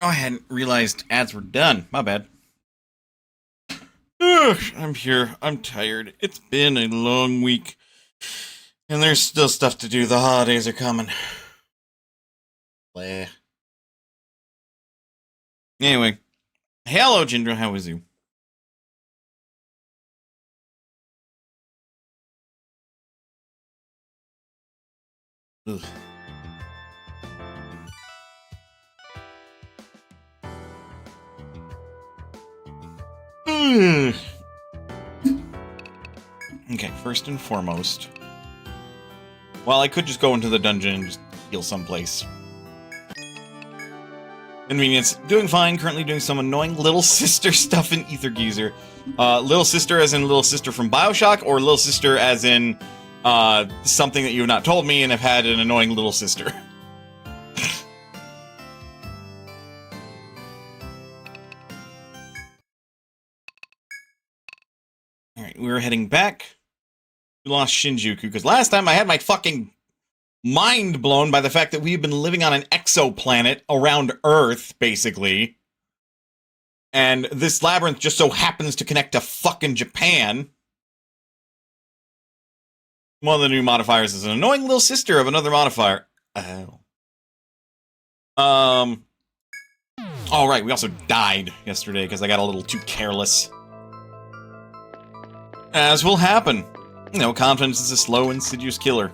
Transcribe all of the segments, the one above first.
Oh, I hadn't realized ads were done. My bad. Ugh, I'm here. I'm tired. It's been a long week. And there's still stuff to do. The holidays are coming. Bleh. Anyway. Hello, Jindra. How is you? Ugh. Ugh. Okay, first and foremost. Well, I could just go into the dungeon and just heal someplace. Convenience. Doing fine. Currently doing some annoying little sister stuff in Ether Geezer. Little sister as in little sister from Bioshock, or little sister as in something that you have not told me and have had an annoying little sister. Alright, we're heading back. We lost Shinjuku, because last time I had my fucking mind blown by the fact that we've been living on an exoplanet around Earth, basically. And this labyrinth just so happens to connect to fucking Japan. One of the new modifiers is an annoying little sister of another modifier. Oh. All right, we also died yesterday because I got a little too careless. As will happen. You know, confidence is a slow, insidious killer.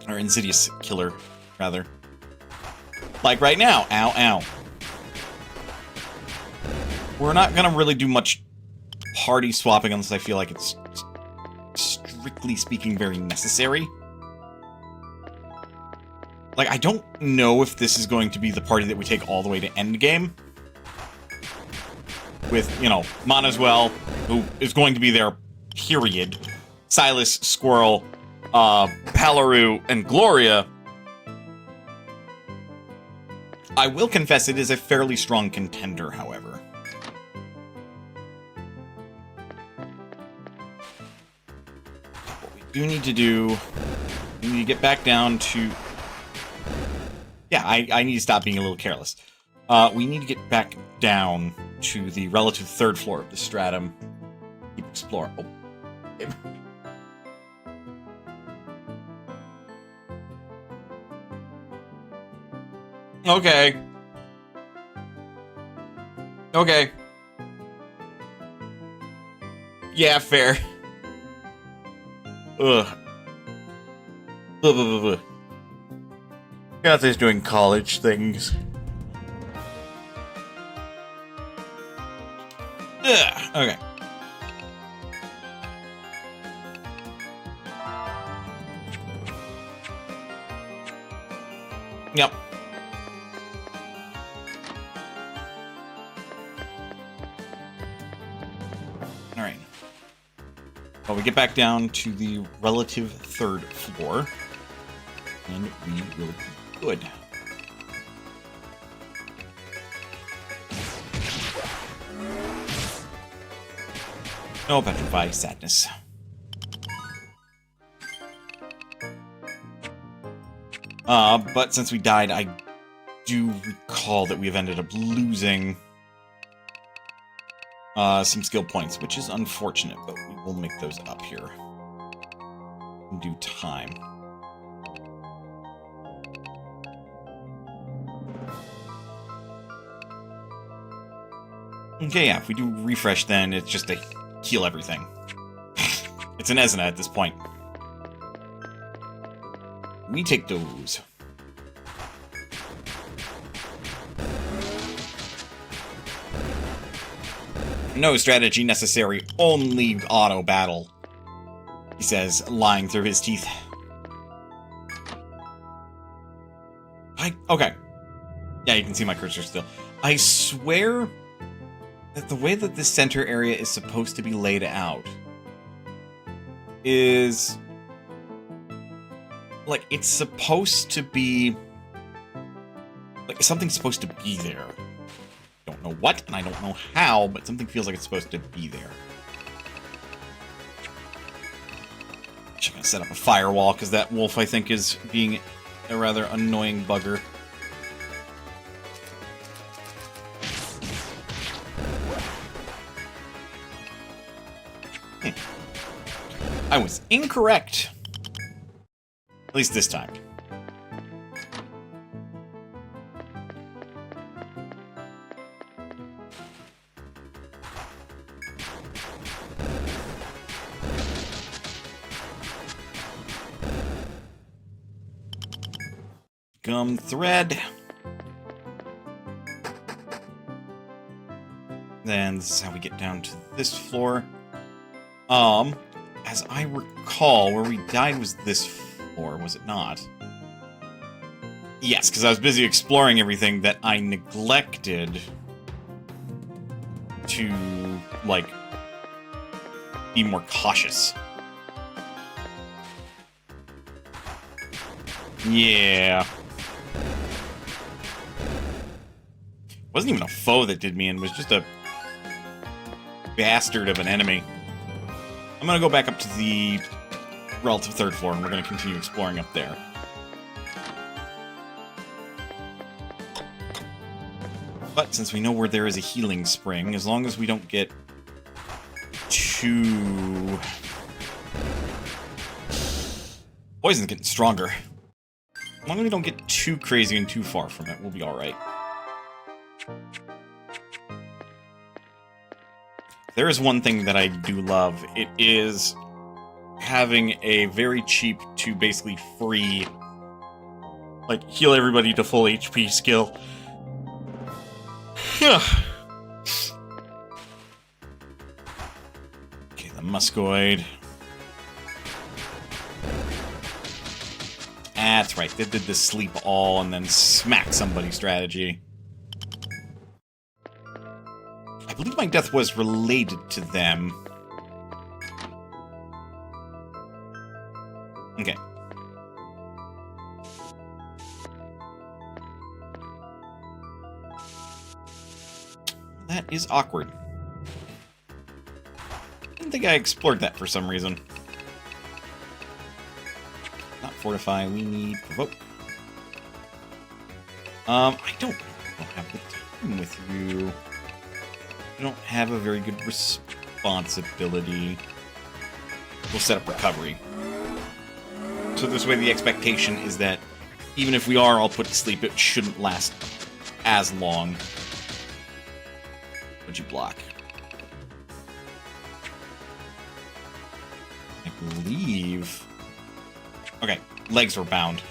Or insidious killer, rather. Like right now. Ow, ow. We're not gonna really do much party swapping unless I feel like it's, strictly speaking, very necessary. Like, I don't know if this is going to be the party that we take all the way to endgame. With, you know, Manaswel, who is going to be there, period. Silas, Squirrel, Palaru, and Gloria. I will confess it is a fairly strong contender, however. What we do need to do, we need to get back down to... Yeah, I need to stop being a little careless. We need to get back down to the relative third floor of the stratum. Keep exploring. Oh. Okay. Okay. Yeah, fair. Ugh. Kathy's doing college things. Ugh. Okay. Yep. Alright. Well, we get back down to the relative third floor, and we will be good. No petrify sadness. But since we died, I do recall that we have ended up losing some skill points, which is unfortunate, but we will make those up here in due time. Okay, yeah, if we do refresh, then it's just to heal everything. It's an Ezna at this point. We take those. No strategy necessary, only auto battle, he says, lying through his teeth. Okay. Yeah, you can see my cursor still. I swear that the way that this center area is supposed to be laid out is... like, it's supposed to be... like, something's supposed to be there. Don't know what, and I don't know how, but something feels like it's supposed to be there. Just gonna set up a firewall, because that wolf, I think, is being a rather annoying bugger. I was incorrect. At least this time. Gum thread. Then this is how we get down to this floor. As I recall, where we died was this floor, was it not? Yes, because I was busy exploring everything that I neglected to, like, be more cautious. Yeah. Wasn't even a foe that did me in, it was just a bastard of an enemy. I'm gonna go back up to the relative third floor, and we're gonna continue exploring up there. But since we know where there is a healing spring, as long as we don't get too... Poison's getting stronger. As long as we don't get too crazy and too far from it, we'll be alright. There is one thing that I do love. It is having a very cheap to basically free, like, heal everybody to full HP skill. Okay, the Muscoid. That's right, they did the sleep all and then smack somebody strategy. I believe my death was related to them. Okay. That is awkward. Didn't think I explored that for some reason. Not fortify, we need provoke. I don't have the time with you. I don't have a very good responsibility. We'll set up recovery. So this way the expectation is that even if we are all put to sleep, it shouldn't last as long. What'd you block? I believe... Okay, legs were bound.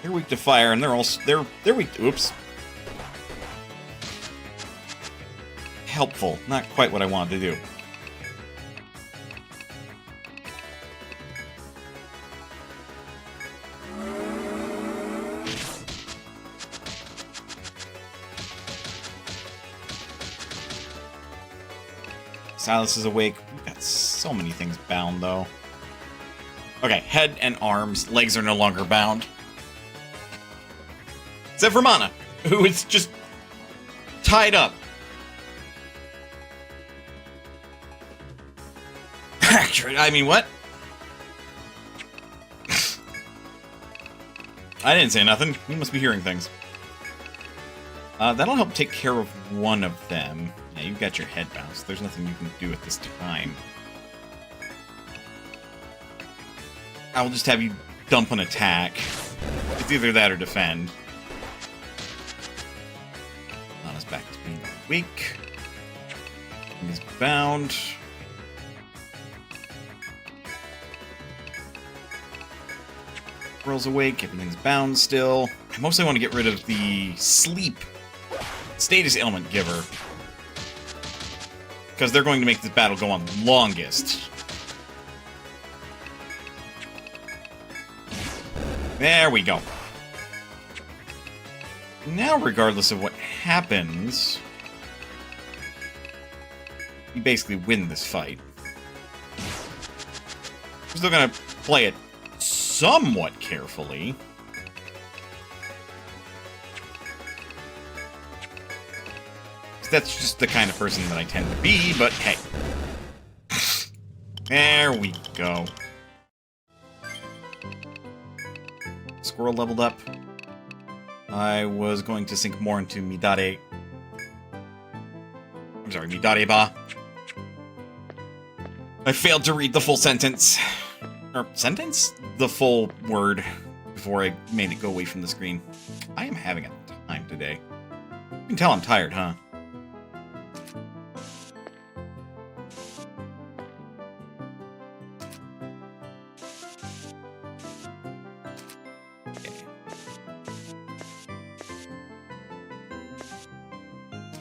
They're weak to fire, and they're weak to... Oops. Helpful. Not quite what I wanted to do. Silas is awake. We've got so many things bound, though. Okay, head and arms. Legs are no longer bound. Except for Mana, who is just tied up. Accurate. I mean, what? I didn't say nothing. You must be hearing things. That'll help take care of one of them. Yeah, you've got your head bound, so there's nothing you can do at this time. I will just have you dump an attack. It's either that or defend. Nana's back to being weak. He's bound. Whirl's awake, everything's bound still. I mostly want to get rid of the sleep status ailment giver, because they're going to make this battle go on longest. There we go. Now, regardless of what happens, we basically win this fight. We're still gonna play it somewhat carefully. That's just the kind of person that I tend to be, but hey. There we go. Squirrel leveled up. I was going to sink more into Midare. I'm sorry, Midare Ba. I failed to read the full sentence. Or sentence? The full word before I made it go away from the screen. I am having a time today. You can tell I'm tired, huh?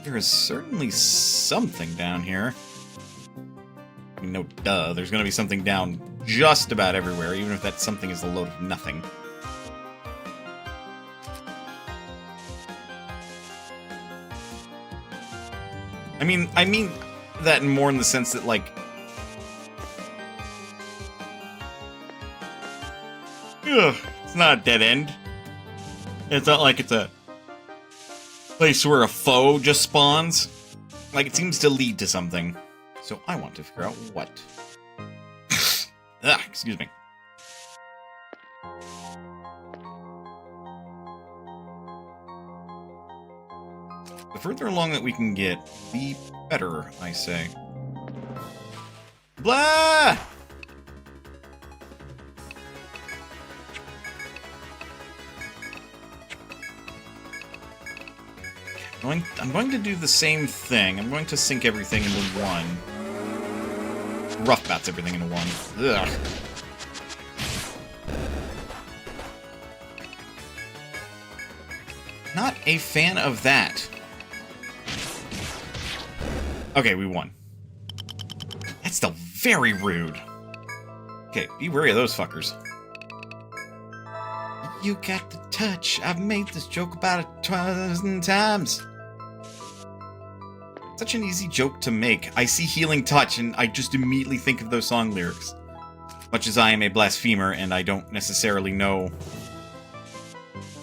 There is certainly something down here. I mean, no duh, there's gonna be something down just about everywhere, even if that something is a load of nothing. I mean that more in the sense that, like, it's not a dead end. It's not like it's a place where a foe just spawns. Like, it seems to lead to something. So I want to figure out what. Excuse me. The further along that we can get, the better, I say. Blah! I'm going to do the same thing. I'm going to sink everything into one. Rough bats everything into one. Ugh. Not a fan of that. Okay, we won. That's still very rude. Okay, be wary of those fuckers. You got the touch. I've made this joke about 1,000 times. Such an easy joke to make. I see healing touch and I just immediately think of those song lyrics. Much as I am a blasphemer and I don't necessarily know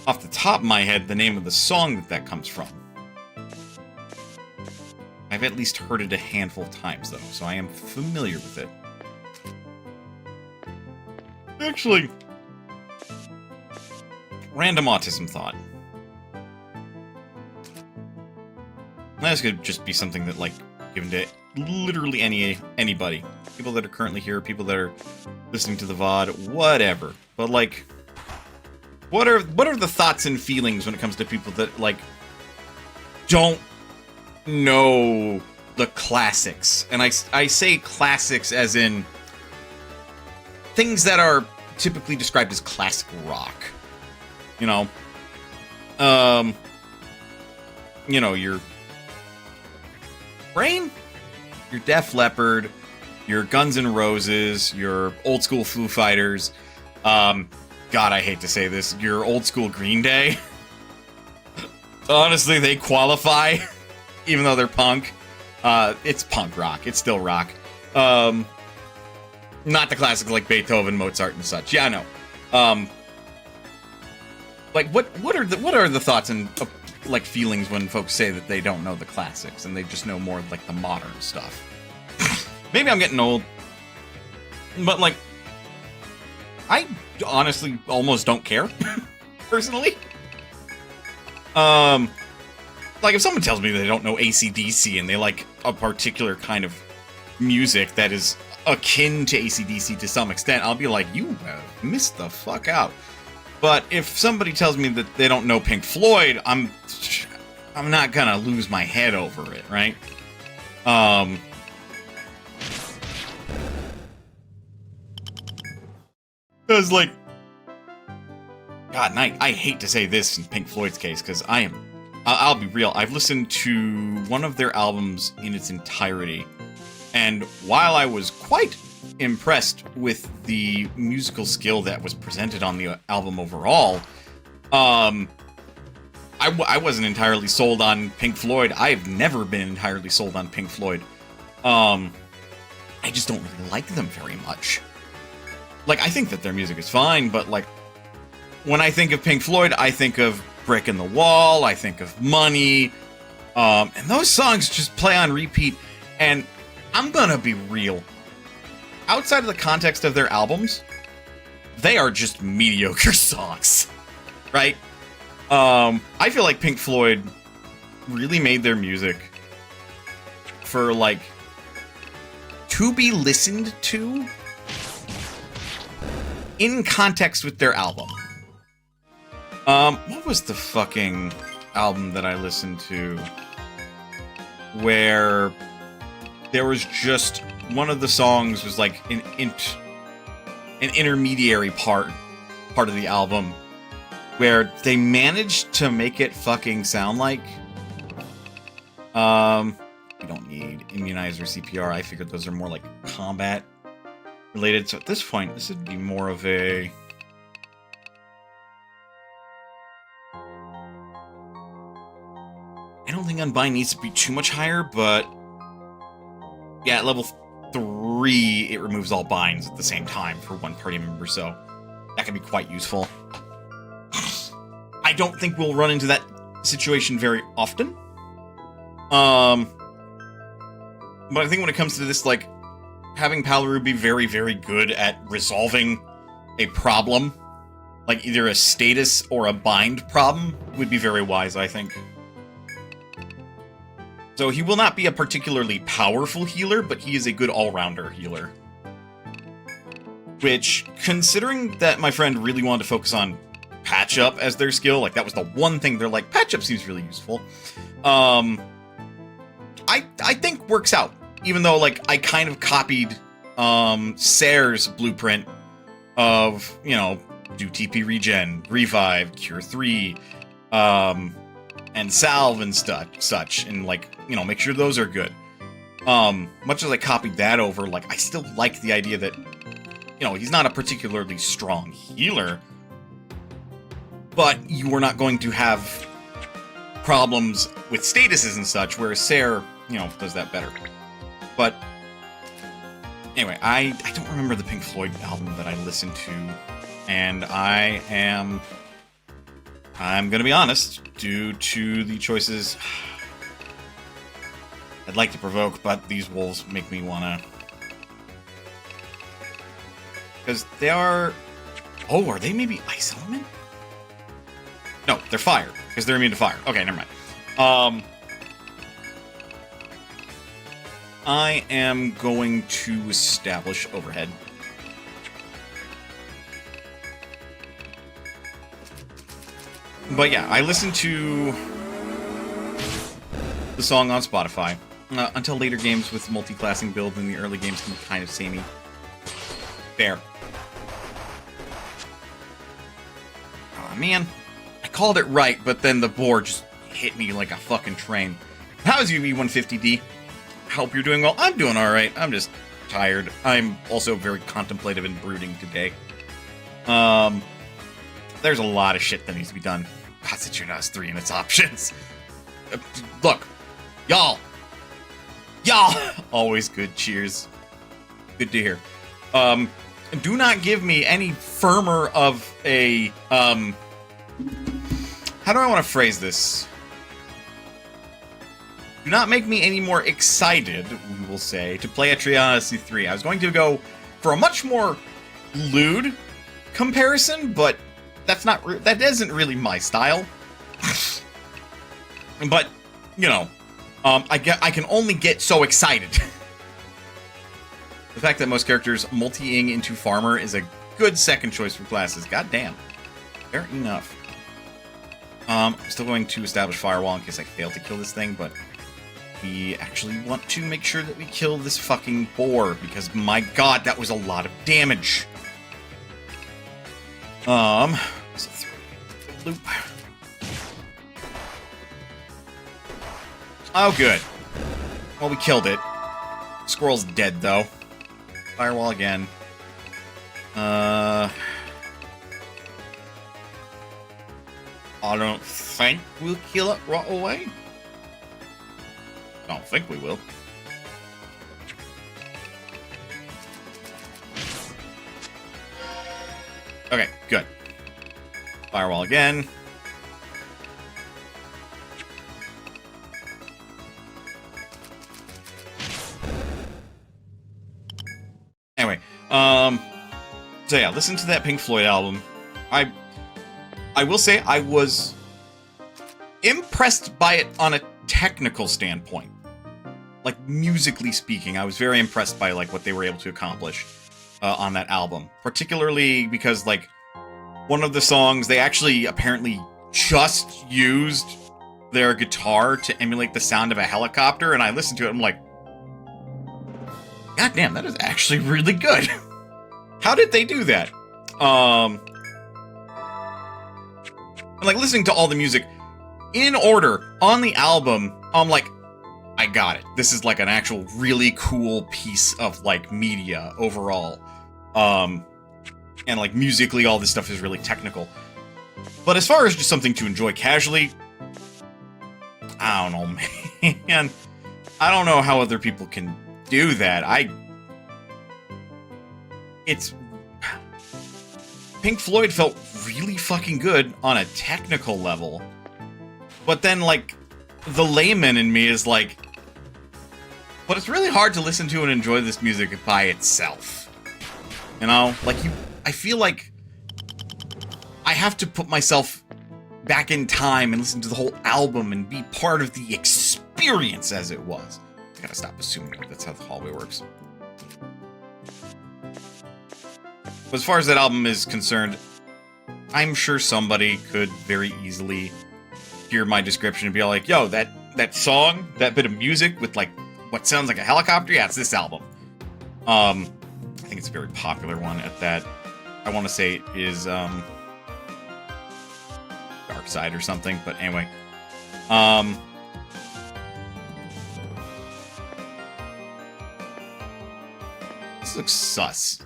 off the top of my head the name of the song that comes from. I've at least heard it a handful of times though, so I am familiar with it. Actually, random autism thought. This could just be something that, like, given to literally anybody. People that are currently here, people that are listening to the VOD, whatever. But, like, what are the thoughts and feelings when it comes to people that, like, don't know the classics? And I say classics as in things that are typically described as classic rock. You know? You know, your Brain? Your Def Leppard, your Guns N' Roses, your old school Foo Fighters, God, I hate to say this, your old school Green Day. Honestly, they qualify, even though they're punk. It's punk rock. It's still rock. Not the classics like Beethoven, Mozart, and such. Yeah, I know. Like, what are the thoughts and like feelings when folks say that they don't know the classics and they just know more like the modern stuff? Maybe I'm getting old, but like, I honestly almost don't care, personally. Like, if someone tells me they don't know AC/DC and they like a particular kind of music that is akin to AC/DC to some extent, I'll be like, you missed the fuck out. But if somebody tells me that they don't know Pink Floyd, I'm not gonna lose my head over it, right? Because, like, God, and I hate to say this in Pink Floyd's case, because I'll be real, I've listened to one of their albums in its entirety, and while I was quite impressed with the musical skill that was presented on the album overall, I wasn't entirely sold on Pink Floyd. I've never been entirely sold on Pink Floyd. I just don't really like them very much. Like, I think that their music is fine, but, like, when I think of Pink Floyd, I think of Brick in the Wall, I think of Money, and those songs just play on repeat, and I'm gonna be real. Outside of the context of their albums, they are just mediocre songs. right? I feel like Pink Floyd really made their music for, like, to be listened to in context with their album. What was the fucking album that I listened to where there was just one of the songs was like an intermediary part of the album where they managed to make it fucking sound like we don't need immunizer CPR. I figured those are more like combat related. So at this point, this would be more of a I don't think Unbind needs to be too much higher, but yeah, at level 3, it removes all binds at the same time for one party member, so that can be quite useful. I don't think we'll run into that situation very often. But I think when it comes to this, like, having Palaru be very, very good at resolving a problem, like either a status or a bind problem, would be very wise, I think. So he will not be a particularly powerful healer, but he is a good all-rounder healer. Which, considering that my friend really wanted to focus on patch-up as their skill, like that was the one thing they're like, patch-up seems really useful. I think works out. Even though, like, I kind of copied Sayre's blueprint of, you know, do TP regen, revive, cure 3, and salve and such, and, like, you know, make sure those are good. Much as I copied that over, like, I still like the idea that, you know, he's not a particularly strong healer, but you are not going to have problems with statuses and such, whereas Sayre, you know, does that better. But anyway, I don't remember the Pink Floyd album that I listened to, and I'm gonna be honest, due to the choices I'd like to provoke, but these wolves make me wanna, because they are, oh, are they maybe Ice Element? No, they're fire, because they're immune to fire. Okay, never mind. I am going to establish overhead. But yeah, I listened to the song on Spotify. Until later games with multi-classing build in the early games can be kind of samey. Fair. Aw, man. I called it right, but then the board just hit me like a fucking train. How's you, E150D? Hope you're doing well. I'm doing alright. I'm just tired. I'm also very contemplative and brooding today. There's a lot of shit that needs to be done. Citrus 3 and its options. Look, y'all, always good. Cheers. Good to hear. Do not give me any firmer of a, how do I want to phrase this? Do not make me any more excited, we will say, to play Etrian Odyssey 3. I was going to go for a much more lewd comparison, but that isn't really my style. But, you know, I can only get so excited. The fact that most characters multi-ing into farmer is a good second choice for classes. God damn. Fair enough. I'm still going to establish firewall in case I fail to kill this thing, but we actually want to make sure that we kill this fucking boar, because my god, that was a lot of damage. So loop. Oh, good. Well, we killed it. Squirrel's dead, though. Firewall again. I don't think we'll kill it right away. I don't think we will. Okay, good. Firewall again. Anyway, so yeah, listen to that Pink Floyd album. I will say I was impressed by it on a technical standpoint. Like, musically speaking, I was very impressed by, like, what they were able to accomplish on that album. Particularly because, like, one of the songs, they actually apparently just used their guitar to emulate the sound of a helicopter, and I listened to it, and I'm like, God damn, that is actually really good. How did they do that? And, like, listening to all the music in order on the album, I'm like, I got it. This is, like, an actual really cool piece of, like, media overall. And, like, musically, all this stuff is really technical. But as far as just something to enjoy casually, I don't know, man. I don't know how other people can do that. Pink Floyd felt really fucking good on a technical level. But then, like, the layman in me is like, but it's really hard to listen to and enjoy this music by itself. You know? Like, I feel like I have to put myself back in time and listen to the whole album and be part of the experience as it was. I gotta stop assuming that's how the hallway works. But as far as that album is concerned, I'm sure somebody could very easily hear my description and be all like, yo, that song, that bit of music with, like, what sounds like a helicopter, yeah, it's this album. I think it's a very popular one at that. I want to say it is, Dark Side or something, but anyway. This looks sus.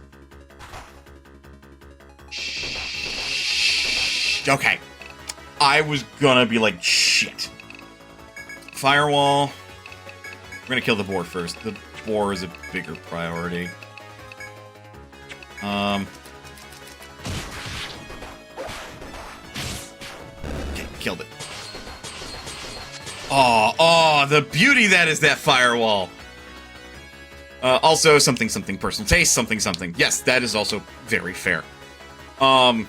Okay. I was gonna be like, shit. Firewall. We're gonna kill the boar first. The boar is a bigger priority. Okay, killed it. Oh, the beauty that is that firewall. Also, something personal taste, something. Yes, that is also very fair. But,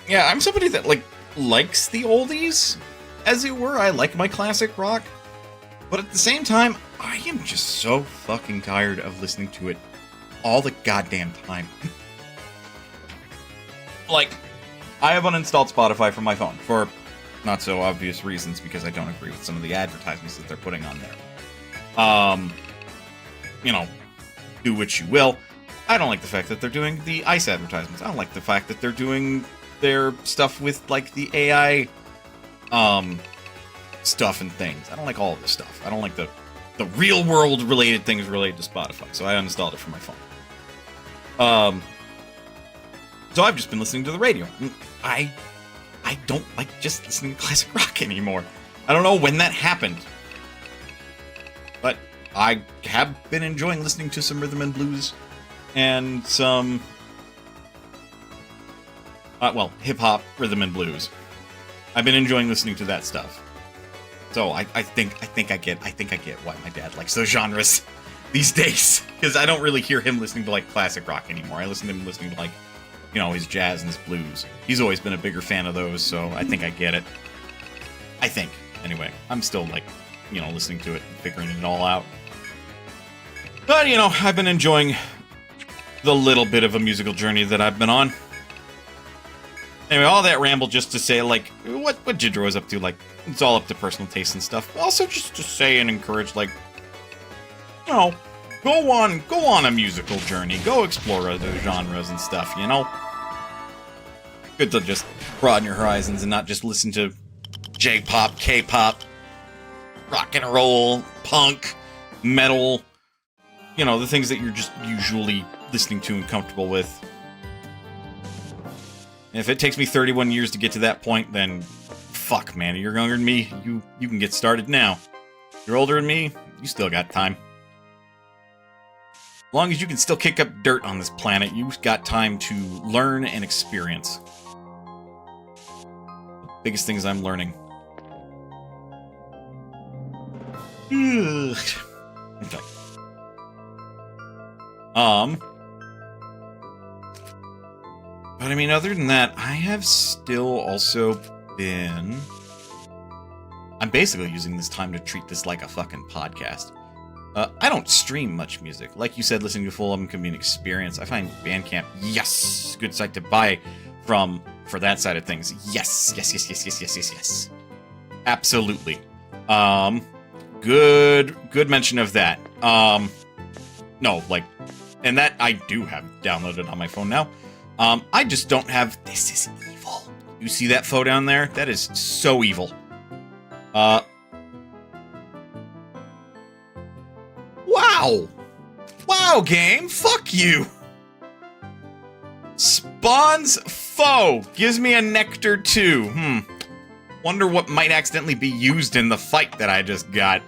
yeah, I'm somebody that, like, likes the oldies, as it were. I like my classic rock. But at the same time, I am just so fucking tired of listening to it all the goddamn time. Like, I have uninstalled Spotify from my phone for not so obvious reasons, because I don't agree with some of the advertisements that they're putting on there. You know, do what you will. I don't like the fact that they're doing the ICE advertisements. I don't like the fact that they're doing their stuff with, like, the AI, stuff and things. I don't like all of this stuff. I don't like the real-world related things related to Spotify, so I uninstalled it from my phone. So I've just been listening to the radio. I don't like just listening to classic rock anymore. I don't know when that happened. But I have been enjoying listening to some rhythm and blues and some hip-hop, rhythm and blues. I've been enjoying listening to that stuff. So I think I get why my dad likes those genres these days, because I don't really hear him listening to, like, classic rock anymore. I listen to him listening to, like, you know, his jazz and his blues. He's always been a bigger fan of those, so I think I get it. I think. Anyway, I'm still, like, you know, listening to it and figuring it all out. But, you know, I've been enjoying the little bit of a musical journey that I've been on. Anyway, all that ramble just to say, like, what Jidro is up to, like, it's all up to personal taste and stuff. Also, just to say and encourage, like, you know, go on a musical journey. Go explore other genres and stuff, you know? Good to just broaden your horizons and not just listen to J-pop, K-pop, rock and roll, punk, metal, you know, the things that you're just usually listening to and comfortable with. And if it takes me 31 years to get to that point, then fuck, man, you're younger than me, you can get started now. You're older than me, you still got time. As long as you can still kick up dirt on this planet, you've got time to learn and experience. The biggest things I'm learning. Okay. But I mean, other than that, I have still also been... I'm basically using this time to treat this like a fucking podcast. I don't stream much music. Like you said, listening to full album can be an experience. I find Bandcamp, yes, good site to buy from for that side of things. Yes. Absolutely. Good mention of that. No, like, and that I do have downloaded on my phone now. I just don't have, this is evil. You see that foe down there? That is so evil. Wow! Wow, game! Fuck you! Spawns foe! Gives me a nectar too. Wonder what might accidentally be used in the fight that I just got.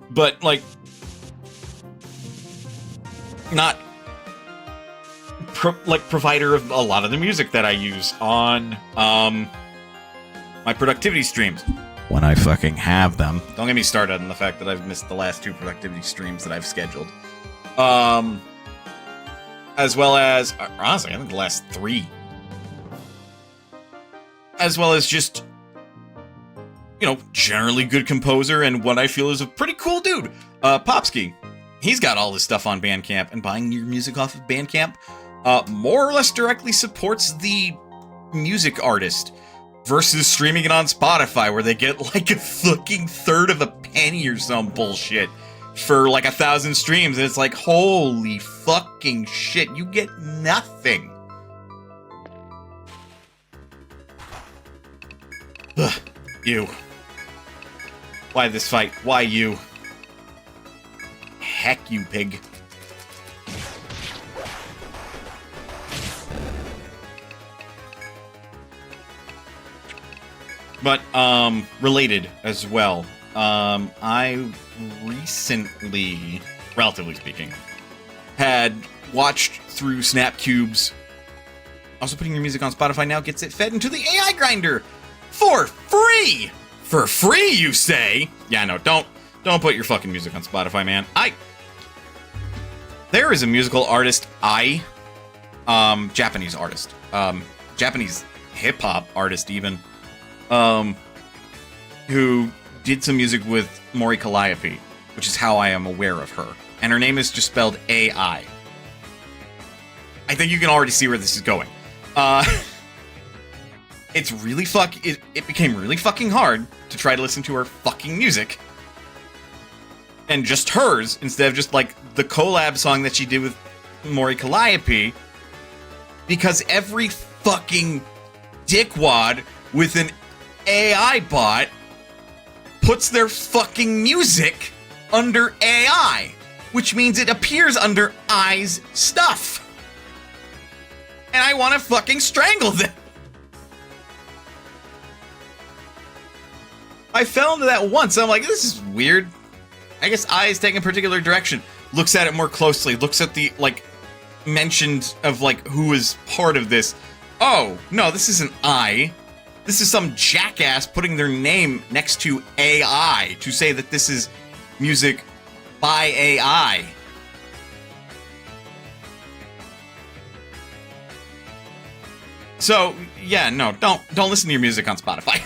But, like... not... provider of a lot of the music that I use on, my productivity streams. When I fucking have them. Don't get me started on the fact that I've missed the last 2 productivity streams that I've scheduled. As well as, honestly, I think the last 3. As well as just, you know, generally good composer and what I feel is a pretty cool dude. Popsky. He's got all this stuff on Bandcamp, and buying your music off of Bandcamp more or less directly supports the music artist. Versus streaming it on Spotify, where they get like a fucking third of a penny or some bullshit for like 1,000 streams, and it's like, holy fucking shit, you get nothing. Ugh, you. Why this fight? Why you? Heck you, pig. But, related as well. I recently, relatively speaking, had watched through Snapcube's. Also, putting your music on Spotify now gets it fed into the AI grinder for free. For free, you say? Yeah, no, don't put your fucking music on Spotify, man. There is a musical artist, Japanese artist, Japanese hip hop artist even. Who did some music with Mori Calliope, which is how I am aware of her. And her name is just spelled AI. I think you can already see where this is going. It's really it became really fucking hard to try to listen to her fucking music. And just hers, instead of just, like, the collab song that she did with Mori Calliope. Because every fucking dickwad with an AI bot puts their fucking music under AI, which means it appears under I's stuff. And I want to fucking strangle them. I fell into that once. I'm like, this is weird. I guess I is taking a particular direction. Looks at it more closely. Looks at the, like, mentioned of, like, who is part of this. Oh, no, this isn't I. This is some jackass putting their name next to AI to say that this is music by AI. So, yeah, no, don't listen to your music on Spotify.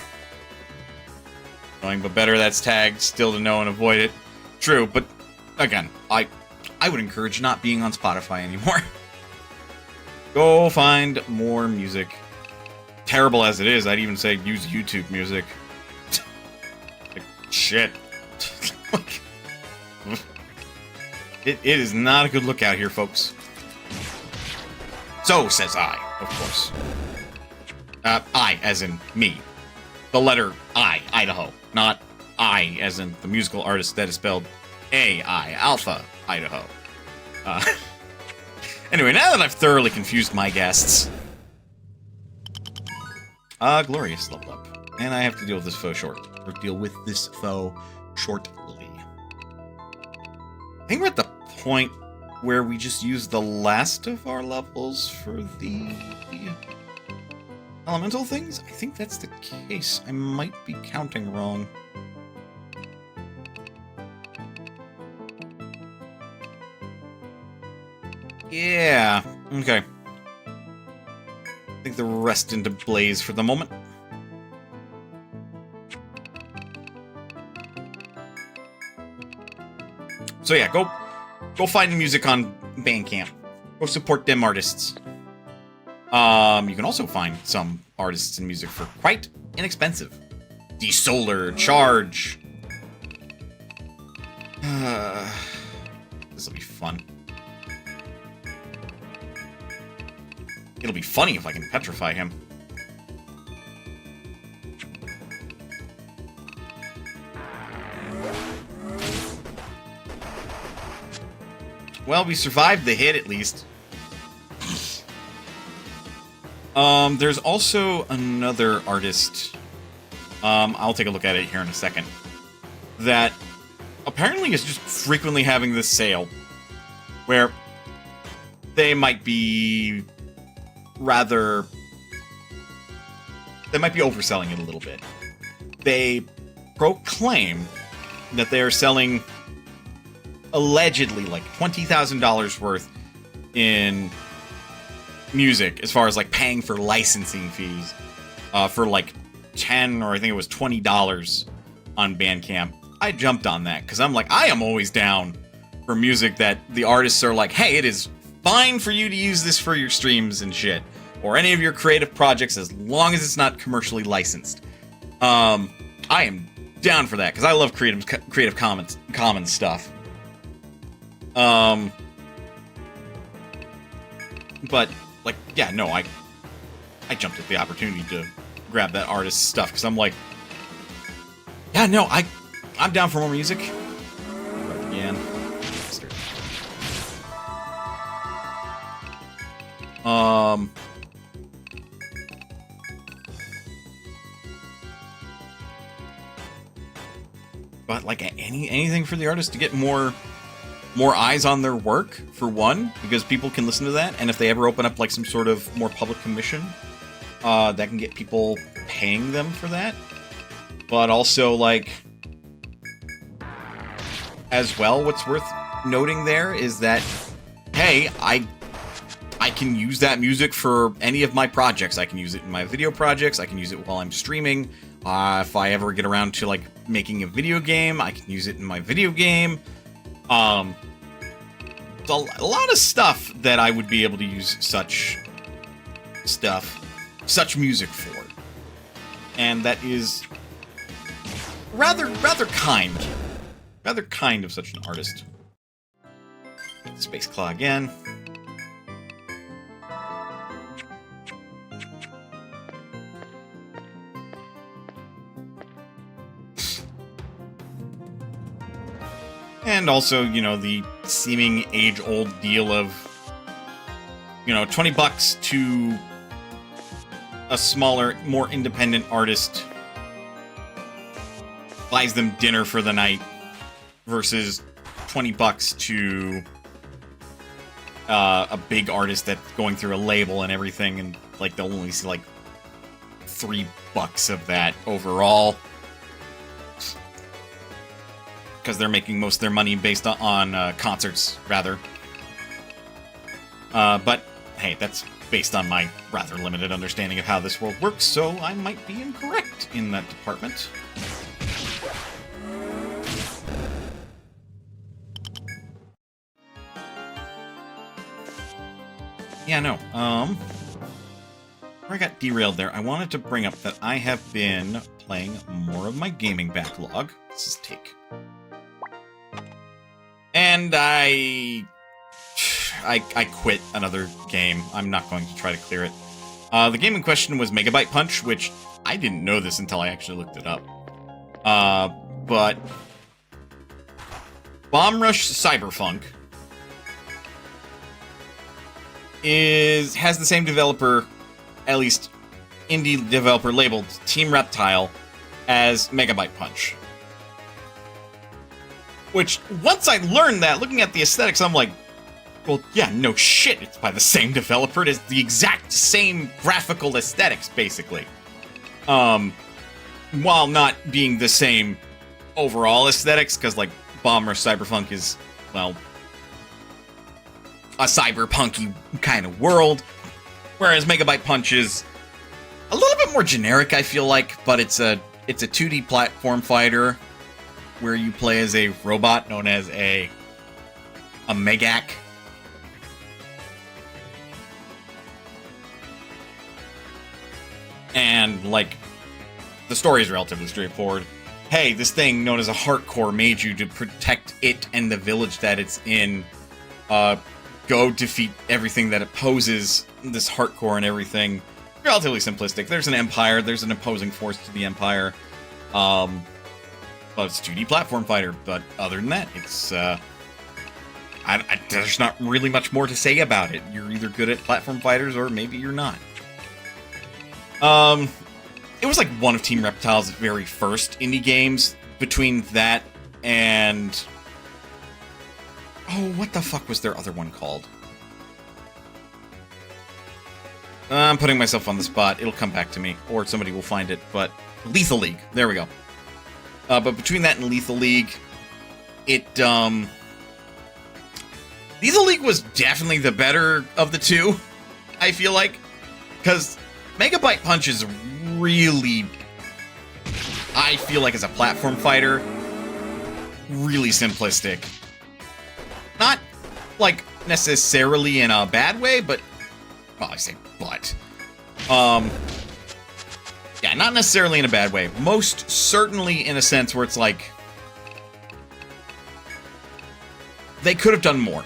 Knowing but better, that's tagged, still to know and avoid it. True, but again, I would encourage not being on Spotify anymore. Go find more music. Terrible as it is, I'd even say use YouTube music. Like, shit. It is not a good look out here, folks. So, says I, of course. I, as in me. The letter I, Idaho. Not I, as in the musical artist that is spelled A-I, Alpha, Idaho. Anyway, now that I've thoroughly confused my guests... glorious level up. And I have to deal with this foe shortly. I think we're at the point where we just use the last of our levels for the elemental things. I think that's the case. I might be counting wrong. Yeah. Okay. I think the rest into Blaze for the moment. So yeah, go find the music on Bandcamp. Go support them artists. You can also find some artists and music for quite inexpensive. Desolar, Charge. This will be fun. It'll be funny if I can petrify him. Well, we survived the hit, at least. There's also another artist, I'll take a look at it here in a second, that apparently is just frequently having this sale, where they might be overselling it a little bit. They proclaim that they are selling allegedly like $20,000 worth in music, as far as like paying for licensing fees, for like $10 or I think it was $20 on Bandcamp. I jumped on that because I'm like, I am always down for music that the artists are like, hey, it is fine for you to use this for your streams and shit, or any of your creative projects, as long as it's not commercially licensed. I am down for that because I love Creative Commons stuff. But like, yeah, no, I jumped at the opportunity to grab that artist's stuff because I'm like, yeah, no, I'm down for more music. Again. But like anything for the artist to get more eyes on their work, for one, because people can listen to that, and if they ever open up like some sort of more public commission, that can get people paying them for that. But also, like, as well, what's worth noting there is that, hey, I can use that music for any of my projects. I can use it in my video projects. I can use it while I'm streaming. If I ever get around to like making a video game, I can use it in my video game. A lot of stuff that I would be able to use such music for, and that is rather kind of such an artist. Space Claw again. And also, you know, the seeming age-old deal of, you know, $20 to a smaller, more independent artist buys them dinner for the night versus $20 to a big artist that's going through a label and everything, and like they'll only see like $3 of that overall. Because they're making most of their money based on concerts, rather. But, hey, that's based on my rather limited understanding of how this world works, so I might be incorrect in that department. Yeah, no, where I got derailed there, I wanted to bring up that I have been playing more of my gaming backlog. This is take. And I quit another game. I'm not going to try to clear it. The game in question was Megabyte Punch, which I didn't know this until I actually looked it up. But Bomb Rush Cyberpunk has the same developer, at least indie developer labeled Team Reptile, as Megabyte Punch. Which, once I learned that, looking at the aesthetics, I'm like, well, yeah, no shit, it's by the same developer. It is the exact same graphical aesthetics, basically. While not being the same overall aesthetics, because, like, Bomb Rush Cyberpunk is, well, a cyberpunky kind of world. Whereas Megabyte Punch is a little bit more generic, I feel like, but it's a 2D platform fighter where you play as a robot known as a Megak. And, like, the story is relatively straightforward. Hey, this thing known as a Heart Core made you to protect it and the village that it's in. Go defeat everything that opposes this Heart Core and everything. Relatively simplistic. There's an empire. There's an opposing force to the empire. But it's a 2D platform fighter. But other than that, it's there's not really much more to say about it. You're either good at platform fighters or maybe you're not. It was like one of Team Reptile's very first indie games. Between that and... oh, what the fuck was their other one called? I'm putting myself on the spot. It'll come back to me. Or somebody will find it. But Lethal League. There we go. But between that and Lethal League, Lethal League was definitely the better of the two, I feel like. Because Megabyte Punch is really, I feel like as a platform fighter, really simplistic. Not, like, necessarily in a bad way, but, well, I say but. Yeah, not necessarily in a bad way. Most certainly in a sense where it's like, they could have done more.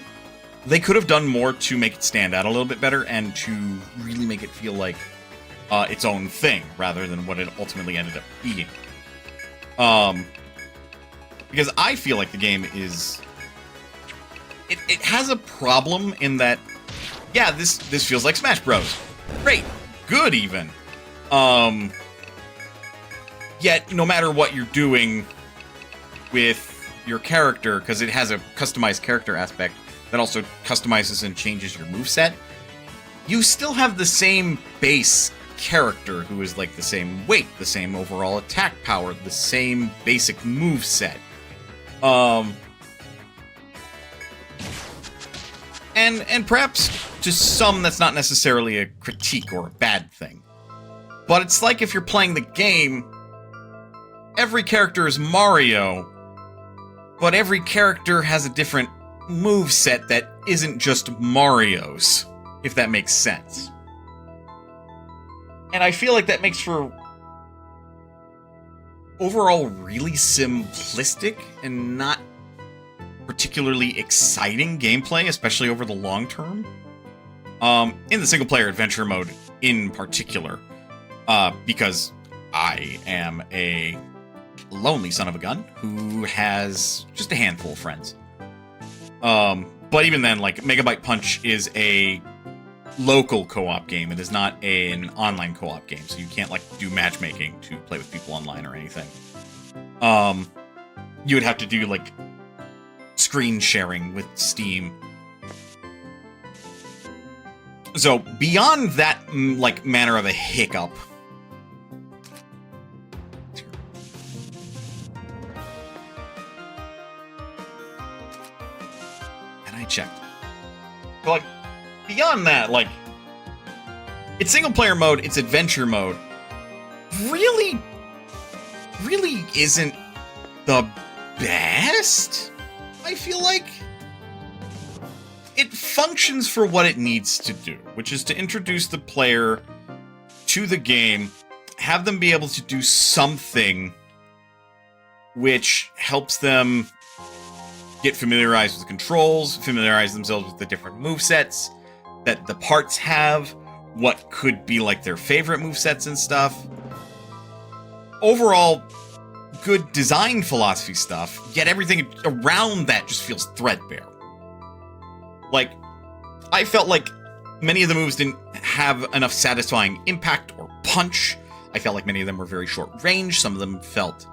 They could have done more to make it stand out a little bit better and to really make it feel like its own thing, rather than what it ultimately ended up being. Because I feel like the game is... It has a problem in that, yeah, this feels like Smash Bros. Great. Good, even. Yet, no matter what you're doing with your character, because it has a customized character aspect that also customizes and changes your moveset, you still have the same base character who is like the same weight, the same overall attack power, the same basic moveset. And perhaps to some that's not necessarily a critique or a bad thing. But it's like if you're playing the game, every character is Mario, but every character has a different moveset that isn't just Mario's, if that makes sense. And I feel like that makes for overall really simplistic and not particularly exciting gameplay, especially over the long term. In the single-player adventure mode in particular, because I am a lonely son of a gun who has just a handful of friends. But even then, like, Megabyte Punch is a local co-op game. It is not an online co-op game, so you can't, like, do matchmaking to play with people online or anything. You would have to do, like, screen sharing with Steam. So, beyond that, like, manner of a hiccup, and I checked. So, like, beyond that, like, it's single-player mode, it's adventure mode, really isn't the best, I feel like. It functions for what it needs to do, which is to introduce the player to the game, have them be able to do something which helps them get familiarized with the controls, familiarize themselves with the different movesets that the parts have, what could be like their favorite movesets and stuff. Overall, good design philosophy stuff, yet everything around that just feels threadbare. Like, I felt like many of the moves didn't have enough satisfying impact or punch. I felt like many of them were very short range. Some of them felt,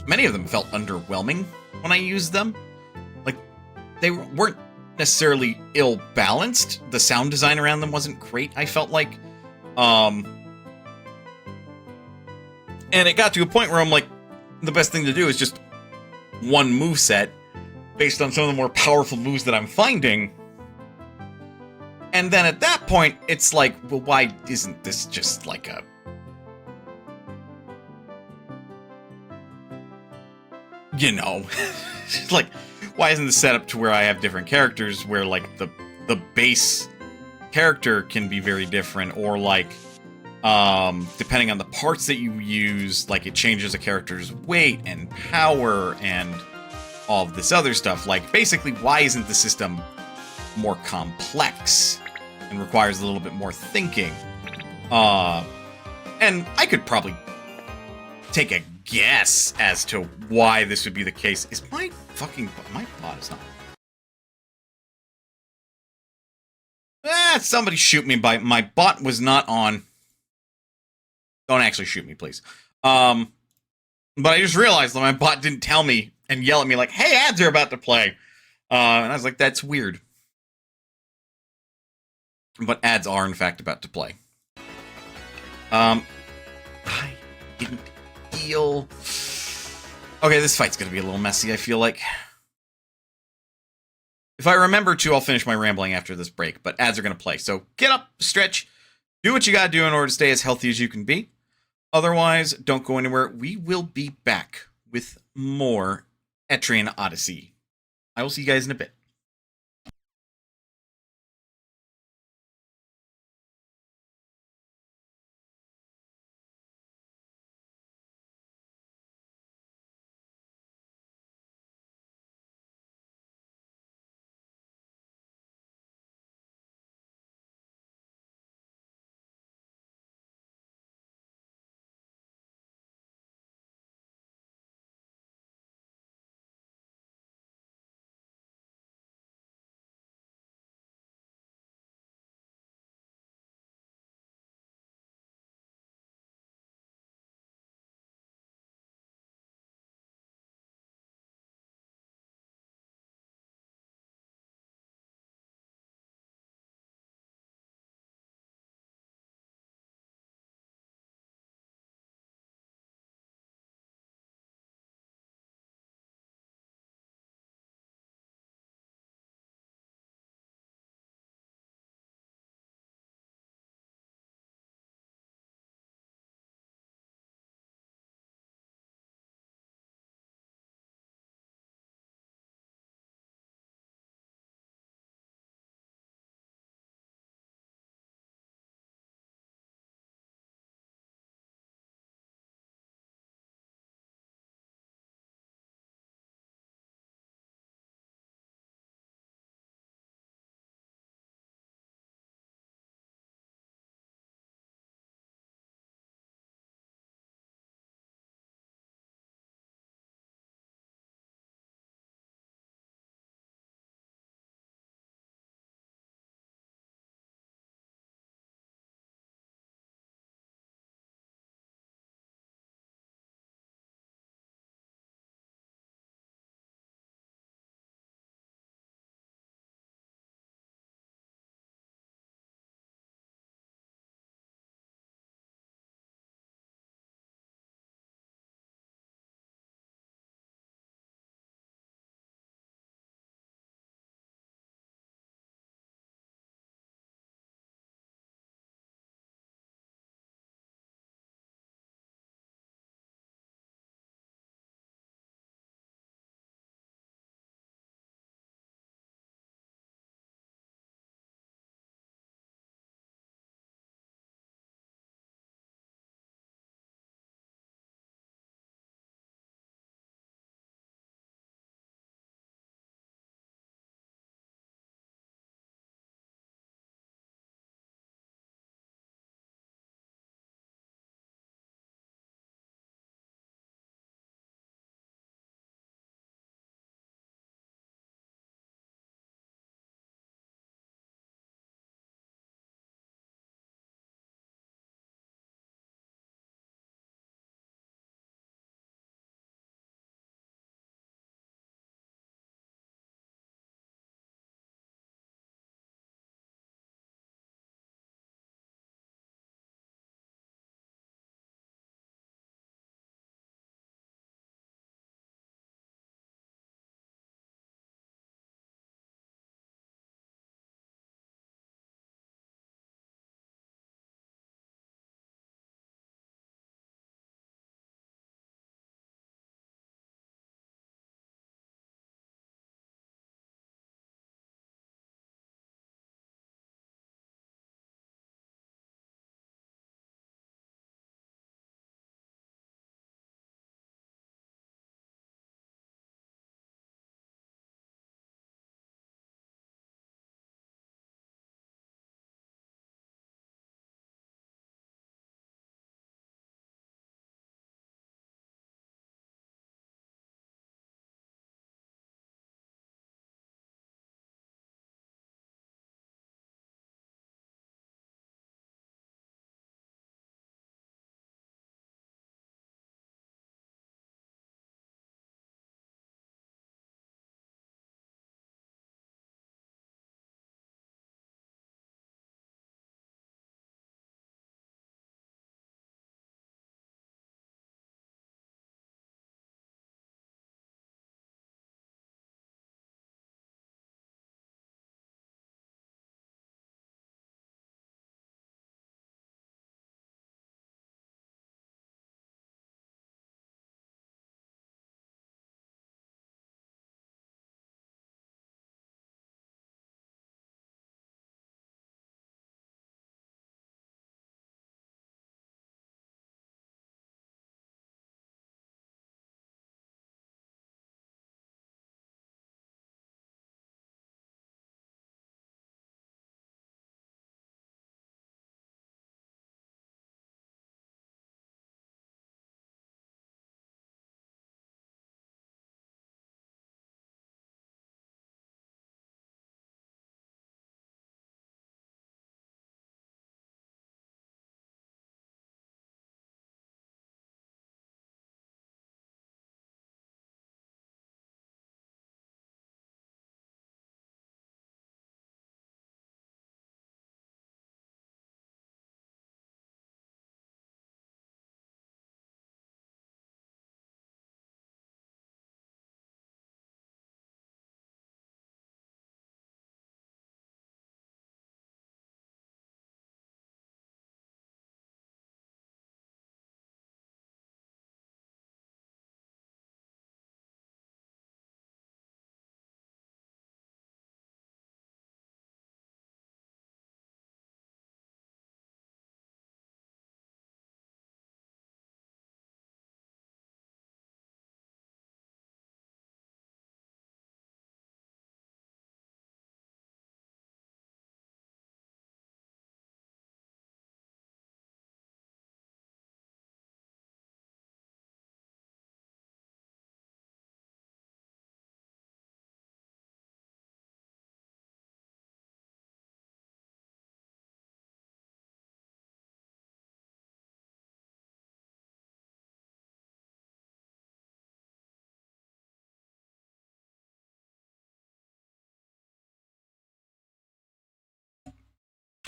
many of them felt underwhelming when I used them. Like, they weren't necessarily ill-balanced. The sound design around them wasn't great, I felt like. And it got to a point where I'm like, the best thing to do is just one moveset based on some of the more powerful moves that I'm finding. And then at that point, it's like, well, why isn't this just like a... You know, like, why isn't this set up to where I have different characters where, like, the base character can be very different, or, like, depending on the parts that you use, like, it changes a character's weight and power and all of this other stuff. Like, basically, why isn't the system more complex and requires a little bit more thinking? And I could probably take a guess as to why this would be the case. Is my bot is not... somebody shoot me. My bot was not on. Don't actually shoot me, please. But I just realized that my bot didn't tell me and yell at me like, hey, ads are about to play. And I was like, that's weird. But ads are, in fact, about to play. I didn't heal. Okay, this fight's gonna be a little messy, I feel like. If I remember to, I'll finish my rambling after this break, but ads are gonna play. So get up, stretch, do what you gotta do in order to stay as healthy as you can be. Otherwise, don't go anywhere. We will be back with more Etrian Odyssey. I will see you guys in a bit.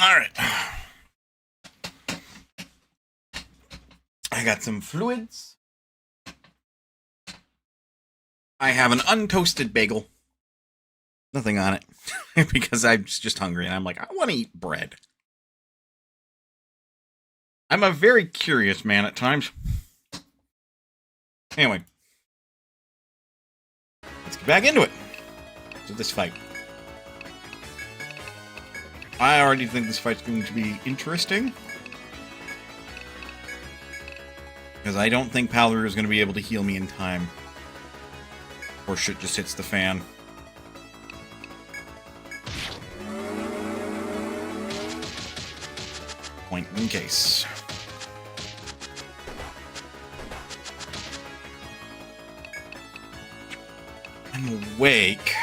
Alright. I got some fluids. I have an untoasted bagel. Nothing on it. Because I'm just hungry and I'm like, I want to eat bread. I'm a very curious man at times. Anyway. Let's get back into it. So this fight. I already think this fight's going to be interesting. Because I don't think Palru is going to be able to heal me in time. Or shit just hits the fan. Point in case. I'm awake.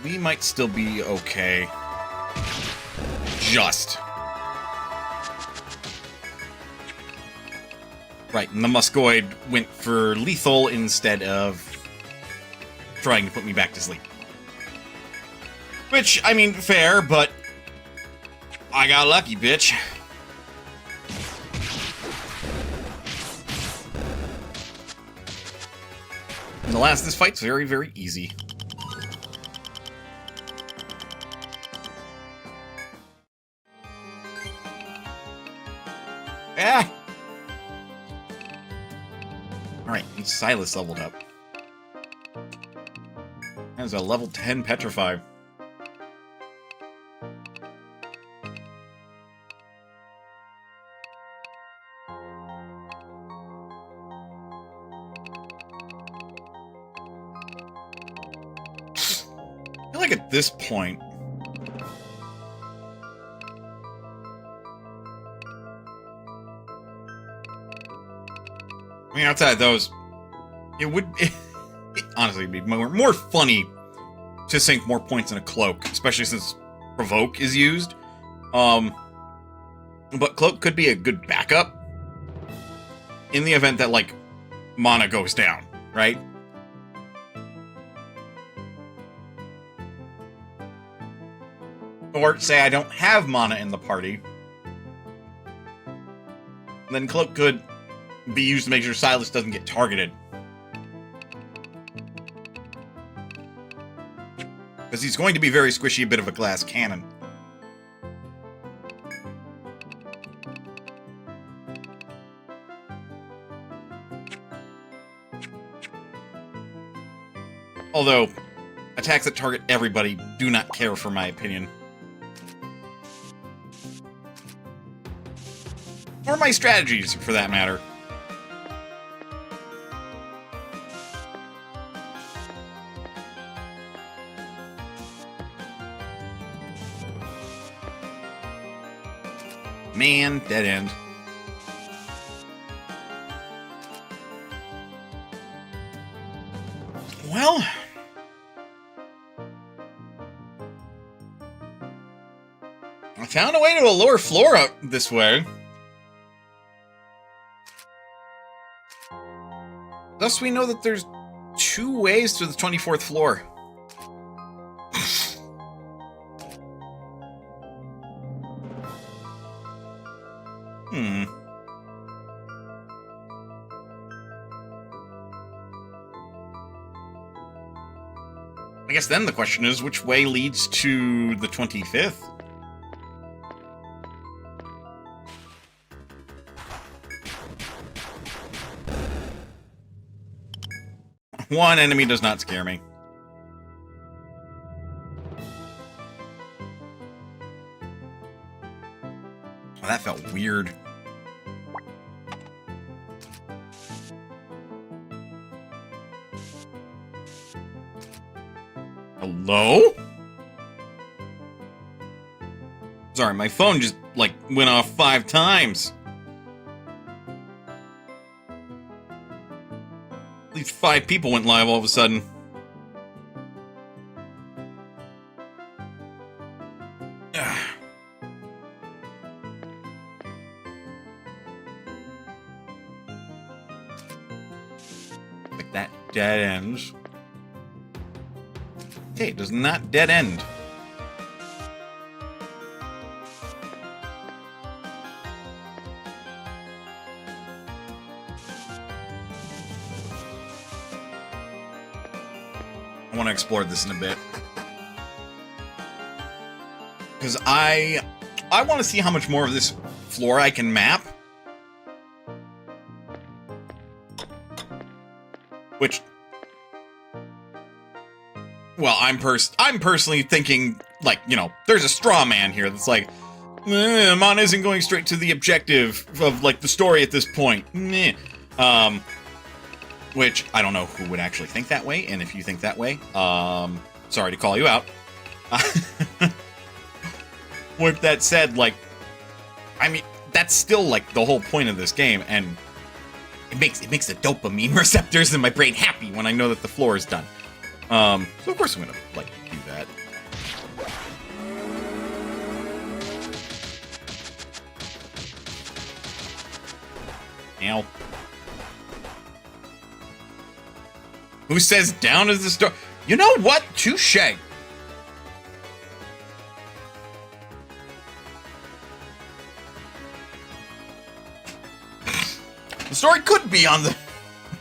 We might still be okay. Just. Right, and the Muscoid went for lethal instead of trying to put me back to sleep. Which, I mean, fair, but I got lucky, bitch. And the last of this fight's very, very easy. Ah! Alright, and Silas leveled up. That is a level 10 Petrify. I feel like at this point, I mean, outside of those, it would honestly be more funny to sink more points in a cloak, especially since Provoke is used. But Cloak could be a good backup in the event that, like, mana goes down, right? Or say I don't have mana in the party, then Cloak could be used to make sure Silas doesn't get targeted. Because he's going to be very squishy, a bit of a glass cannon. Although, attacks that target everybody do not care, for my opinion. Or my strategies, for that matter. Man, dead end. Well, I found a way to allure Flora this way. Thus, we know that there's 2 ways to the 24th floor. I guess then the question is, which way leads to the 25th? One enemy does not scare me. Oh, that felt weird. Hello? Sorry, my phone just, like, went off 5 times. At least 5 people went live all of a sudden. dead ends. Okay, it does not dead end. I want to explore this in a bit. Because I want to see how much more of this floor I can map. Which, well, I'm personally thinking, like, you know, there's a straw man here that's like, Mana isn't going straight to the objective of, like, the story at this point. Which, I don't know who would actually think that way, and if you think that way, sorry to call you out. With that said, like, I mean, that's still, like, the whole point of this game, and it makes the dopamine receptors in my brain happy when I know that the floor is done. So of course I'm gonna, like, do that. Ow. Who says down is the story? You know what? Touche. The story could be on the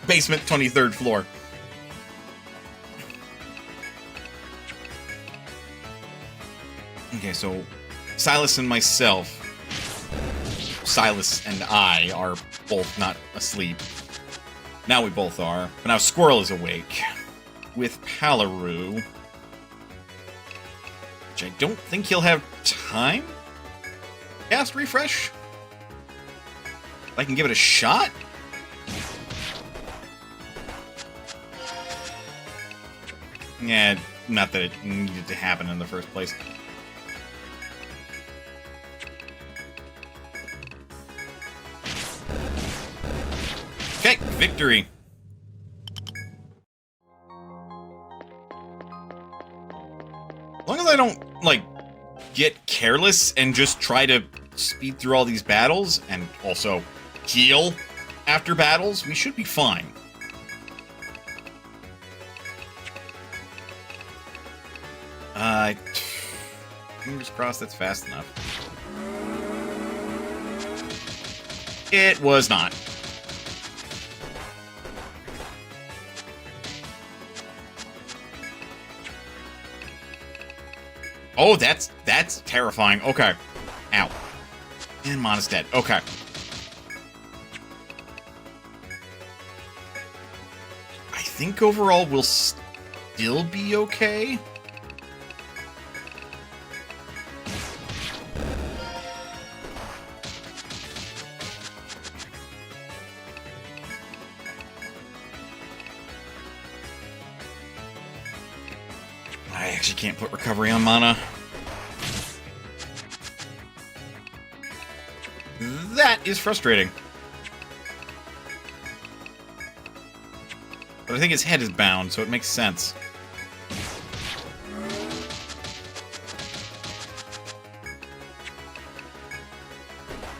basement 23rd floor. Okay, so Silas and myself, Silas and I are both not asleep. Now we both are. But now Squirrel is awake. With Palaru. Which I don't think he'll have time? Cast refresh? If I can give it a shot? Yeah, not that it needed to happen in the first place. Okay, victory. As long as I don't, like, get careless and just try to speed through all these battles, and also heal after battles, we should be fine. Fingers crossed that's fast enough. It was not. Oh, that's terrifying. Okay. Ow. And Mana's dead. Okay. I think overall we'll still be okay. I actually can't put recovery on Mana. That is frustrating. But I think his head is bound, so it makes sense.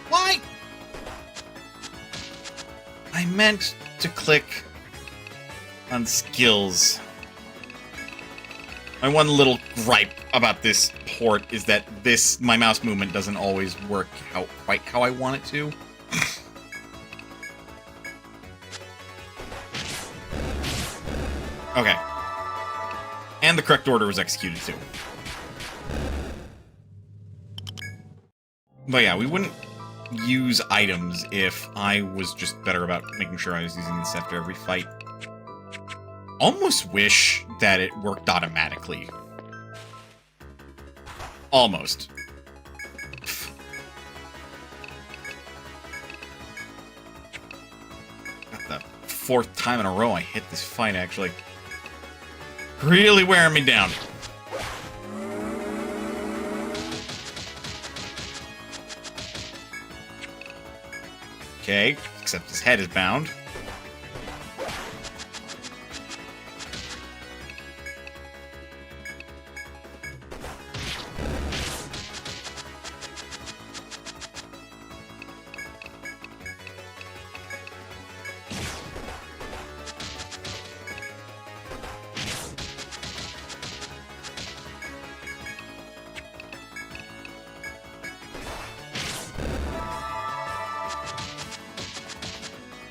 Why? I meant to click on skills. My one little gripe about this port is that my mouse movement doesn't always work quite how I want it to. Okay. And the correct order was executed too. But yeah, we wouldn't use items if I was just better about making sure I was using this after every fight. Almost wish that it worked automatically. Almost. Got the fourth time in a row I hit this fight, actually. Really wearing me down. Okay, except his head is bound.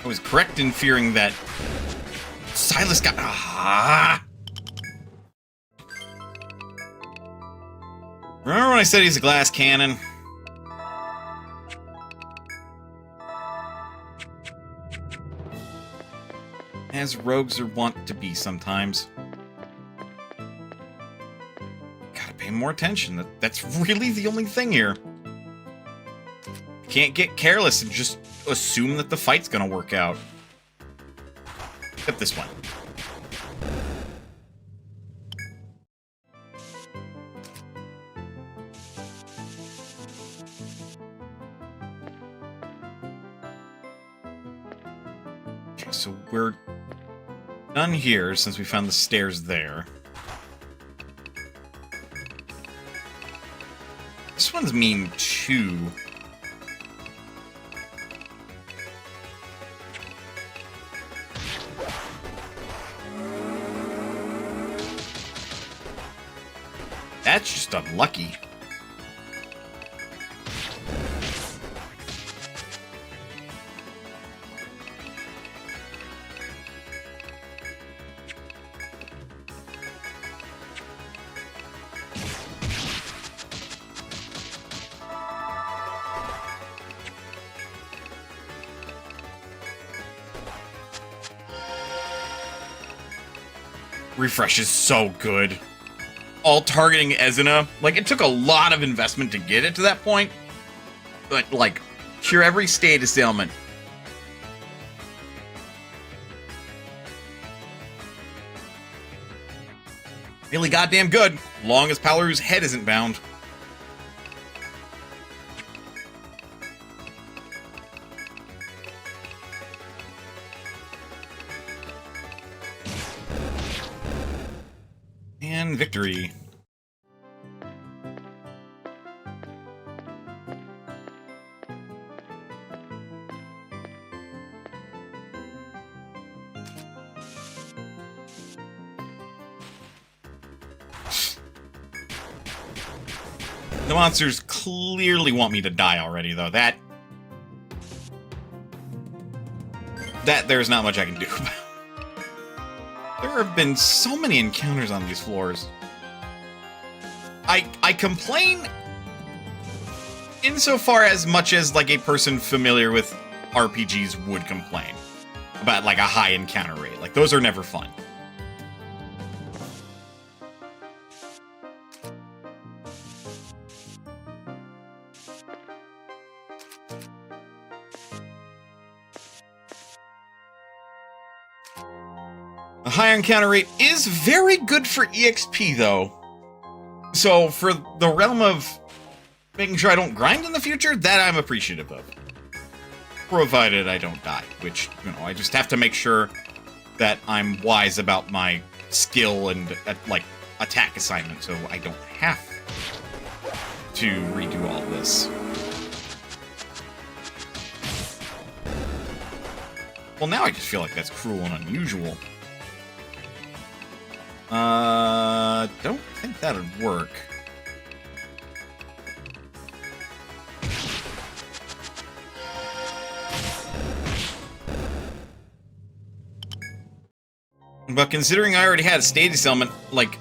I was correct in fearing that Silas got... Ah! Remember when I said he's a glass cannon? As rogues are wont to be sometimes. Gotta pay more attention. That's really the only thing here. Can't get careless and just assume that the fight's gonna work out. Except this one. Okay, so we're done here since we found the stairs there. This one's mean too. That's just unlucky. Refresh is so good. All targeting Ezina. Like, it took a lot of investment to get it to that point. But, like, cure every status ailment. Really goddamn good. Long as Palaru's head isn't bound. And victory. The monsters clearly want me to die already, though. That there's not much I can do about. There have been so many encounters on these floors. I complain insofar as much as, like, a person familiar with RPGs would complain about, like, a high encounter rate. Like, those are never fun. A high encounter rate is very good for EXP, though. So, for the realm of making sure I don't grind in the future, that I'm appreciative of. Provided I don't die, which, you know, I just have to make sure that I'm wise about my skill and, like, attack assignment, so I don't have to redo all this. Well, now I just feel like that's cruel and unusual. Don't think that'd work. But considering I already had a status element, like,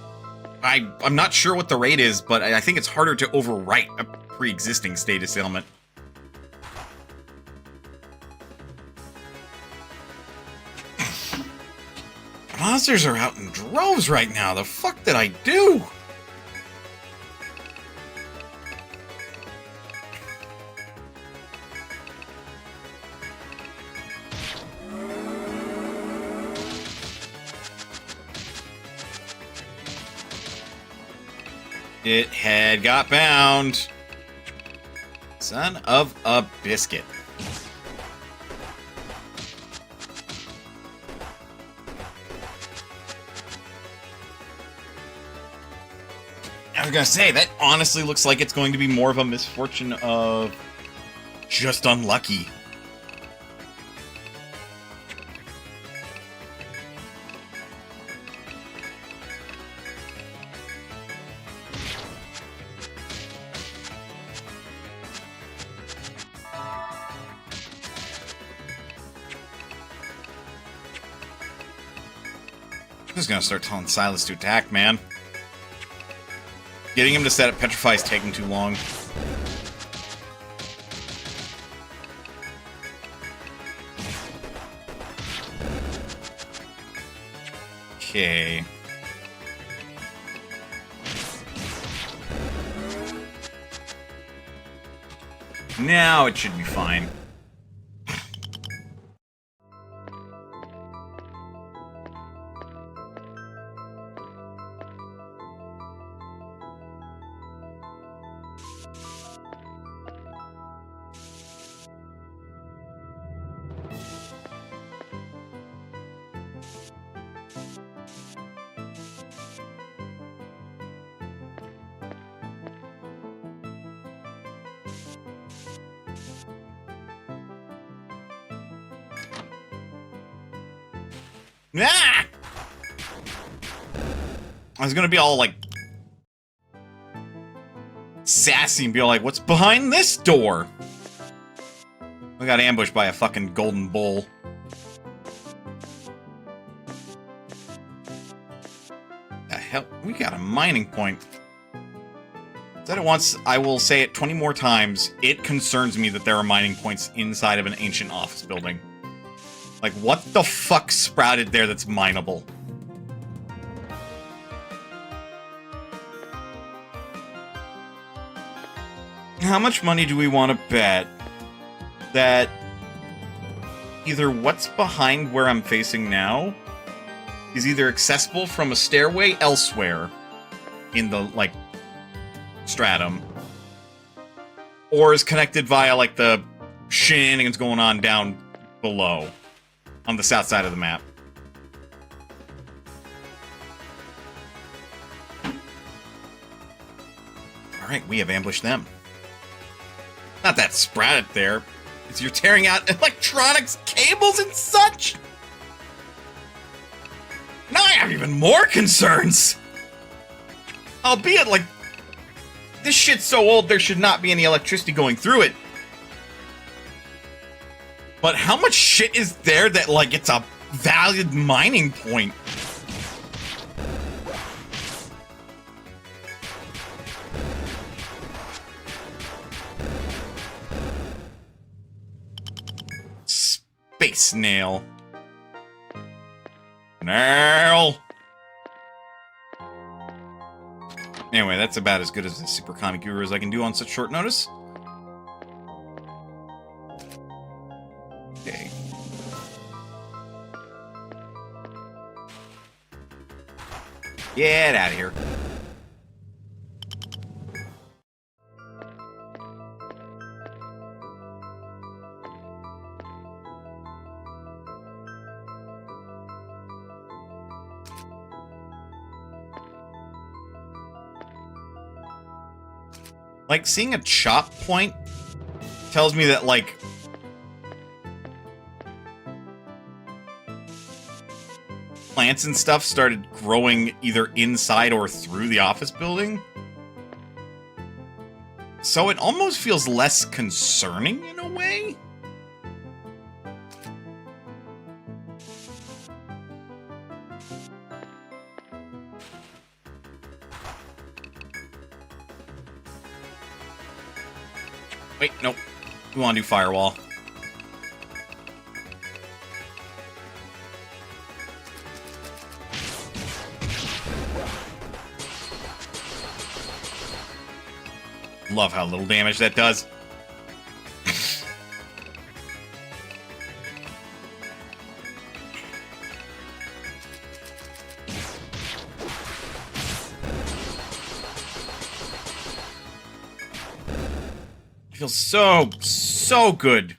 I'm not sure what the rate is, but I think it's harder to overwrite a pre-existing status ailment. Monsters are out in droves right now. The fuck did I do? It had got bound. Son of a biscuit. I was gonna say, that honestly looks like it's going to be more of a misfortune of just unlucky. just gonna start telling Silas to attack, man. Getting him to set up Petrify is taking too long. Okay. Now it should be fine. Ah! I was gonna be all, like, sassy and be all like, what's behind this door? We got ambushed by a fucking golden bull. The hell? We got a mining point. Said it once, I will say it 20 more times. It concerns me that there are mining points inside of an ancient office building. Like, what the fuck sprouted there that's mineable? How much money do we want to bet that either what's behind where I'm facing now is either accessible from a stairway elsewhere in the, like, stratum, or is connected via, like, the shenanigans going on down below? On the south side of the map. Alright, we have ambushed them. Not that sprouted there. It's you're tearing out electronics cables and such! Now I have even more concerns! Albeit, like, this shit's so old there should not be any electricity going through it. But how much shit is there that, like, it's a valid mining point? Space nail. Nail! Anyway, that's about as good as the Super Kami Guru as I can do on such short notice. Okay. Get out of here. Like, seeing a chop point tells me that, like, plants and stuff started growing either inside or through the office building. So it almost feels less concerning in a way. Wait, nope. We want to do firewall. Love how little damage that does. Feels so good.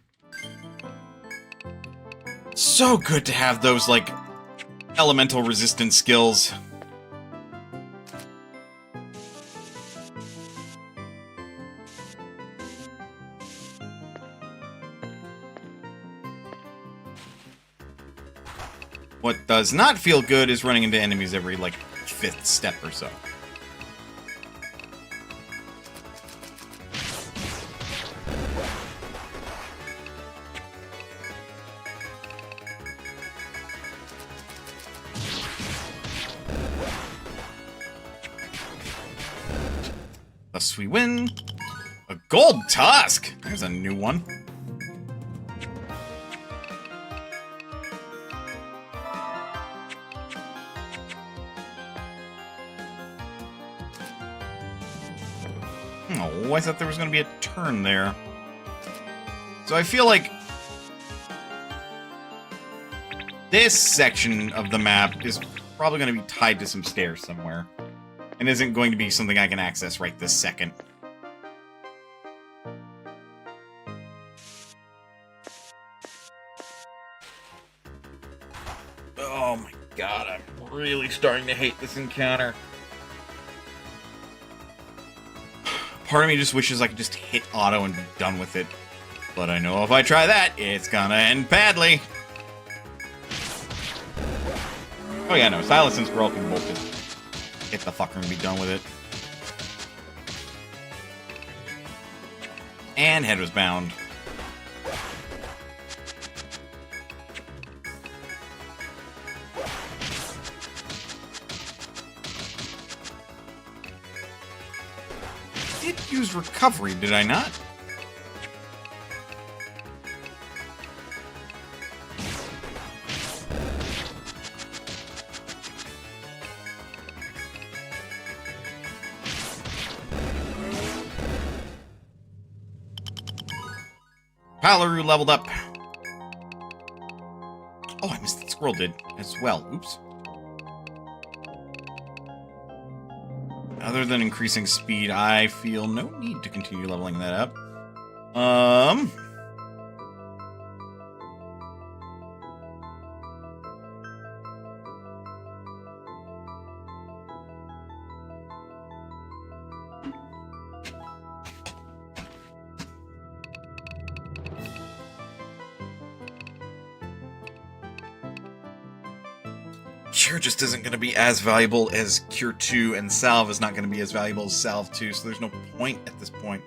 So good to have those, like, elemental resistance skills. What does not feel good is running into enemies every, like, 5th step or so. Thus we win. A gold tusk! There's a new one. Oh, I thought there was going to be a turn there. So I feel like this section of the map is probably going to be tied to some stairs somewhere. And isn't going to be something I can access right this second. Oh my god, I'm really starting to hate this encounter. Part of me just wishes I could just hit auto and be done with it. But I know if I try that, it's gonna end badly. Oh yeah, no, Silas and Squirrel can both just hit the fucker and be done with it. And head was bound. I did use recovery, did I not? Palaru leveled up. Oh, I missed that. Squirrel did as well. Oops. Other than increasing speed, I feel no need to continue leveling that up. Cure just isn't going to be as valuable as Cure 2, and Salve is not going to be as valuable as Salve 2, so there's no point at this point.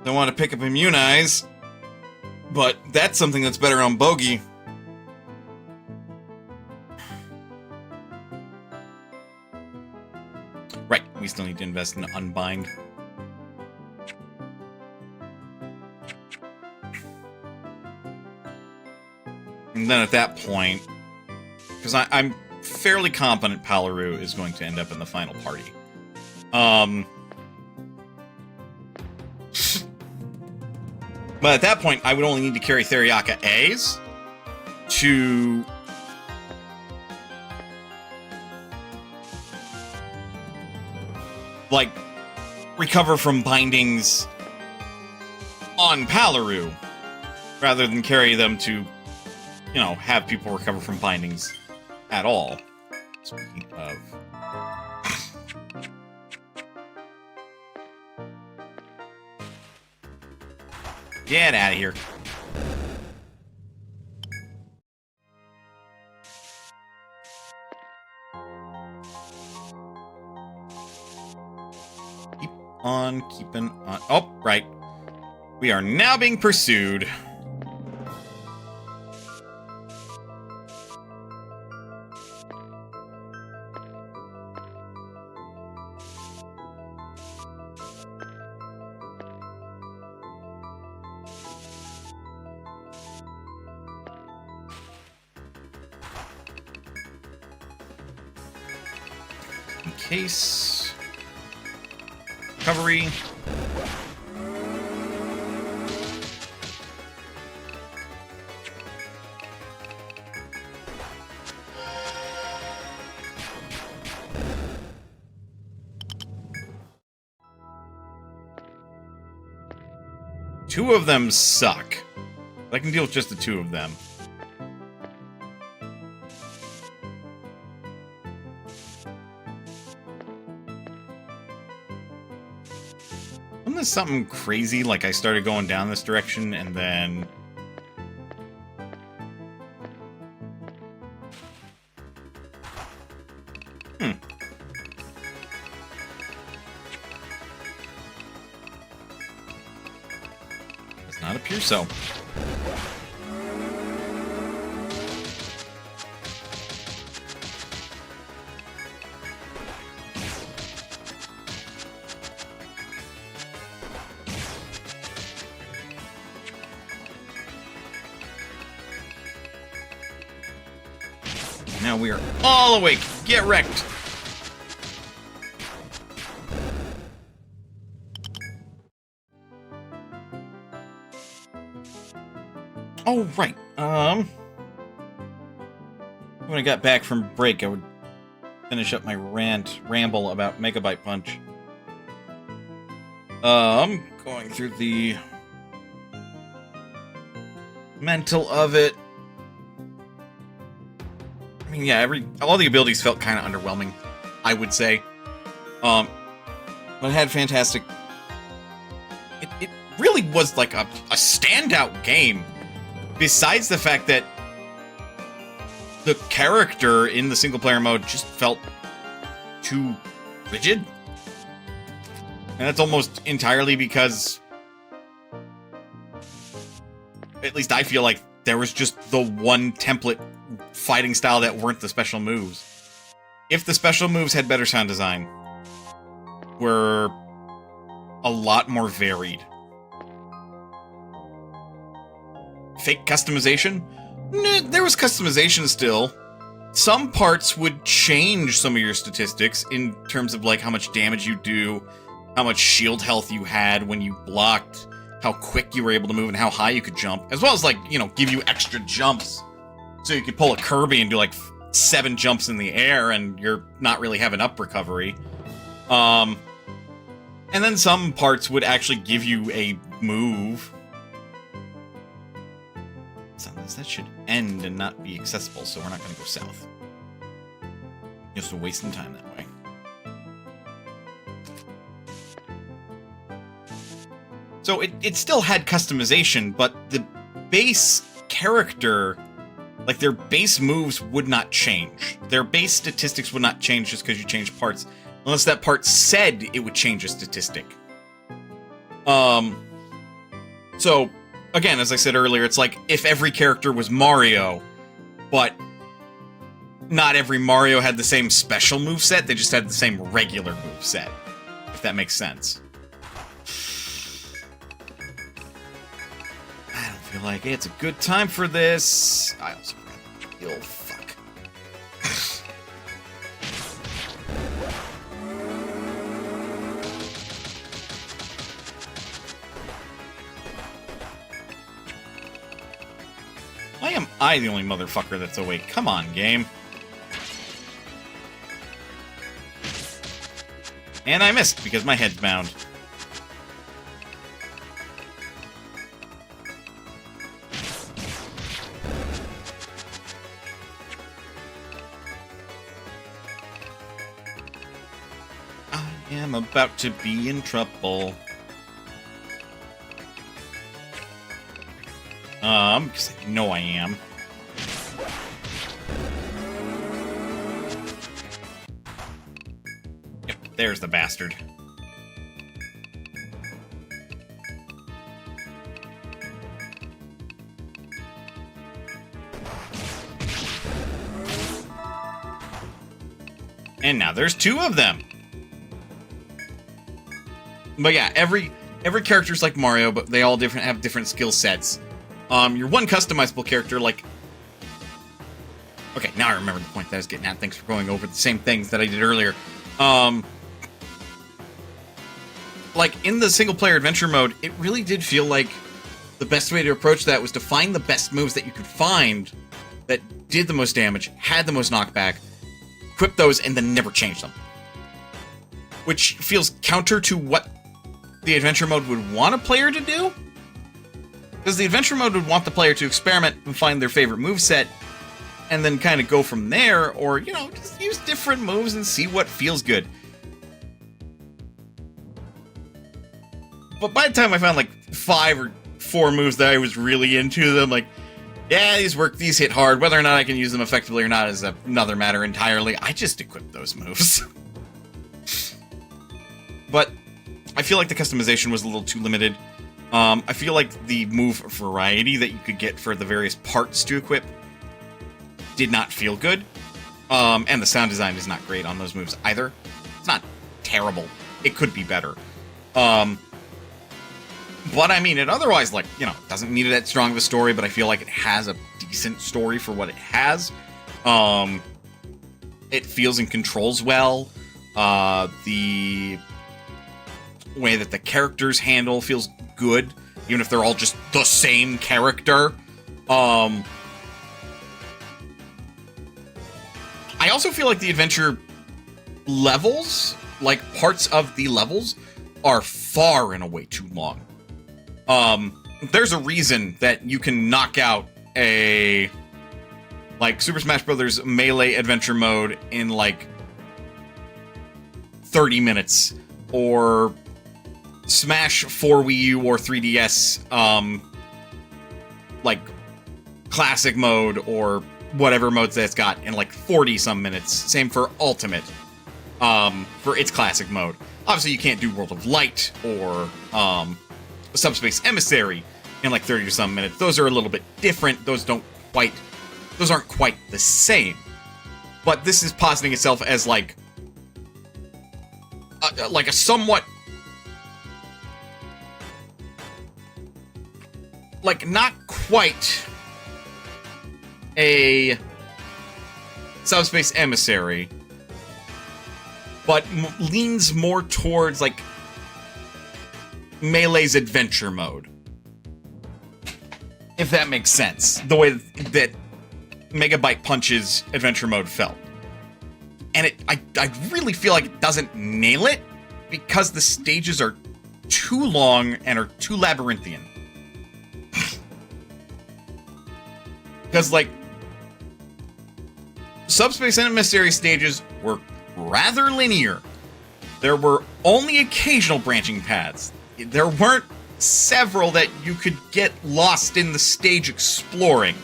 Don't want to pick up Immunize, but that's something that's better on Bogey. Right, we still need to invest in Unbind. And then at that point, because I'm fairly confident Palaru is going to end up in the final party. But at that point, I would only need to carry Theriaka A's to like recover from bindings on Palaru, rather than carry them to, you know, have people recover from bindings at all. Speaking of, get out of here. Keep on keeping on. Oh, right. We are now being pursued. Case. Recovery. Two of them suck. I can deal with just the two of them. Wasn't this something crazy, like I started going down this direction and then... Does not appear so. now we are all awake. Get wrecked. Oh, right. When I got back from break, I would finish up my ramble about Megabyte Punch. Going through the mental of it. I mean, yeah, all the abilities felt kind of underwhelming, I would say. But it had fantastic. It really was like a standout game. Besides the fact that the character in the single-player mode just felt too rigid. And that's almost entirely because, at least I feel like, there was just the one template fighting style that weren't the special moves. If the special moves had better sound design, were a lot more varied. Fake customization? Nah, there was customization still. Some parts would change some of your statistics in terms of like how much damage you do, how much shield health you had when you blocked, how quick you were able to move, and how high you could jump, as well as like, you know, give you extra jumps. So you could pull a Kirby and do like 7 jumps in the air and you're not really having up recovery. And then some parts would actually give you a move. That should end and not be accessible, so we're not going to go south. Just wasting time that way. So it still had customization, but the base character, like their base moves would not change. Their base statistics would not change just because you changed parts, unless that part said it would change a statistic. So, again, as I said earlier, it's like if every character was Mario, but not every Mario had the same special moveset, they just had the same regular moveset, if that makes sense. I don't feel like it's a good time for this. I also feel fuck. Why am I the only motherfucker that's awake? Come on, game. And I missed because my head's bound. I am about to be in trouble. Because I know I am. Yep, there's the bastard. And now there's 2 of them. But yeah, every character's like Mario, but they all have different skill sets. Your one customizable character, like... Okay, now I remember the point that I was getting at. Thanks for going over the same things that I did earlier. Like, in the single-player adventure mode, it really did feel like the best way to approach that was to find the best moves that you could find that did the most damage, had the most knockback, equip those, and then never change them. Which feels counter to what the adventure mode would want a player to do. Because the adventure mode would want the player to experiment and find their favorite moveset, and then kind of go from there, or, you know, just use different moves and see what feels good. But by the time I found, like, 5 or 4 moves that I was really into them, like, yeah, these work, these hit hard, whether or not I can use them effectively or not is another matter entirely. I just equipped those moves. But I feel like the customization was a little too limited. I feel like the move variety that you could get for the various parts to equip did not feel good. And the sound design is not great on those moves either. It's not terrible. It could be better. But I mean, it otherwise, like, you know, doesn't need that strong of a story, but I feel like it has a decent story for what it has. it feels and controls well. The way that the characters handle feels good, even if they're all just the same character. I also feel like the adventure levels, like parts of the levels, are far and away too long. There's a reason that you can knock out a like Super Smash Bros. Melee adventure mode in like 30 minutes, or Smash 4 Wii U or 3DS, like classic mode or whatever modes that it's got in like 40 some minutes. Same for Ultimate, for its classic mode. Obviously, you can't do World of Light or Subspace Emissary in like 30 or some minutes. Those are a little bit different. Those aren't quite the same. But this is positing itself as like a somewhat, like, not quite a Subspace Emissary, but leans more towards like Melee's adventure mode, if that makes sense. The way that Megabyte Punch's adventure mode felt. And I really feel like it doesn't nail it because the stages are too long and are too labyrinthian. Because, like, Subspace Emissary stages were rather linear. There were only occasional branching paths. There weren't several that you could get lost in the stage exploring.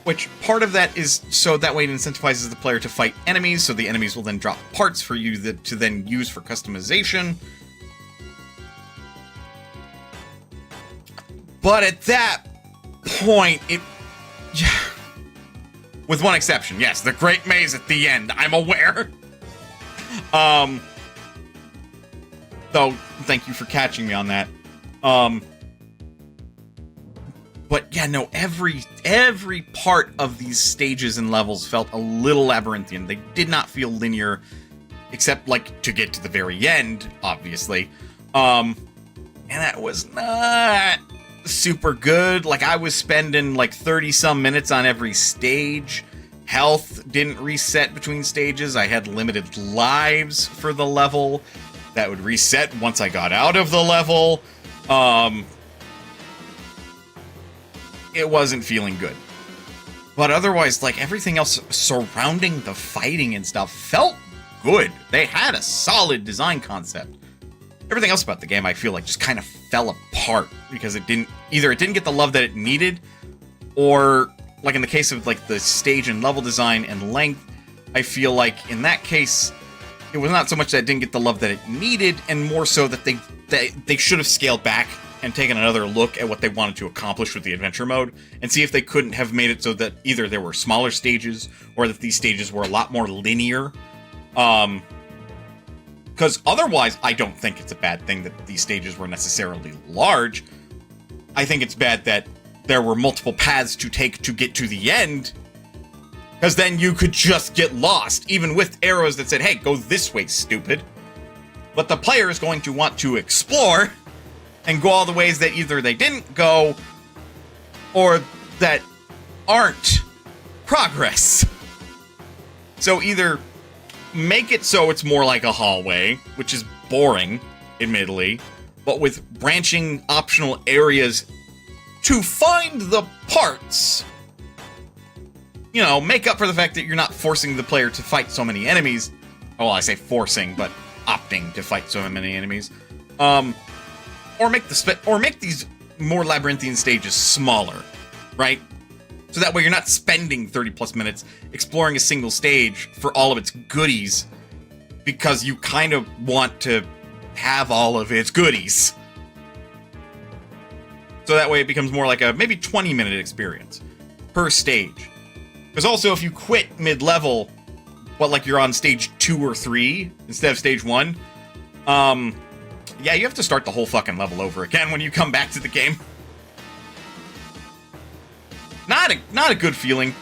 Which part of that is so that way it incentivizes the player to fight enemies, so the enemies will then drop parts for you to then use for customization. But at that point, with one exception, yes, the Great Maze at the end, I'm aware. So, thank you for catching me on that. But yeah, no, every part of these stages and levels felt a little labyrinthian. They did not feel linear, except like to get to the very end, obviously. And that was not super good. Like, I was spending like 30 some minutes on every stage. Health didn't reset between stages. I had limited lives for the level. That would reset once I got out of the level. It wasn't feeling good. But otherwise, like, everything else surrounding the fighting and stuff felt good. They had a solid design concept. Everything else about the game, I feel like, just kind of fell apart because it didn't get the love that it needed, or, like, in the case of, like, the stage and level design and length, I feel like in that case, it was not so much that it didn't get the love that it needed, and more so that they should have scaled back and taken another look at what they wanted to accomplish with the adventure mode, and see if they couldn't have made it so that either there were smaller stages, or that these stages were a lot more linear. Because otherwise, I don't think it's a bad thing that these stages were necessarily large. I think it's bad that there were multiple paths to take to get to the end, because then you could just get lost, even with arrows that said, hey, go this way, stupid. But the player is going to want to explore and go all the ways that either they didn't go, or that aren't progress. So either make it so it's more like a hallway, which is boring, admittedly, but with branching optional areas to find the parts. You know, make up for the fact that you're not forcing the player to fight so many enemies. Well, I say forcing, but opting to fight so many enemies. Or make these more labyrinthian stages smaller, right? So that way you're not spending 30 plus minutes exploring a single stage for all of its goodies, because you kind of want to have all of its goodies. So that way it becomes more like a maybe 20-minute experience per stage. Because also, if you quit mid-level, but like you're on stage 2 or 3 instead of stage 1, yeah, you have to start the whole fucking level over again when you come back to the game. Not a good feeling,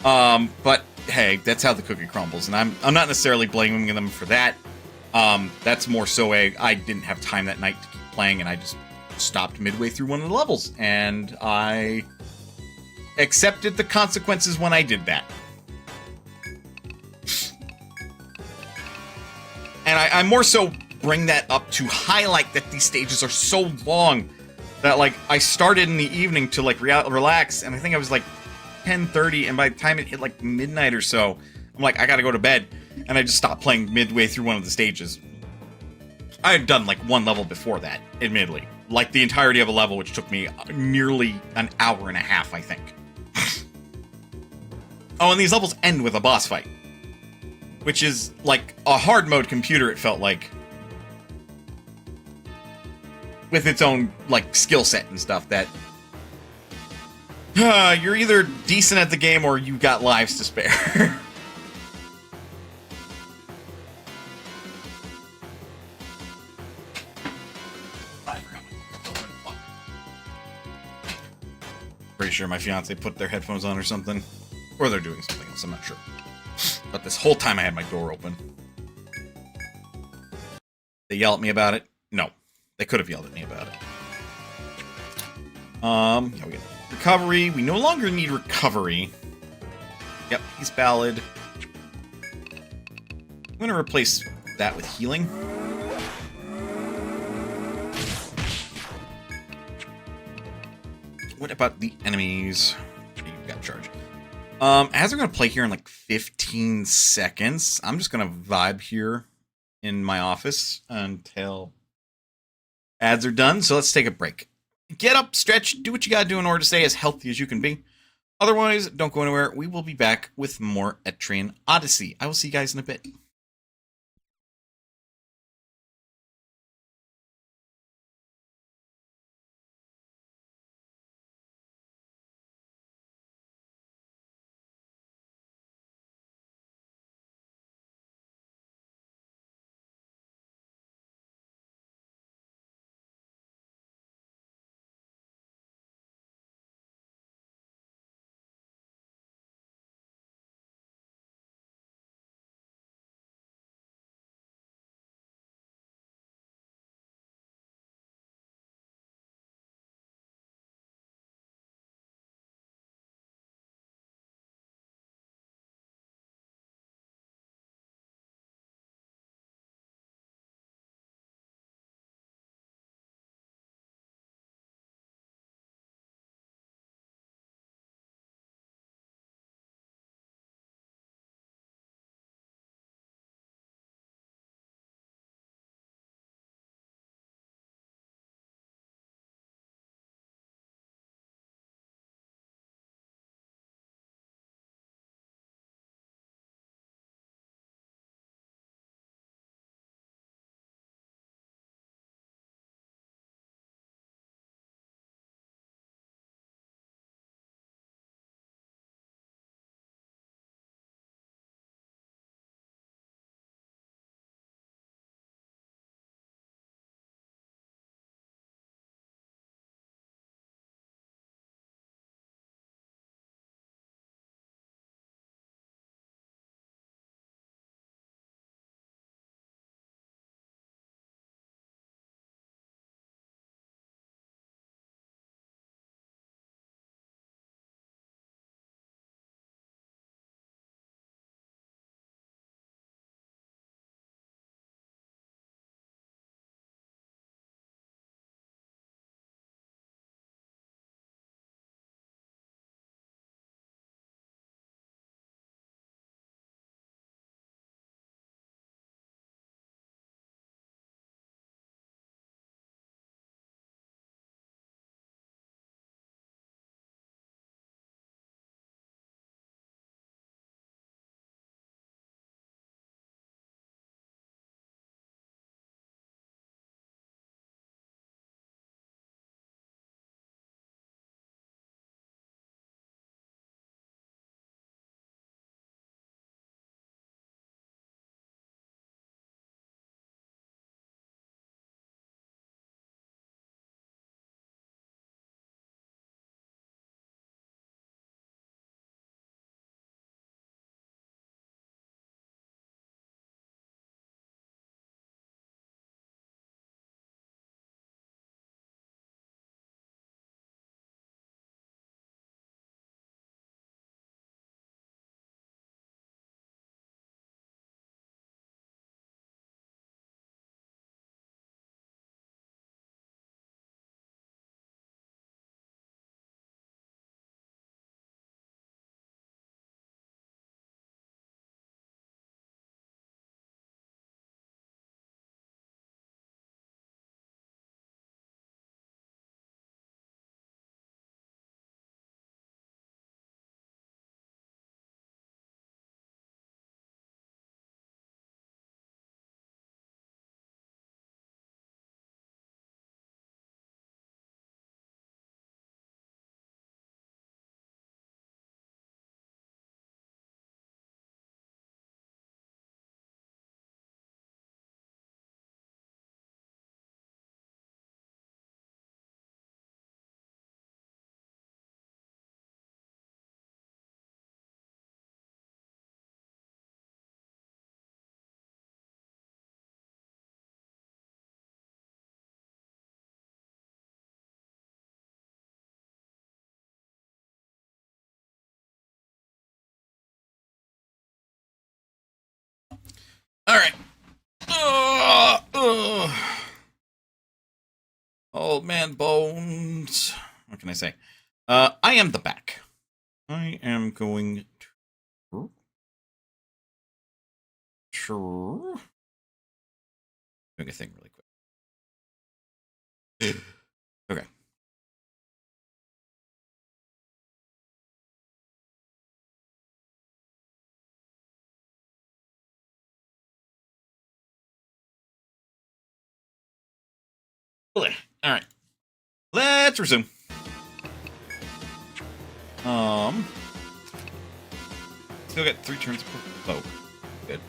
but hey, that's how the cookie crumbles, and I'm not necessarily blaming them for that. That's more so I didn't have time that night to keep playing, and I just stopped midway through one of the levels, and I accepted the consequences when I did that. And I more so bring that up to highlight that these stages are so long that, like, I started in the evening to, like, relax, and I think I was, like, 10:30, and by the time it hit, like, midnight or so, I'm like, I gotta go to bed, and I just stopped playing midway through one of the stages. I had done, like, one level before that, admittedly. Like, the entirety of a level, which took me nearly an hour and a half, I think. Oh, and these levels end with a boss fight. Which is, like, a hard mode computer, it felt like. With its own, like, skill set and stuff that... you're either decent at the game or you got lives to spare. Pretty sure my fiance put their headphones on or something. Or they're doing something else, I'm not sure. But this whole time I had my door open. They yell at me about it? No. They could have yelled at me about it. Yeah, we got recovery. We no longer need recovery. Yep, he's valid. I'm gonna replace that with healing. What about the enemies? You've got charge. As we're gonna play here in like 15 seconds, I'm just gonna vibe here in my office until ads are done. So let's take a break. Get up, stretch, do what you gotta do in order to stay as healthy as you can be. Otherwise, don't go anywhere. We will be back with more Etrian Odyssey. I will see you guys in a bit. Alright. Old man bones. What can I say? I am the back. I am going to... Sure. Doing a thing really quick. Okay. Alright. Let's resume. Still got 3 turns per boat. Good.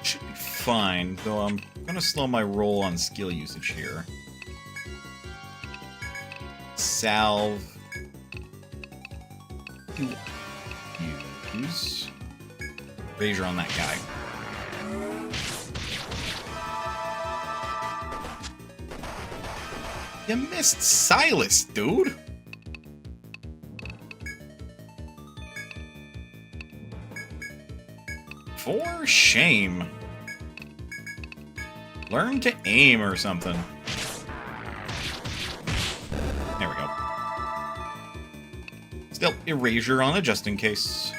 Should be fine, though I'm gonna slow my roll on skill usage here. Salve. Use. Razor on that guy. You missed Silas, dude. For shame. Learn to aim or something. There we go. Still, erasure on it just in case.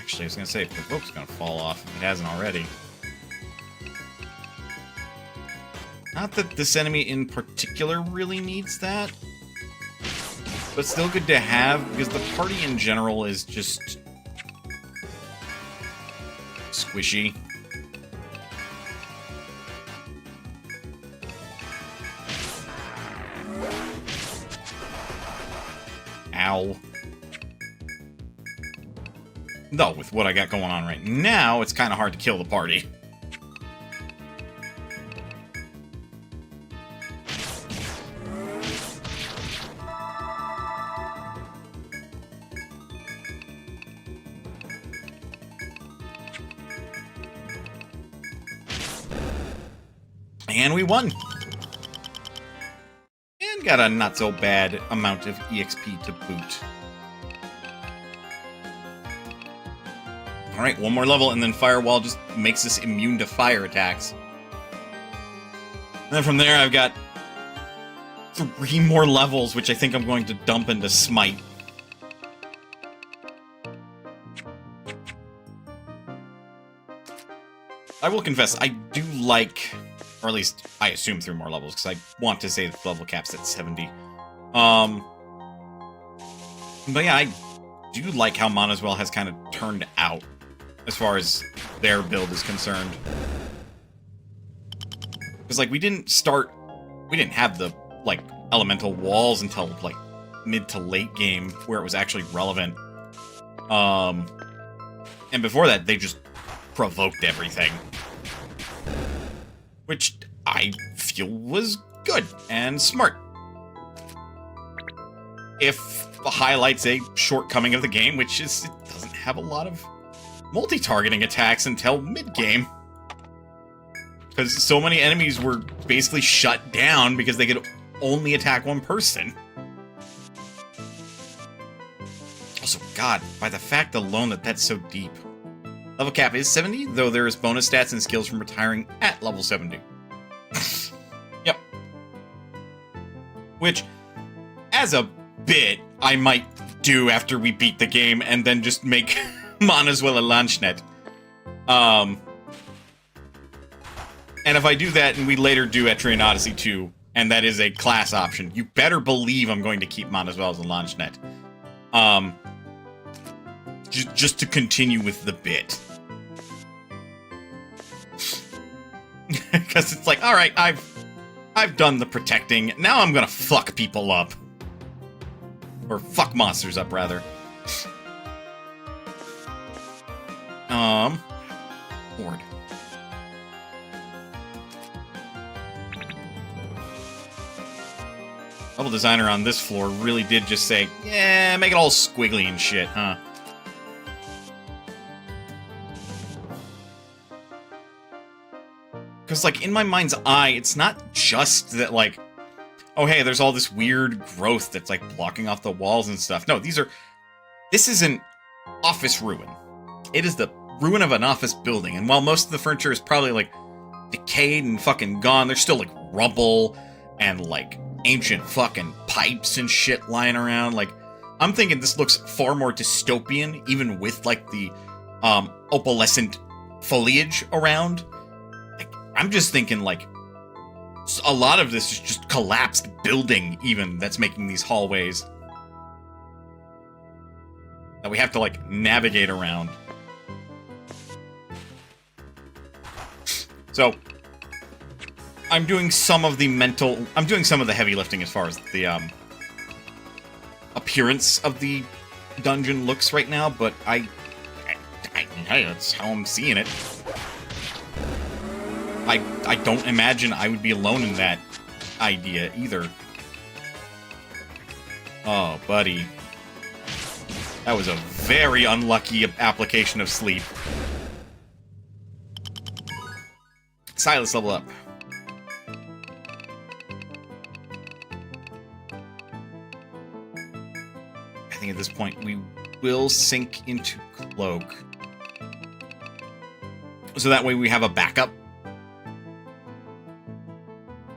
Actually, I was gonna say, Provoke's gonna fall off if it hasn't already. Not that this enemy in particular really needs that, but still good to have, because the party in general is just squishy. Ow. Though, with what I got going on right now, it's kind of hard to kill the party. And we won! And got a not-so-bad amount of EXP to boot. Alright, one more level, and then Firewall just makes us immune to fire attacks. And then from there, I've got 3 more levels, which I think I'm going to dump into Smite. I will confess, I do like, or at least I assume 3 more levels, because I want to say the level cap's at 70. But yeah, I do like how Manaswel has kind of turned out, as far as their build is concerned. Because, like, we didn't have the, like, elemental walls until, like, mid to late game, where it was actually relevant. And before that, they just provoked everything. Which I feel was good and smart. If highlights a shortcoming of the game, which is it doesn't have a lot of multi-targeting attacks until mid-game. Because so many enemies were basically shut down because they could only attack one person. Also, God, by the fact alone that that's so deep. Level cap is 70, though there is bonus stats and skills from retiring at level 70. Yep. Which, as a bit, I might do after we beat the game and then just make Manaswel a Launchnet. And if I do that and we later do Etrian Odyssey 2, and that is a class option, you better believe I'm going to keep Manaswel as a Launchnet. Just to continue with the bit. Because it's like, alright, I've done the protecting, now I'm gonna fuck people up. Or fuck monsters up, rather. Horde. Level designer on this floor really did just say, yeah, make it all squiggly and shit, huh? Because, like, in my mind's eye, it's not just that, like, oh, hey, there's all this weird growth that's, like, blocking off the walls and stuff. No, this is an office ruin. It is the ruin of an office building. And while most of the furniture is probably, like, decayed and fucking gone, there's still, like, rubble and, like, ancient fucking pipes and shit lying around. Like, I'm thinking this looks far more dystopian, even with, like, the, opalescent foliage around. Like, I'm just thinking, like, a lot of this is just collapsed building, even, that's making these hallways that we have to, like, navigate around. So, I'm doing some of the heavy lifting as far as the, appearance of the dungeon looks right now, but hey, that's how I'm seeing it. I don't imagine I would be alone in that idea, either. Oh, buddy. That was a very unlucky application of sleep. Silas, level up. I think at this point we will sink into Cloak. So that way we have a backup.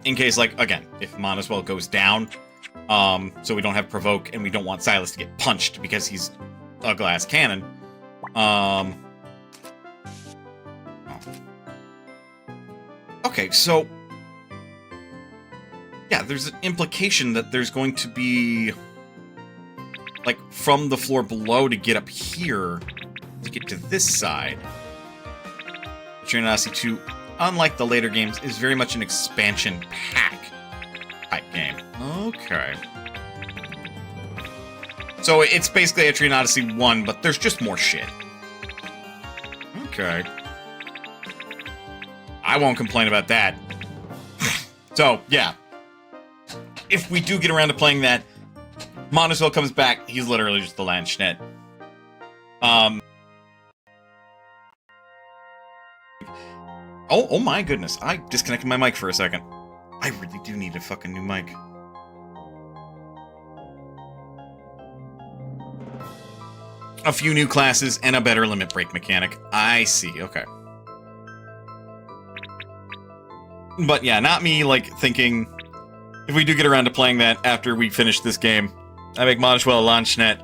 In case, like, again, if Manaswel goes down, so we don't have Provoke and we don't want Silas to get punched because he's a glass cannon. Okay, so yeah, there's an implication that there's going to be, like, from the floor below to get up here to get to this side. Etrian Odyssey 2, unlike the later games, is very much an expansion pack type game. Okay. So it's basically Etrian Odyssey 1, but there's just more shit. Okay. I won't complain about that. So, yeah. If we do get around to playing that, Manaswel comes back, he's literally just the Landschnet. Oh my goodness, I disconnected my mic for a second. I really do need a fucking new mic. A few new classes and a better limit break mechanic. I see, okay. But yeah, not me, like, thinking, if we do get around to playing that after we finish this game, I make Manaswel a Landschnet,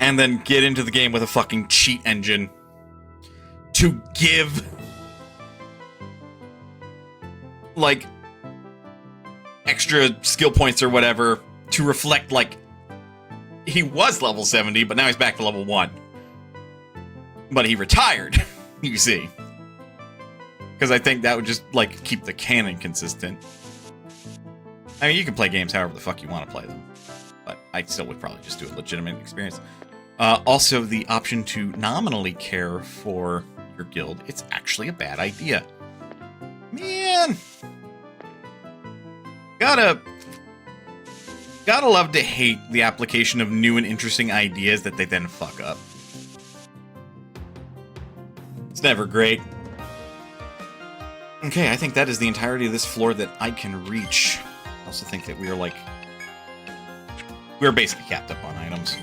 and then get into the game with a fucking cheat engine to give, like, extra skill points or whatever to reflect, like, he was level 70, but now he's back to level 1. But he retired, you see. Because I think that would just, like, keep the canon consistent. I mean, you can play games however the fuck you want to play them. But I still would probably just do a legitimate experience. Also, the option to nominally care for your guild. It's actually a bad idea. Man! Gotta love to hate the application of new and interesting ideas that they then fuck up. It's never great. Okay, I think that is the entirety of this floor that I can reach. I also think that we're basically capped up on items.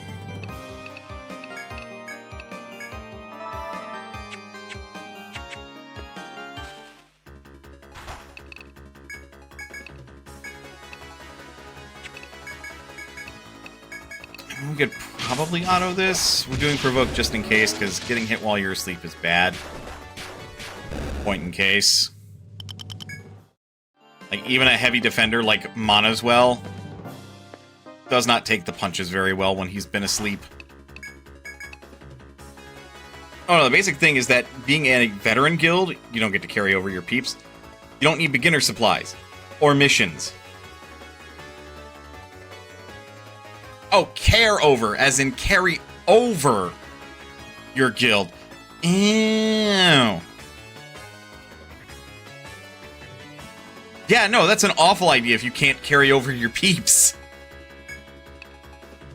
We could probably auto this. We're doing Provoke just in case, because getting hit while you're asleep is bad. Point in case. Like, even a heavy defender like Manaswel does not take the punches very well when he's been asleep. Oh no, the basic thing is that being a veteran guild, you don't get to carry over your peeps. You don't need beginner supplies. Or missions. Oh, care over, as in carry over your guild. Ew. Yeah, no, that's an awful idea if you can't carry over your peeps.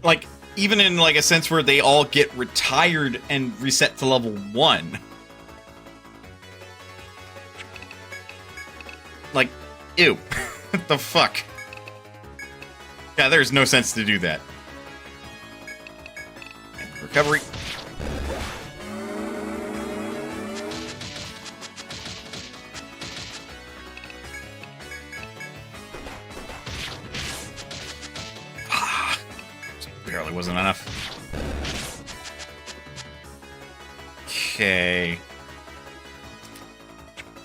Like, even in, like, a sense where they all get retired and reset to level 1. Like, ew. What the fuck? Yeah, there's no sense to do that. And recovery. Barely wasn't enough. Okay.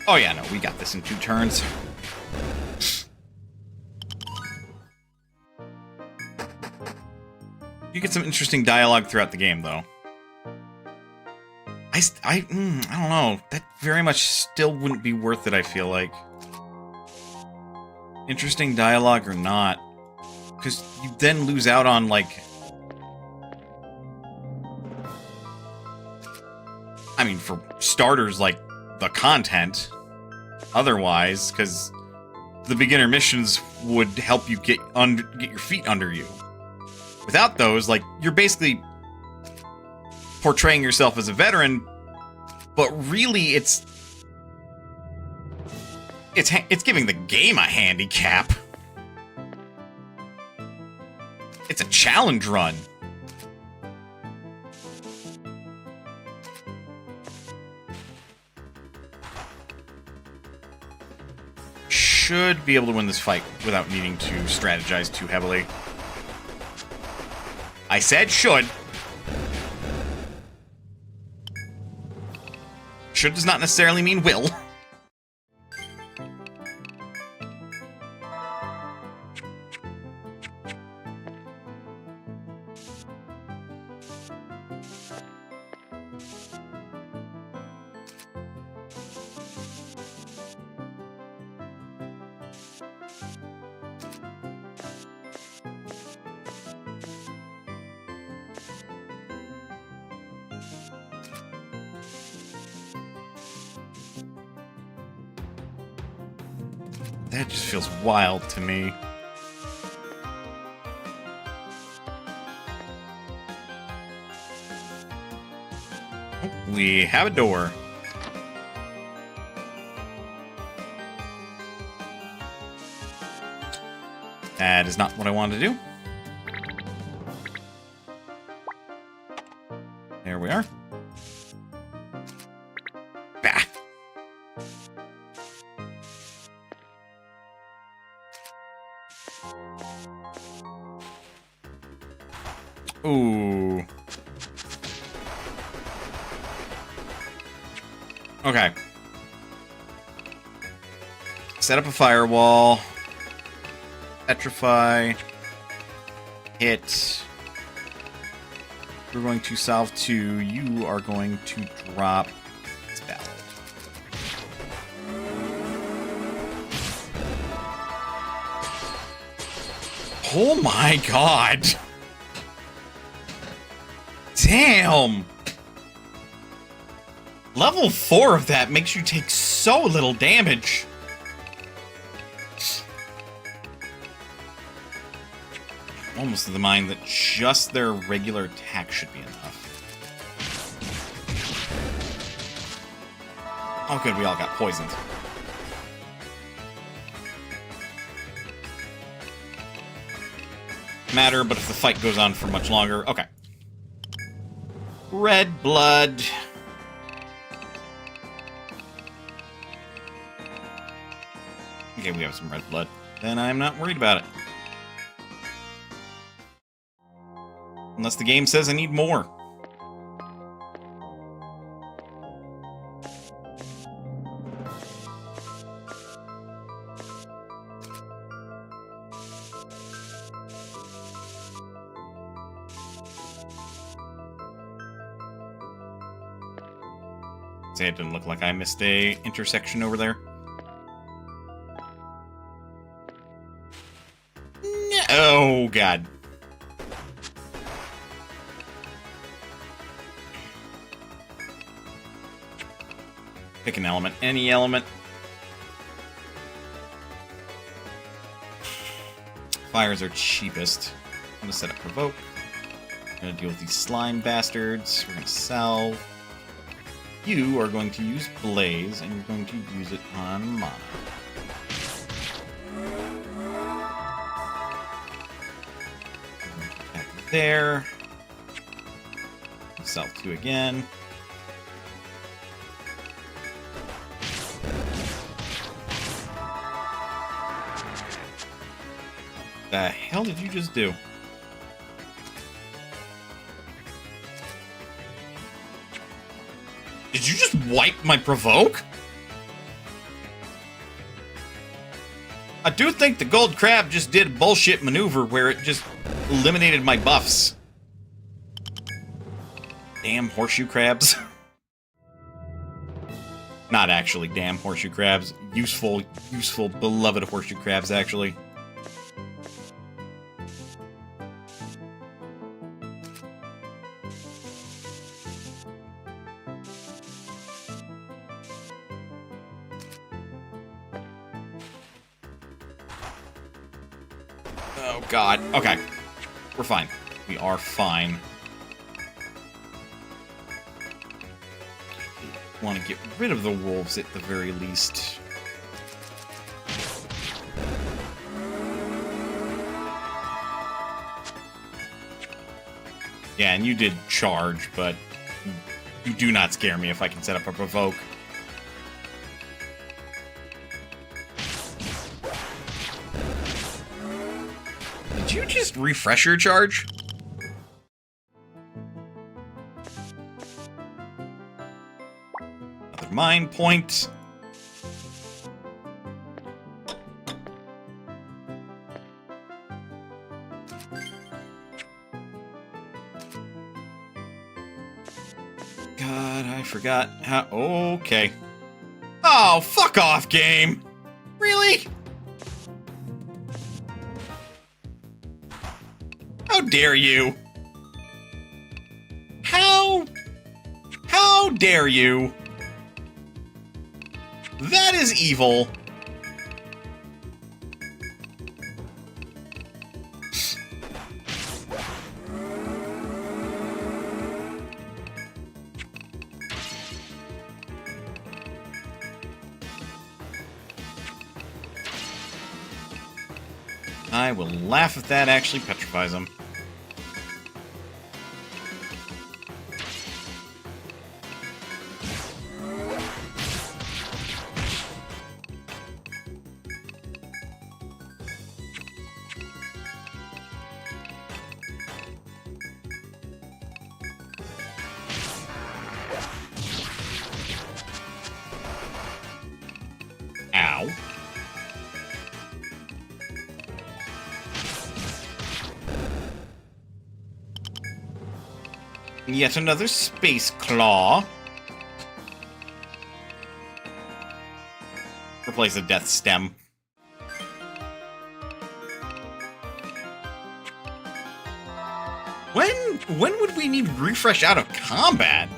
Oh yeah, no, we got this in 2 turns. You get some interesting dialogue throughout the game, though. I don't know. That very much still wouldn't be worth it, I feel like. Interesting dialogue or not. Because you then lose out on, like... I mean, for starters, like, the content. Otherwise, because the beginner missions would help you get your feet under you. Without those, like, you're basically portraying yourself as a veteran, but really it's giving the game a handicap. It's a challenge run. Should be able to win this fight without needing to strategize too heavily. I said should. Should does not necessarily mean will. That just feels wild to me. Oh, we have a door. That is not what I wanted to do. There we are. Bah. Ooh. Okay. Set up a firewall. Petrify. Hit. We're going to solve 2. You are going to drop this ballad. Oh my god! Damn! Level 4 of that makes you take so little damage. Almost of the mind that just their regular attack should be enough. Oh good, we all got poisoned. Matter, but if the fight goes on for much longer... Okay. Red blood. Okay, we have some red blood. Then I'm not worried about it. Unless the game says I need more. Say it didn't look like I missed a intersection over there. No. Oh, God. Pick an element. Any element. Fires are cheapest. I'm going to set up Provoke. I'm going to deal with these slime bastards. We're going to salve. You are going to use Blaze, and you're going to use it on Mana. there. South 2 again. The hell did you just do? Did you just wipe my provoke? I do think the gold crab just did a bullshit maneuver where it just eliminated my buffs. Damn horseshoe crabs. Not actually damn horseshoe crabs. Useful, beloved horseshoe crabs, actually. Oh, God. Okay. We're fine. We are fine. Want to get rid of the wolves at the very least. Yeah, and you did charge, but you do not scare me if I can set up a provoke. Did you just refresh your charge? Another mind point. God, I forgot how... Okay. Oh, fuck off, game! Really? How dare you? How dare you? That is evil. I will laugh if that actually petrifies him. Ow. Yet another space claw. Replace the death stem. When would we need refresh out of combat?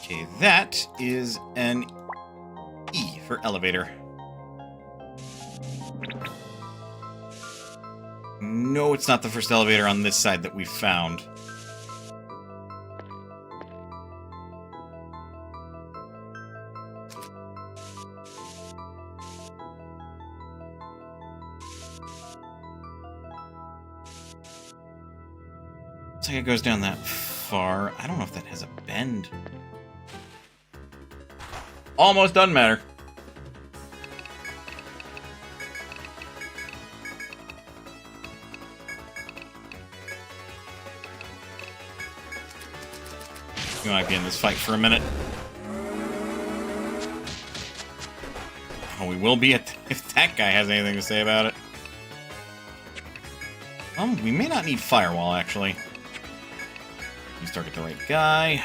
Okay, that is an E for elevator. No, it's not the first elevator on this side that we found. Looks like it goes down that far. I don't know if that has a bend. Almost doesn't matter. You might be in this fight for a minute. Oh, we will be if that guy has anything to say about it. We may not need firewall, actually. You target the right guy.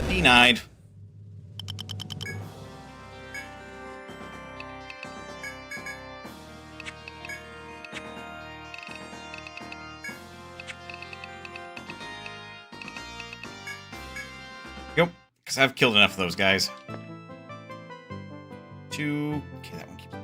Denied. Because I've killed enough of those guys. Two. Okay, that one keeps.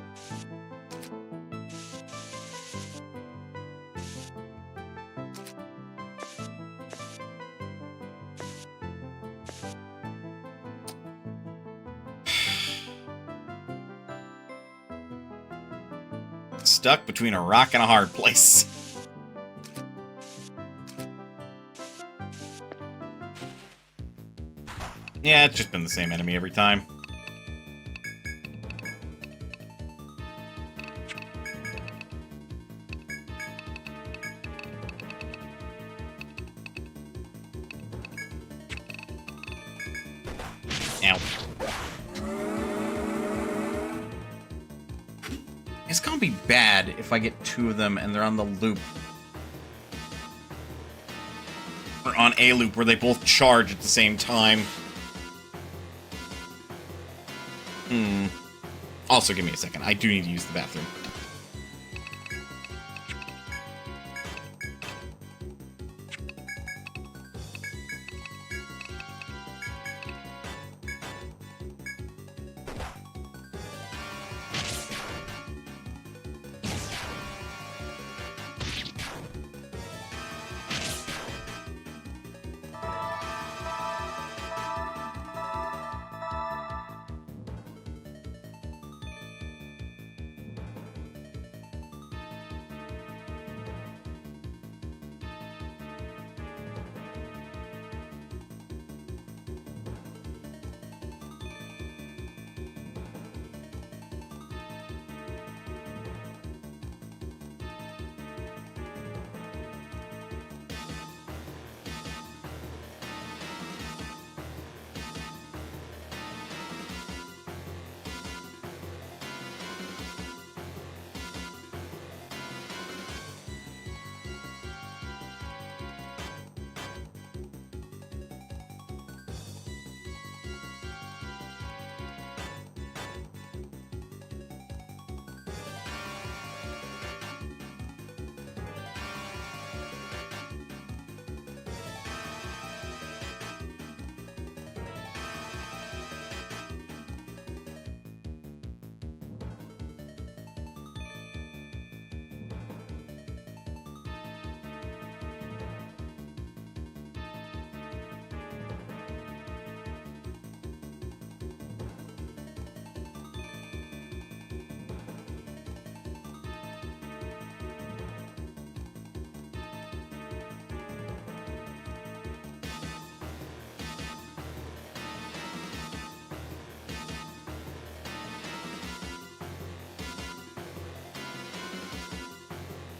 Stuck between a rock and a hard place. Yeah, it's just been the same enemy every time. Ow. It's gonna be bad if I get two of them and they're on the loop. Or on a loop where they both charge at the same time. Also, give me a second. I do need to use the bathroom.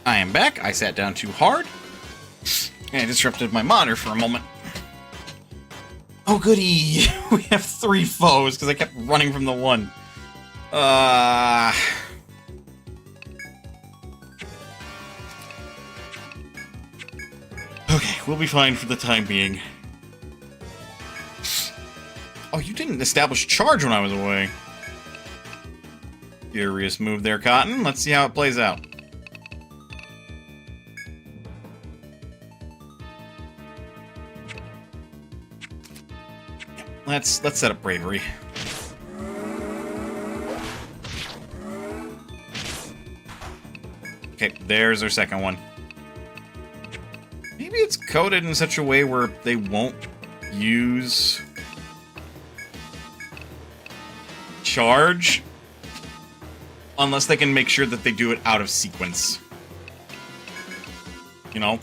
I am back. I sat down too hard. And I disrupted my monitor for a moment. Oh, goody! We have 3 foes, because I kept running from the one. Okay, we'll be fine for the time being. Oh, you didn't establish charge when I was away. Furious move there, Cotton. Let's see how it plays out. Let's set up bravery. Okay, there's our second one. Maybe it's coded in such a way where they won't use charge unless they can make sure that they do it out of sequence. You know?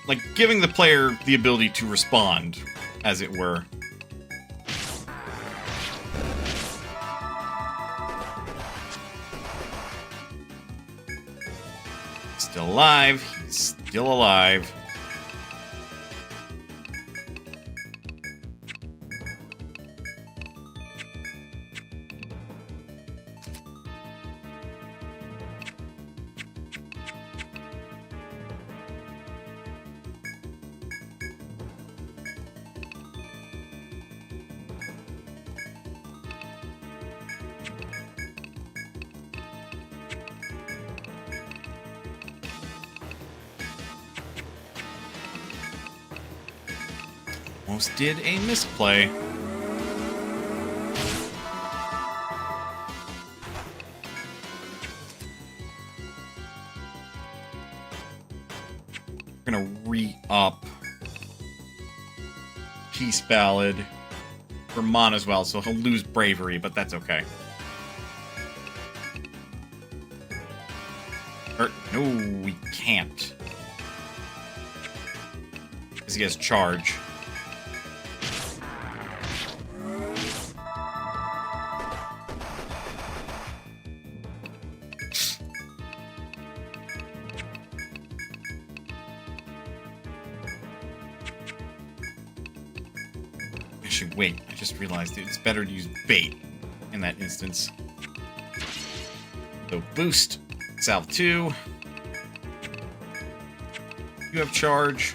Like, giving the player the ability to respond, as it were. Still alive. He's still alive. almost did a misplay. We're gonna re-up Peace Ballad for Manaswel, so he'll lose Bravery, but that's okay. Or, no, we can't. Because he has Charge. Actually, wait, I just realized it's better to use Bait in that instance. So, boost. Salve 2. You have Charge.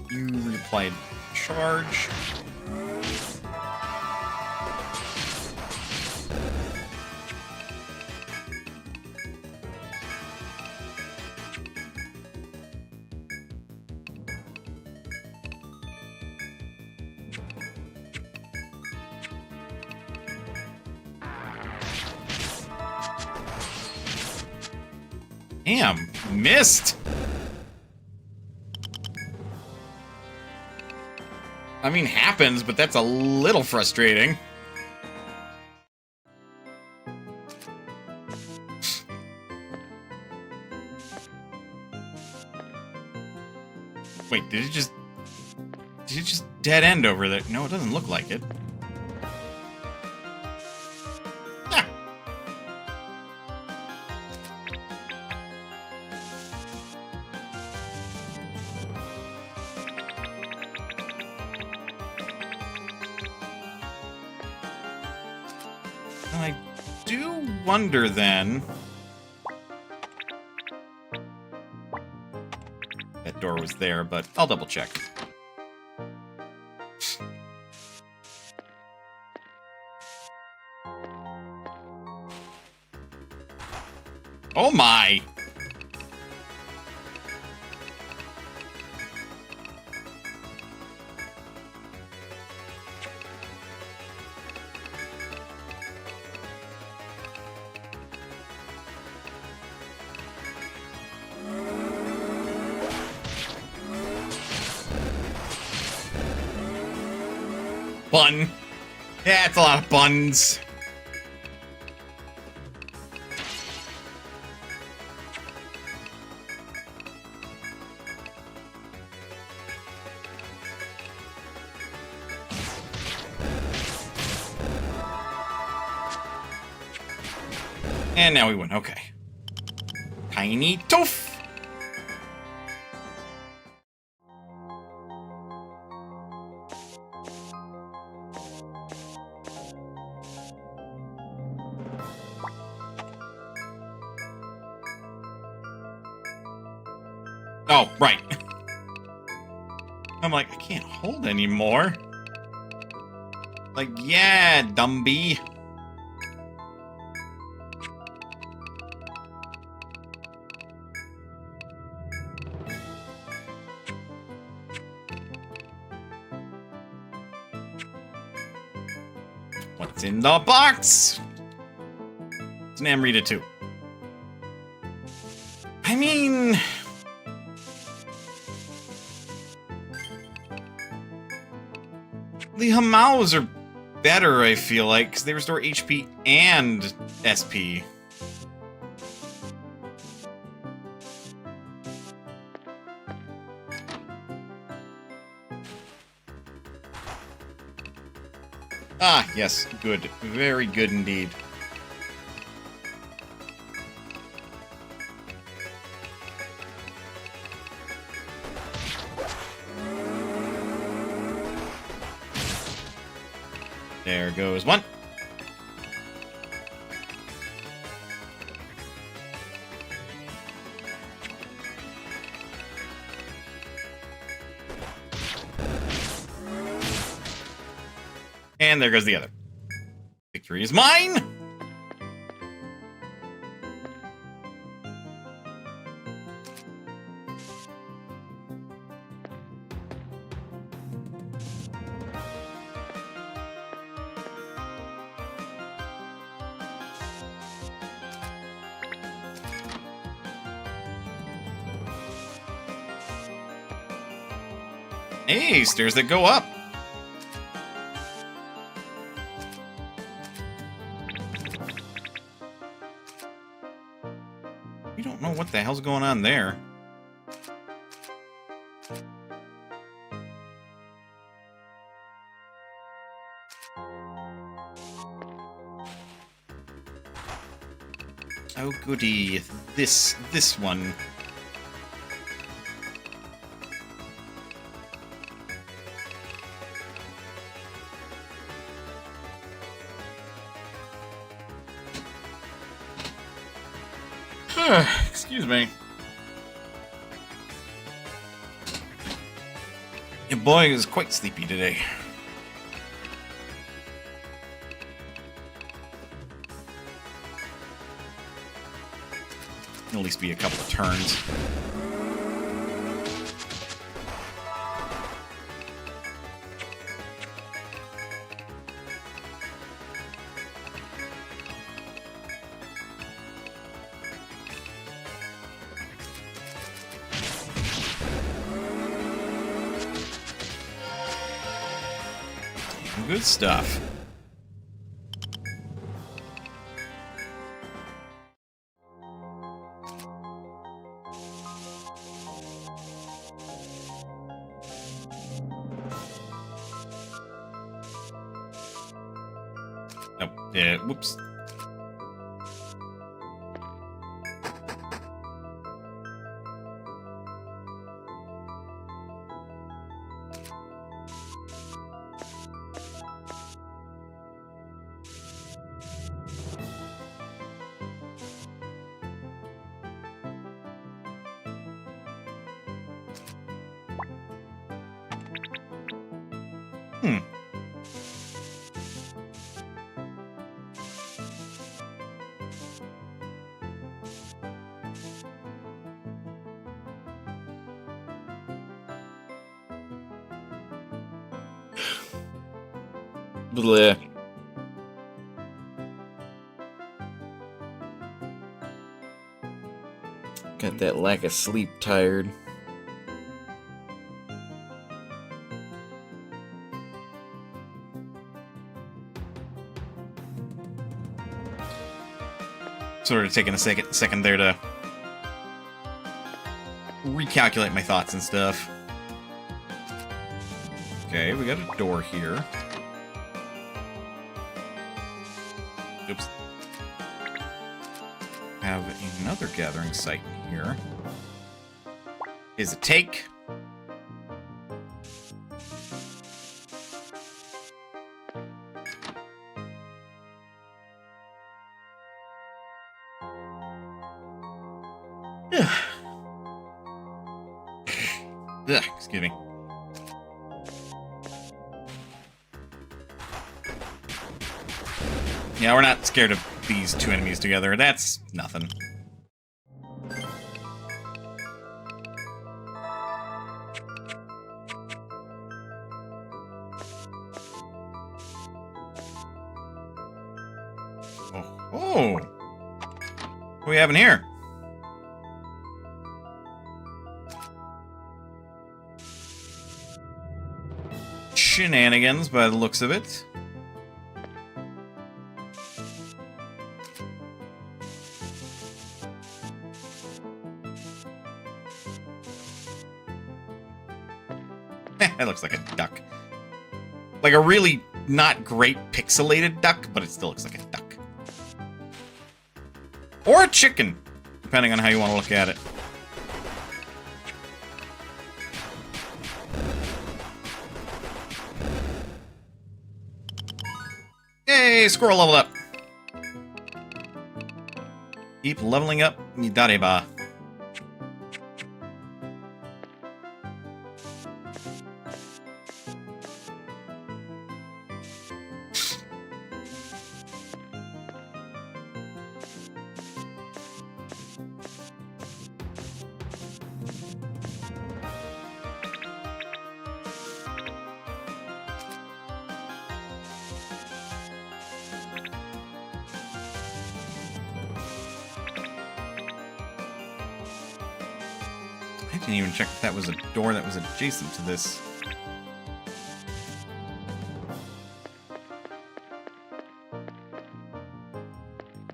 You reapplied Charge. Damn, missed! I mean, happens, but that's a little frustrating. Wait, did it just dead end over there? No, it doesn't look like it. Ah. I do wonder then. That door was there, but I'll double check. Oh my! Bun. Yeah, it's a lot of buns. And now we win. Okay. Tiny Tooth. Oh, right. I'm like, I can't hold anymore. Like, yeah, Dumby. What's in the box? It's an Amrita too. I mean... the Hamaus are better, I feel like, because they restore HP and SP. Ah, yes, good. Very good indeed. There goes one. And there goes the other. Victory is mine! Hey, stairs that go up. We don't know what the hell's going on there. Oh goody, this one. Excuse me. Your boy is quite sleepy today. At least be a couple of turns. Good stuff. Oh, yeah, whoops. Blech. Got that lack of sleep tired. Sort of taking a second there to recalculate my thoughts and stuff. Okay, we got a door here. Oops. Have another gathering site in here. Is a take. Ugh, excuse me. Yeah, we're not scared of these two enemies together. That's nothing. Oh. What do we have in here? Shenanigans by the looks of it. That looks like a duck. Like a really not great pixelated duck, but it still looks like a duck. Or a chicken, depending on how you want to look at it. Yay, squirrel leveled up. Keep leveling up, Midariba. I didn't even check if that was a door that was adjacent to this.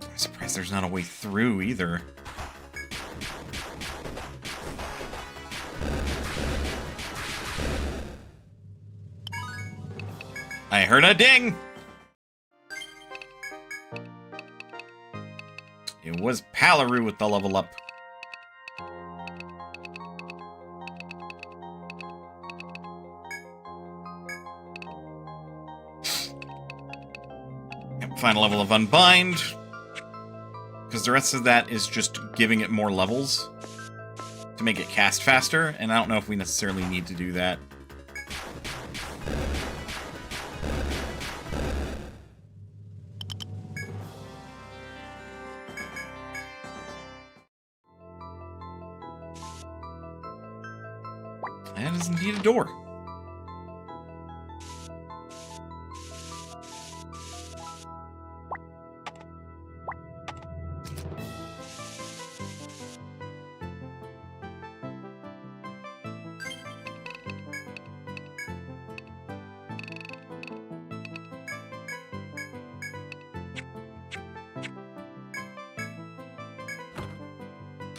I'm surprised there's not a way through either. I heard a ding! It was Palaru with the level up. Yep, final level of Unbind. Because the rest of that is just giving it more levels to make it cast faster, and I don't know if we necessarily need to do that. That is indeed a door.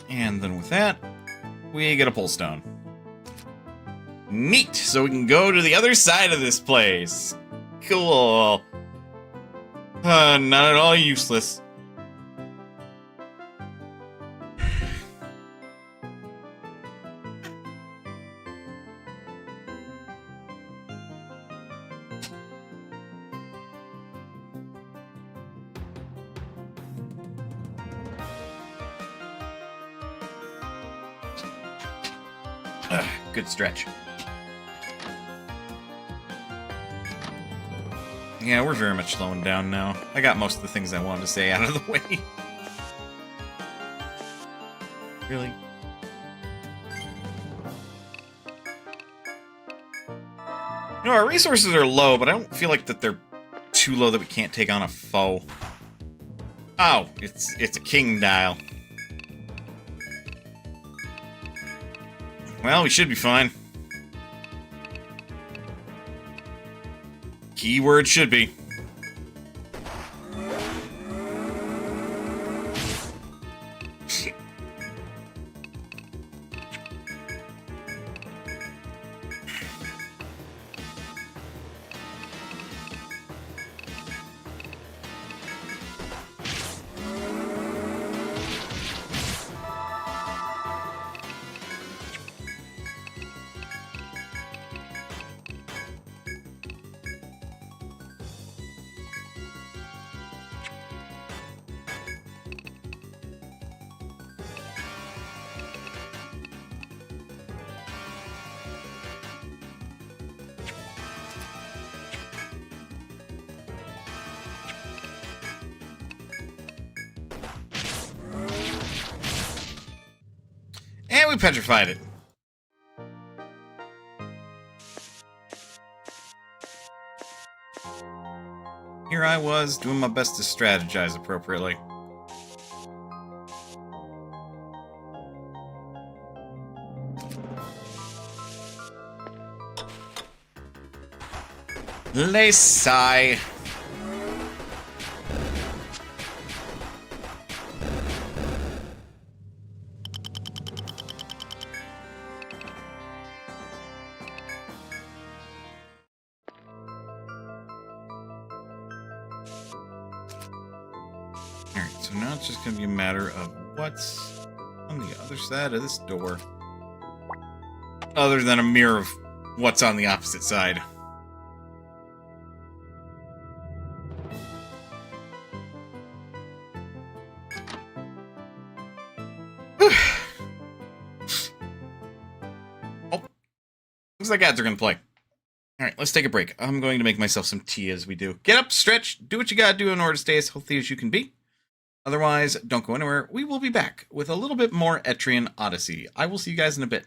And then with that, we get a pull stone. Neat! So we can go to the other side of this place. Cool. Not at all useless. Good stretch. Yeah, we're very much slowing down now. I got most of the things I wanted to say out of the way. Really? You know, our resources are low, but I don't feel like that they're too low that we can't take on a foe. Oh, it's a king dial. Well, we should be fine. Keyword should be. And we petrified it. Here I was, doing my best to strategize appropriately. Let's sigh. Alright, so now it's just going to be a matter of what's on the other side of this door. Other than a mirror of what's on the opposite side. Oh, looks like ads are going to play. Alright, let's take a break. I'm going to make myself some tea as we do. Get up, stretch, do what you gotta do in order to stay as healthy as you can be. Otherwise, don't go anywhere. We will be back with a little bit more Etrian Odyssey. I will see you guys in a bit.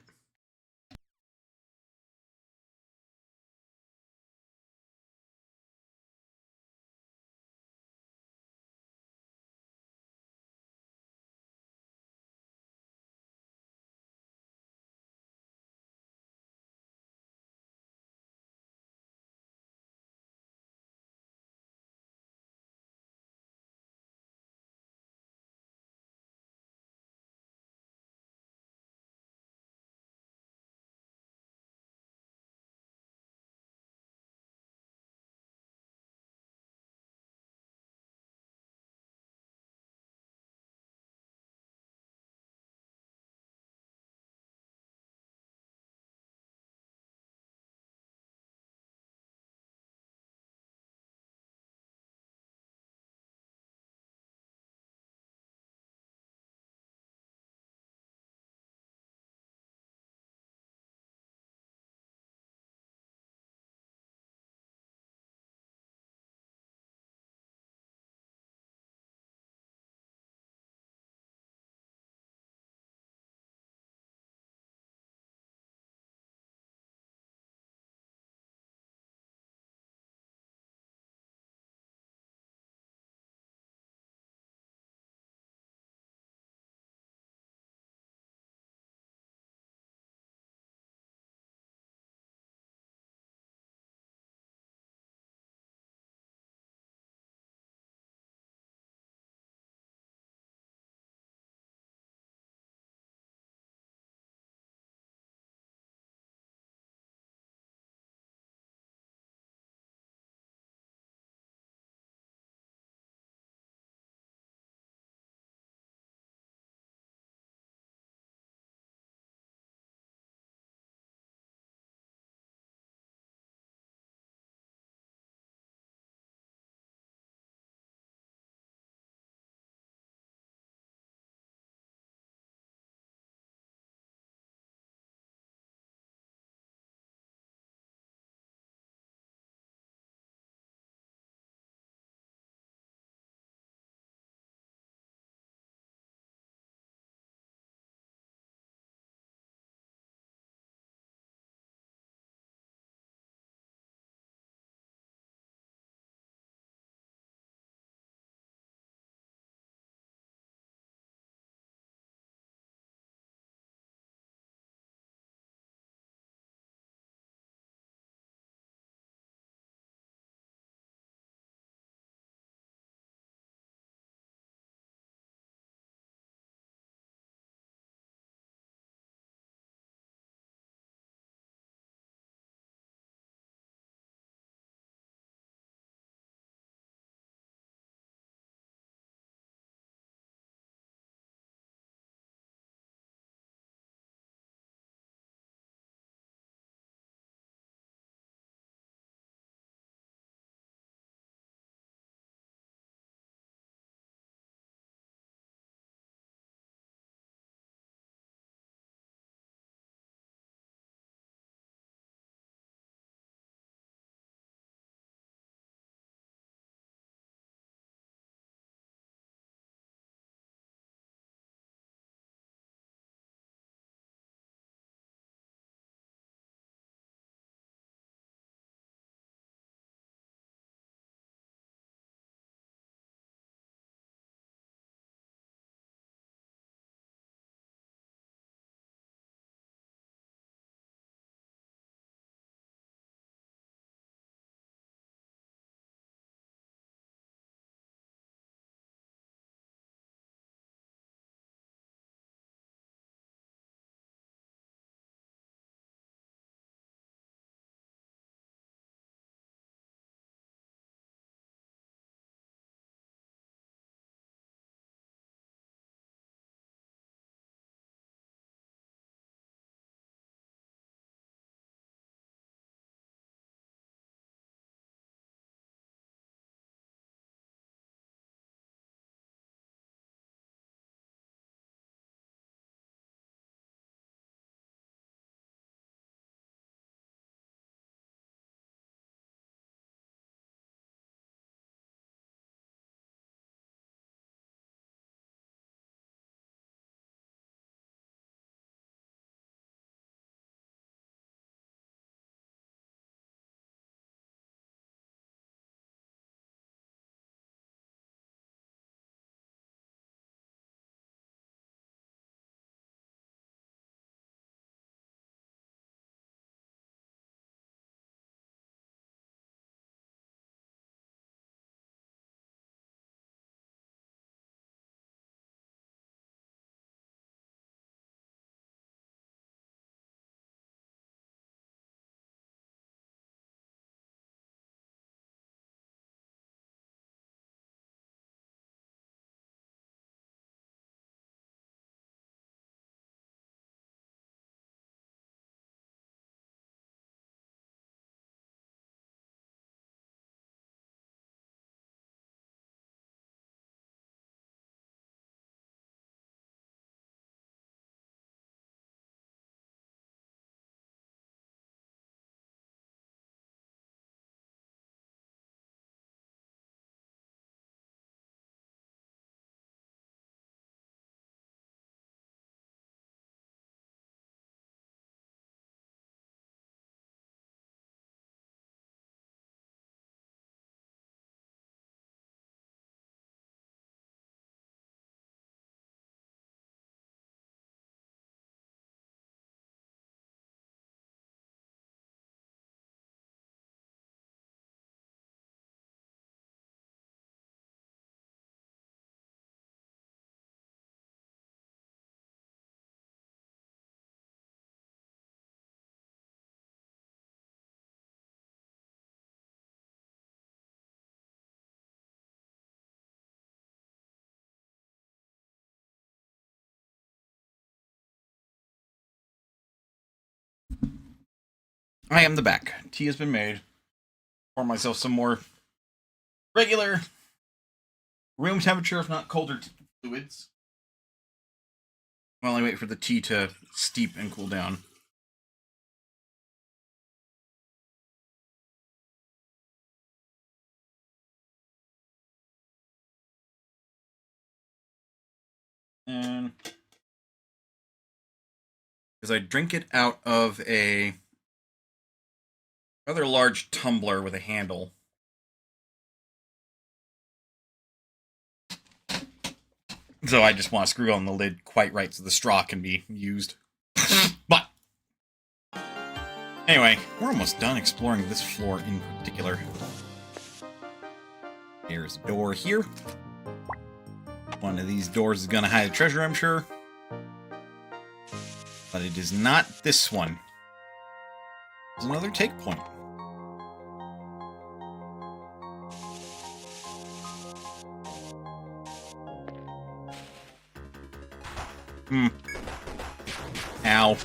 I am the back. Tea has been made. Pour myself some more regular room temperature, if not colder fluids. While I wait for the tea to steep and cool down. And because I drink it out of a rather large tumbler with a handle. So I just want to screw on the lid quite right so the straw can be used. But anyway, we're almost done exploring this floor in particular. Here's a door here. One of these doors is going to hide a treasure, I'm sure. But it is not this one. There's another take point. Ow.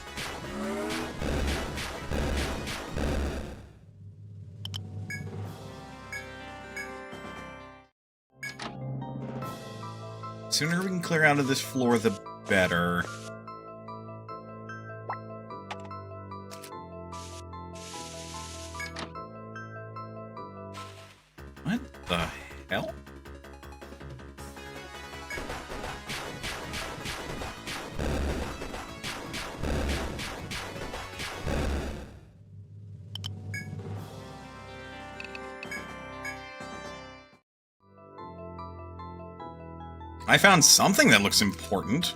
The sooner we can clear out of this floor, the better. What the hell? I found something that looks important.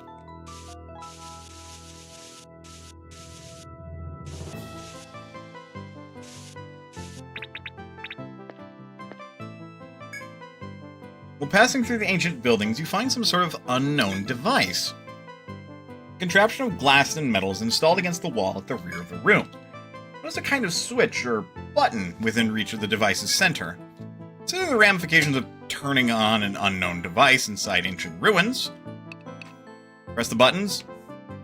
While passing through the ancient buildings, you find some sort of unknown device. A contraption of glass and metal is installed against the wall at the rear of the room. There's a kind of switch or button within reach of the device's center. Consider the ramifications of turning on an unknown device inside ancient ruins. Press the buttons.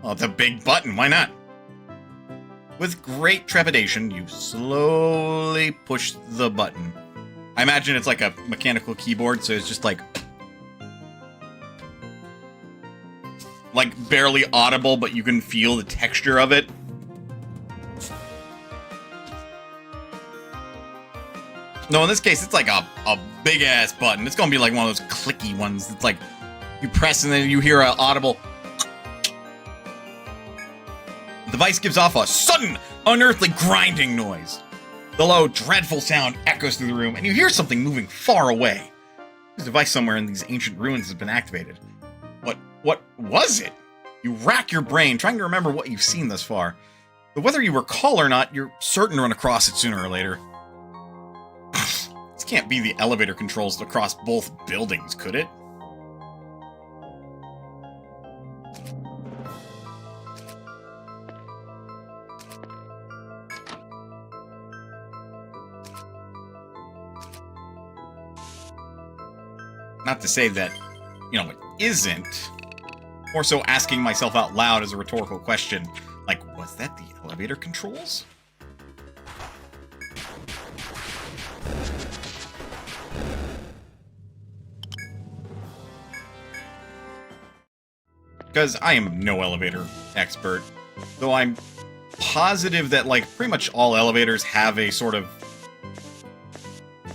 Well, it's a big button, why not? With great trepidation, you slowly push the button. I imagine it's like a mechanical keyboard, so it's just like barely audible, but you can feel the texture of it. No, in this case, it's like a big-ass button. It's gonna be like one of those clicky ones. It's like, you press and then you hear an audible... The device gives off a sudden, unearthly grinding noise. The low, dreadful sound echoes through the room, and you hear something moving far away. This device somewhere in these ancient ruins has been activated. What was it? You rack your brain, trying to remember what you've seen thus far. But whether you recall or not, you're certain to run across it sooner or later. This can't be the elevator controls across both buildings, could it? Not to say that, it isn't. More so asking myself out loud as a rhetorical question. Like, was that the elevator controls? Because I am no elevator expert, though I'm positive that, pretty much all elevators have a sort of,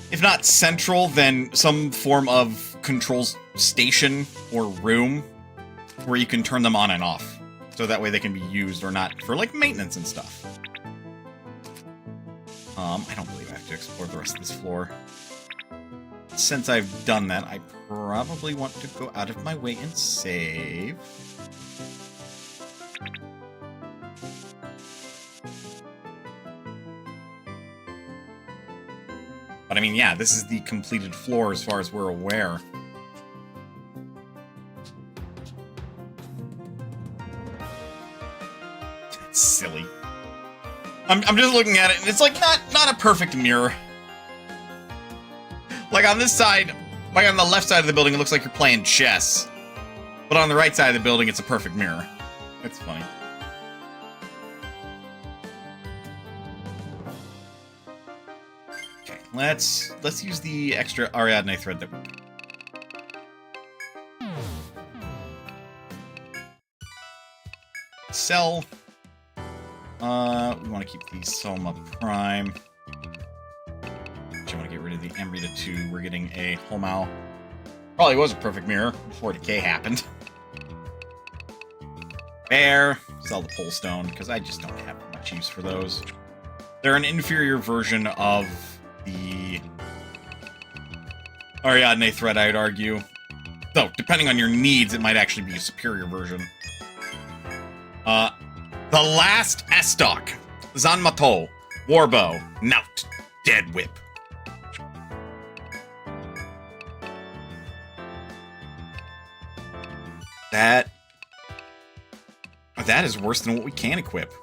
if not central, then some form of controls station or room where you can turn them on and off. So that way they can be used or not for, maintenance and stuff. I don't believe I have to explore the rest of this floor. Since I've done that, I probably want to go out of my way and save. But I mean, yeah, this is the completed floor as far as we're aware. That's silly. I'm just looking at it, and it's not a perfect mirror. On this side, on the left side of the building, it looks like you're playing chess. But on the right side of the building, it's a perfect mirror. It's funny. let's use the extra Ariadne thread that we sell. We want to keep the Soma Prime. I want to get rid of the Amrita 2. We're getting a Homao. Probably was a perfect mirror before decay happened. Bear. Sell the Pole Stone, because I just don't have much use for those. They're an inferior version of the Ariadne thread, I'd argue. Though, depending on your needs, it might actually be a superior version. The last Estoc. Zanmato. Warbow. Nout. Dead Whip. That is worse than what we can equip.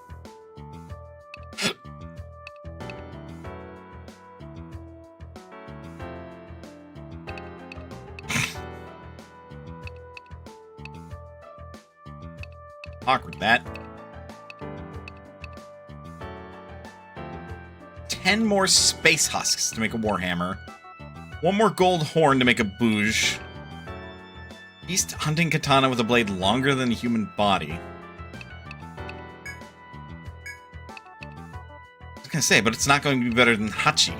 Awkward, that. 10 more space husks to make a warhammer. 1 more gold horn to make a bouge. Beast hunting katana with a blade longer than a human body. I was gonna say, but it's not going to be better than Hachi.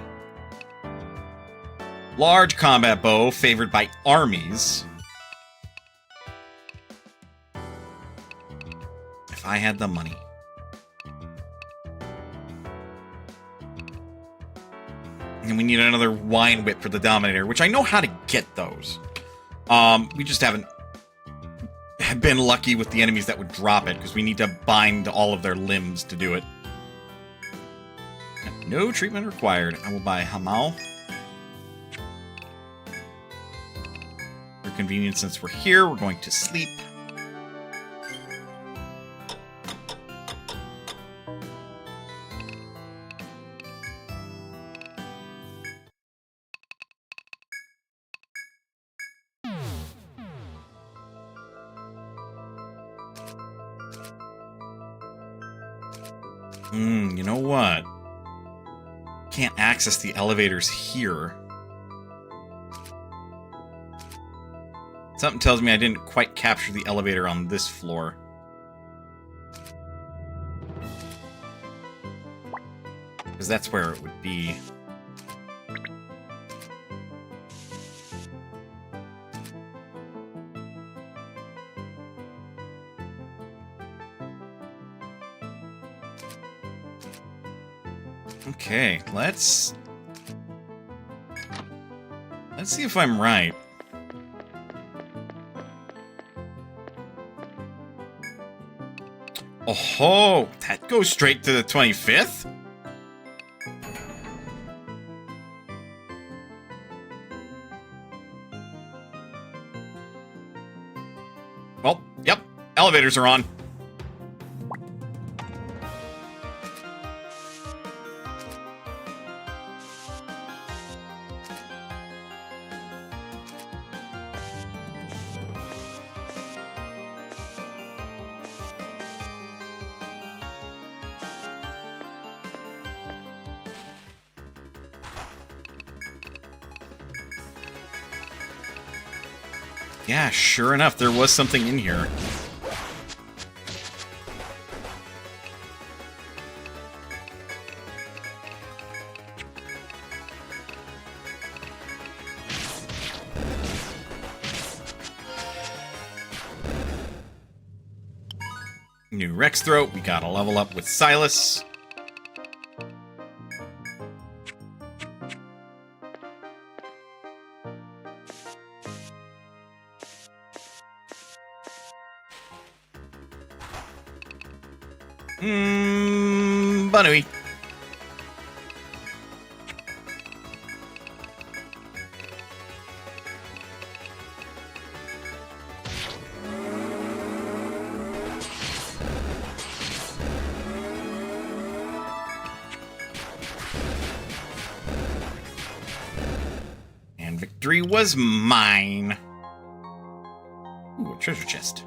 Large combat bow favored by armies. If I had the money. And we need another wine whip for the Dominator, which I know how to get those. We just haven't been lucky with the enemies that would drop it, because we need to bind all of their limbs to do it. No treatment required. I will buy Hamal. For convenience, since we're here, we're going to sleep. You know what? Can't access the elevators here. Something tells me I didn't quite capture the elevator on this floor. Because that's where it would be. Okay, let's see if I'm right. Oh, that goes straight to the 25th? Well, yep, elevators are on. Yeah, sure enough, there was something in here. New Rex Throat, we gotta level up with Silas. Banui. And victory was mine. Ooh, a treasure chest.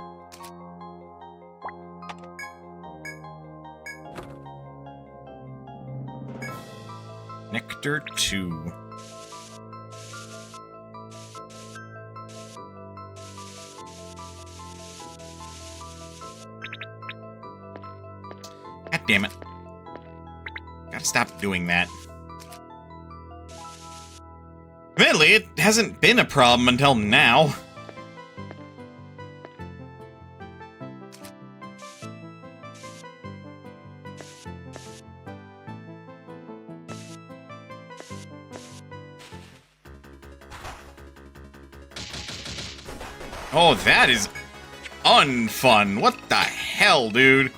Nectar 2. God damn it. Gotta stop doing that. Admittedly, it hasn't been a problem until now. Oh, that is unfun. What the hell, dude?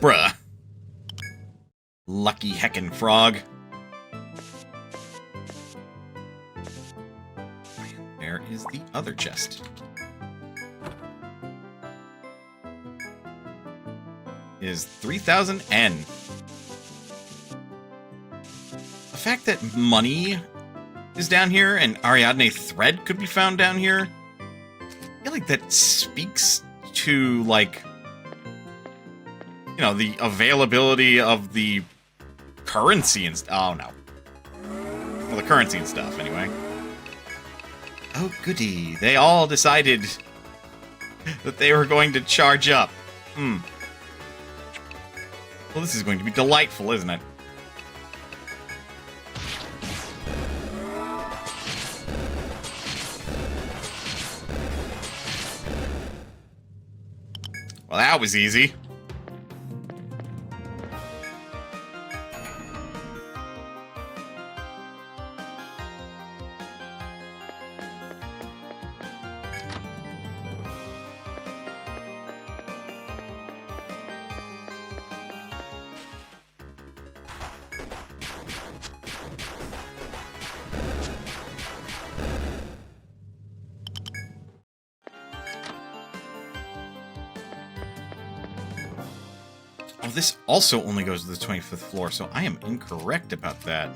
Bruh. Lucky heckin' frog. There is the other chest. Is 3,000 N. The fact that money is down here and Ariadne thread could be found down here, I feel like that speaks to, like, you know, the availability of the currency and oh no. Well, the currency and stuff, anyway. Oh, goody. They all decided that they were going to charge up. Well, this is going to be delightful, isn't it? Well, that was easy. Oh, this also only goes to the 25th floor, so I am incorrect about that.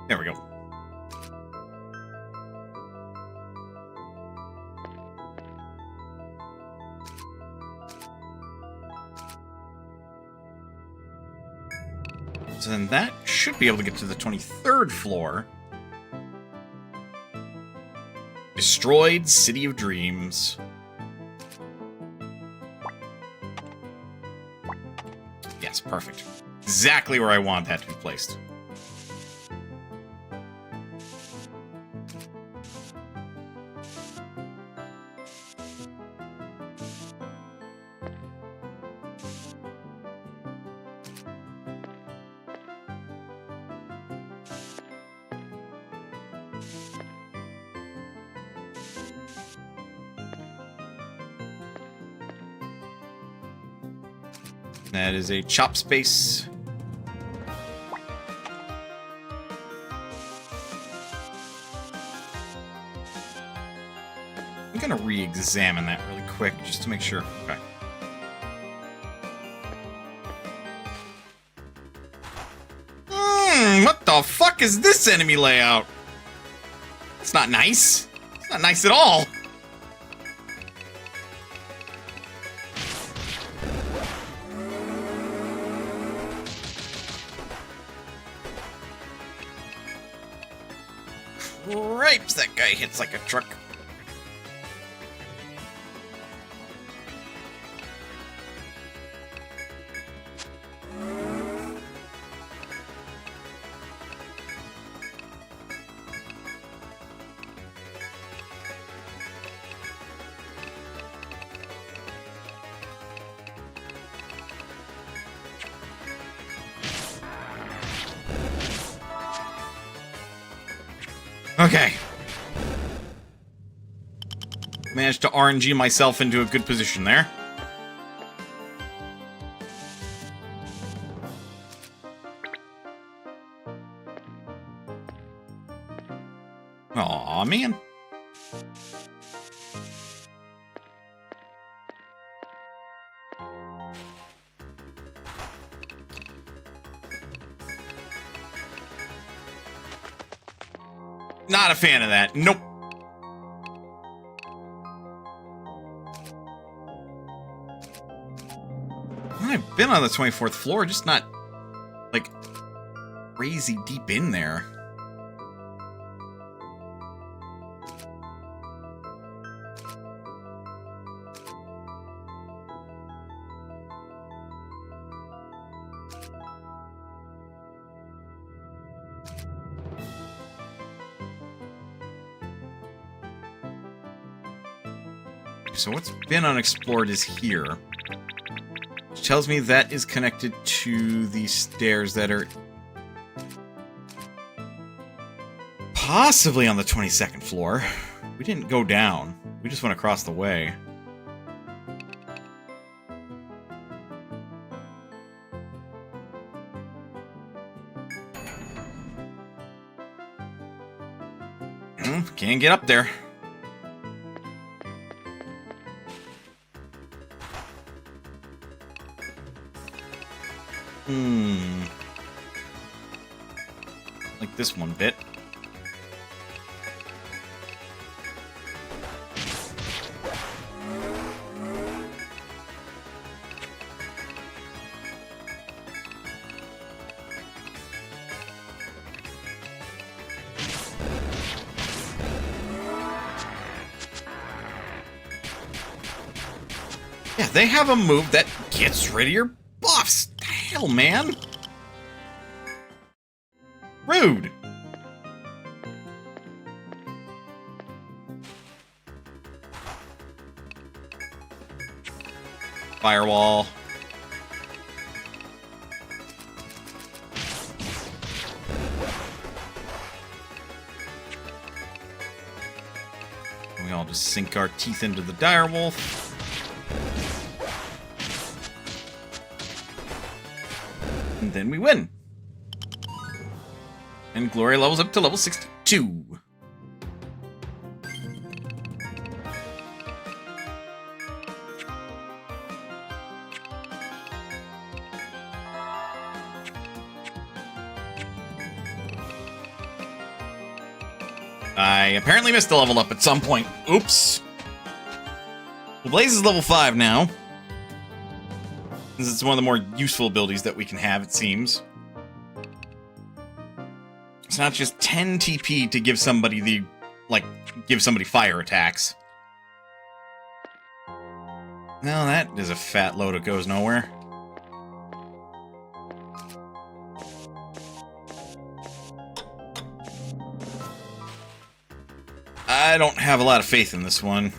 There we go. So then that should be able to get to the 23rd floor. Destroyed City of Dreams. Yes, perfect. Exactly where I want that to be placed. That is a chop space. I'm gonna re-examine that really quick just to make sure. Okay. What the fuck is this enemy layout? It's not nice. It's not nice at all. Cripes, that guy hits like a truck. Okay. Managed to RNG myself into a good position there. Aw, man. Not a fan of that. Nope. I've been on the 24th floor, just not, like, crazy deep in there. So what's been unexplored is here. Which tells me that is connected to the stairs that are possibly on the 22nd floor. We didn't go down. We just went across the way. Can't get up there. Like this one bit. Yeah, they have a move that gets rid of your buffs. The hell, man? Rude. Firewall. We all just sink our teeth into the direwolf. And then we win. And Glory levels up to level 62. I apparently missed a level up at some point. Oops. Well, Blaze is level 5 now. This is one of the more useful abilities that we can have, it seems. It's not just 10 TP to give somebody the, like, give somebody fire attacks. No, that is a fat load that goes nowhere. I don't have a lot of faith in this one.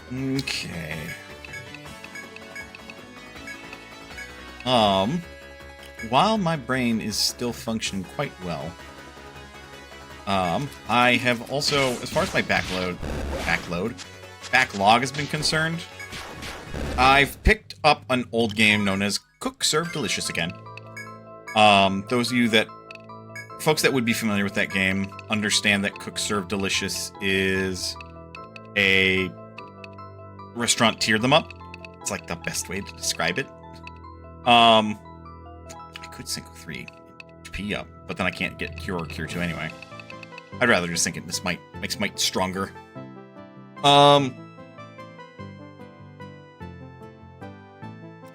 Okay. While my brain is still functioning quite well, I have also, as far as my backlog has been concerned, I've picked up an old game known as Cook Serve Delicious again. Those of you folks that would be familiar with that game understand that Cook Serve Delicious is a restaurant tier them up. It's like the best way to describe it. I could sync 3 HP up, but then I can't get Cure or Cure 2 anyway. I'd rather just sync it. This makes Might stronger.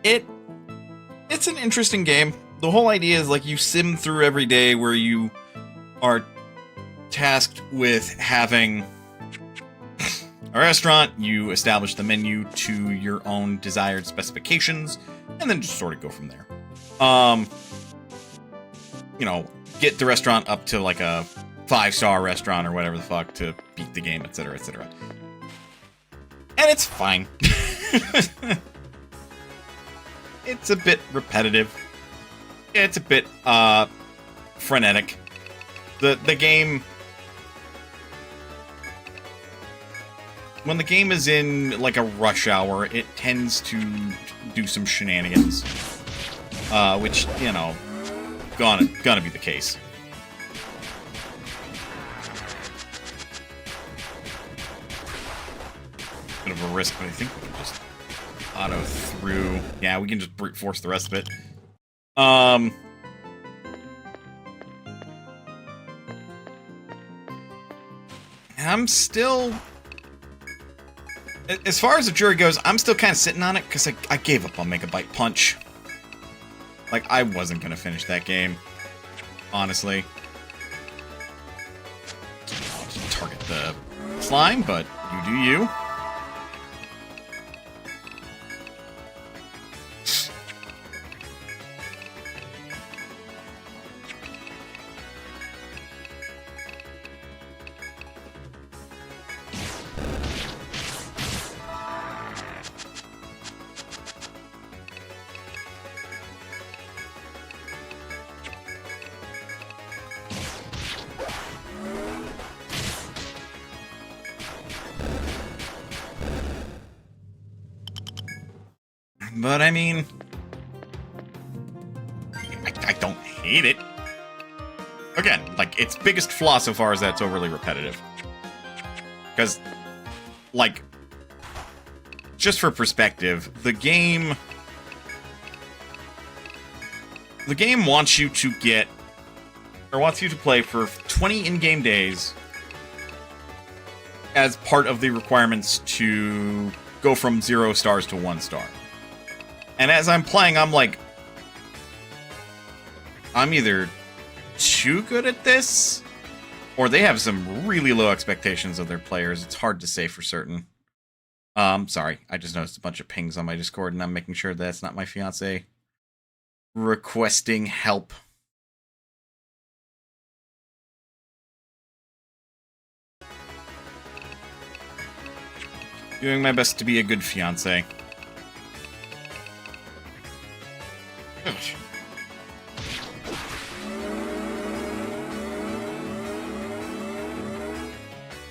It's an interesting game. The whole idea is like you sim through every day where you are tasked with having a restaurant, you establish the menu to your own desired specifications, and then just sort of go from there. you know, get the restaurant up to like a 5-star restaurant or whatever the fuck to beat the game, etc., etc. And it's fine. It's a bit repetitive. It's a bit frenetic. The game, when the game is in like a rush hour, it tends to do some shenanigans, which, you know, gonna be the case. Bit of a risk, but I think we can just auto through. Yeah, we can just brute force the rest of it. I'm still, as far as the jury goes, I'm still kind of sitting on it because I gave up on Megabyte Punch. Like, I wasn't gonna finish that game, honestly. I'll just target the slime, but you do you. But I mean, I don't hate it. Again, like, its biggest flaw so far is that it's overly repetitive. Because, like, just for perspective, the game wants you to get, or wants you to play for 20 in-game days as part of the requirements to go from 0 stars to 1 star. And as I'm playing, I'm like, I'm either too good at this, or they have some really low expectations of their players. It's hard to say for certain. Sorry, I just noticed a bunch of pings on my Discord, and I'm making sure that's not my fiance requesting help. Doing my best to be a good fiance.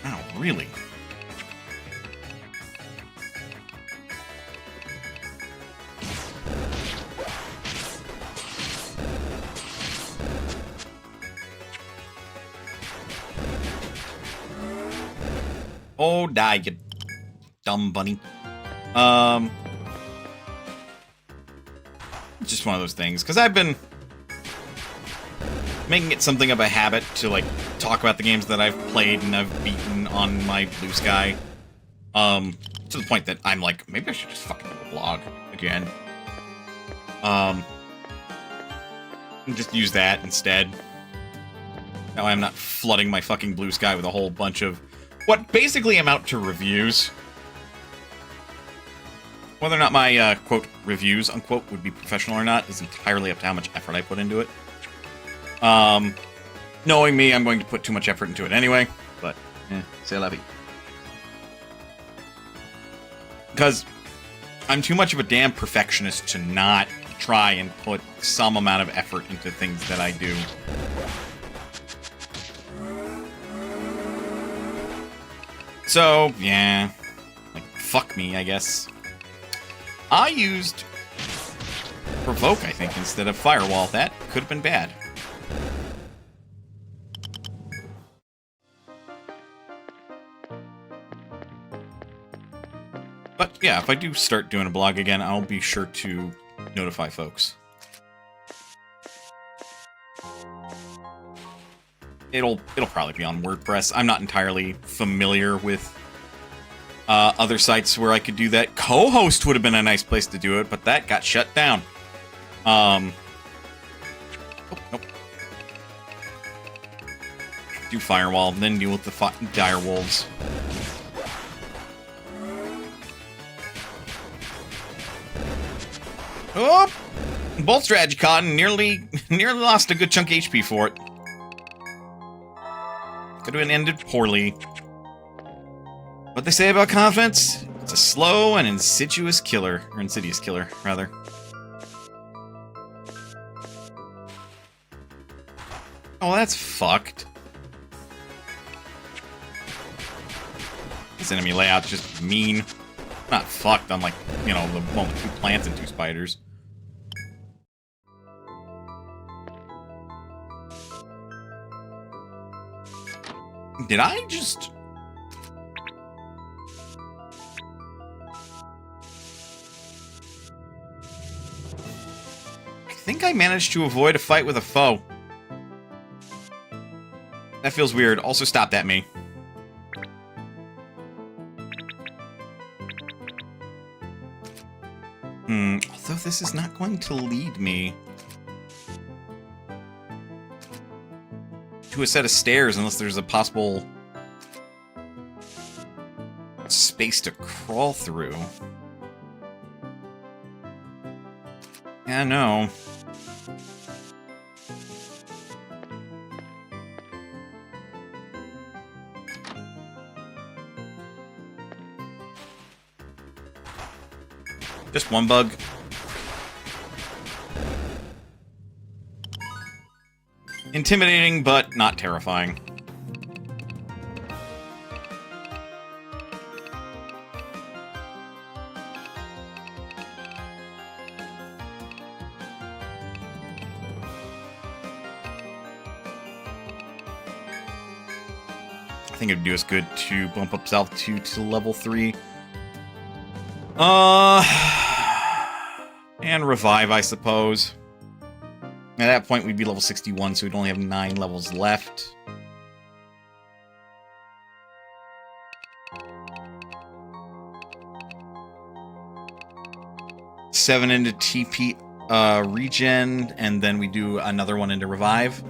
Wow, really? Oh, die, you dumb bunny. Just one of those things, because I've been making it something of a habit to, like, talk about the games that I've played and I've beaten on my Blue Sky, to the point that I'm like, maybe I should just fucking do a blog again. And just use that instead. Now I'm not flooding my fucking Blue Sky with a whole bunch of what basically amount to reviews. Whether or not my, quote, reviews, unquote, would be professional or not is entirely up to how much effort I put into it. Knowing me, I'm going to put too much effort into it anyway, but, c'est la vie. Because I'm too much of a damn perfectionist to not try and put some amount of effort into things that I do. So, yeah. Like, fuck me, I guess. I used Provoke, I think, instead of Firewall. That could have been bad. But, yeah, if I do start doing a blog again, I'll be sure to notify folks. It'll probably be on WordPress. I'm not entirely familiar with other sites where I could do that. Co-host would have been a nice place to do it, but that got shut down. Oh, nope. Do Firewall, and then deal with the dire wolves. Oh! Bolt strategy caught and nearly lost a good chunk of HP for it. Could have ended poorly. What they say about confidence? It's a slow and insidious killer. Or insidious killer, rather. Oh, that's fucked. This enemy layout's just mean. Not fucked, unlike, you know, the one with 2 plants and 2 spiders. Did I just... I think I managed to avoid a fight with a foe. That feels weird. Also stopped at me. Although this is not going to lead me to a set of stairs unless there's a possible space to crawl through. Yeah, no. Just one bug. Intimidating, but not terrifying. I think it'd do us good to bump up altitude to level 3. And revive, I suppose. At that point, we'd be level 61, so we'd only have 9 levels left. Seven into TP regen, and then we do another one into revive.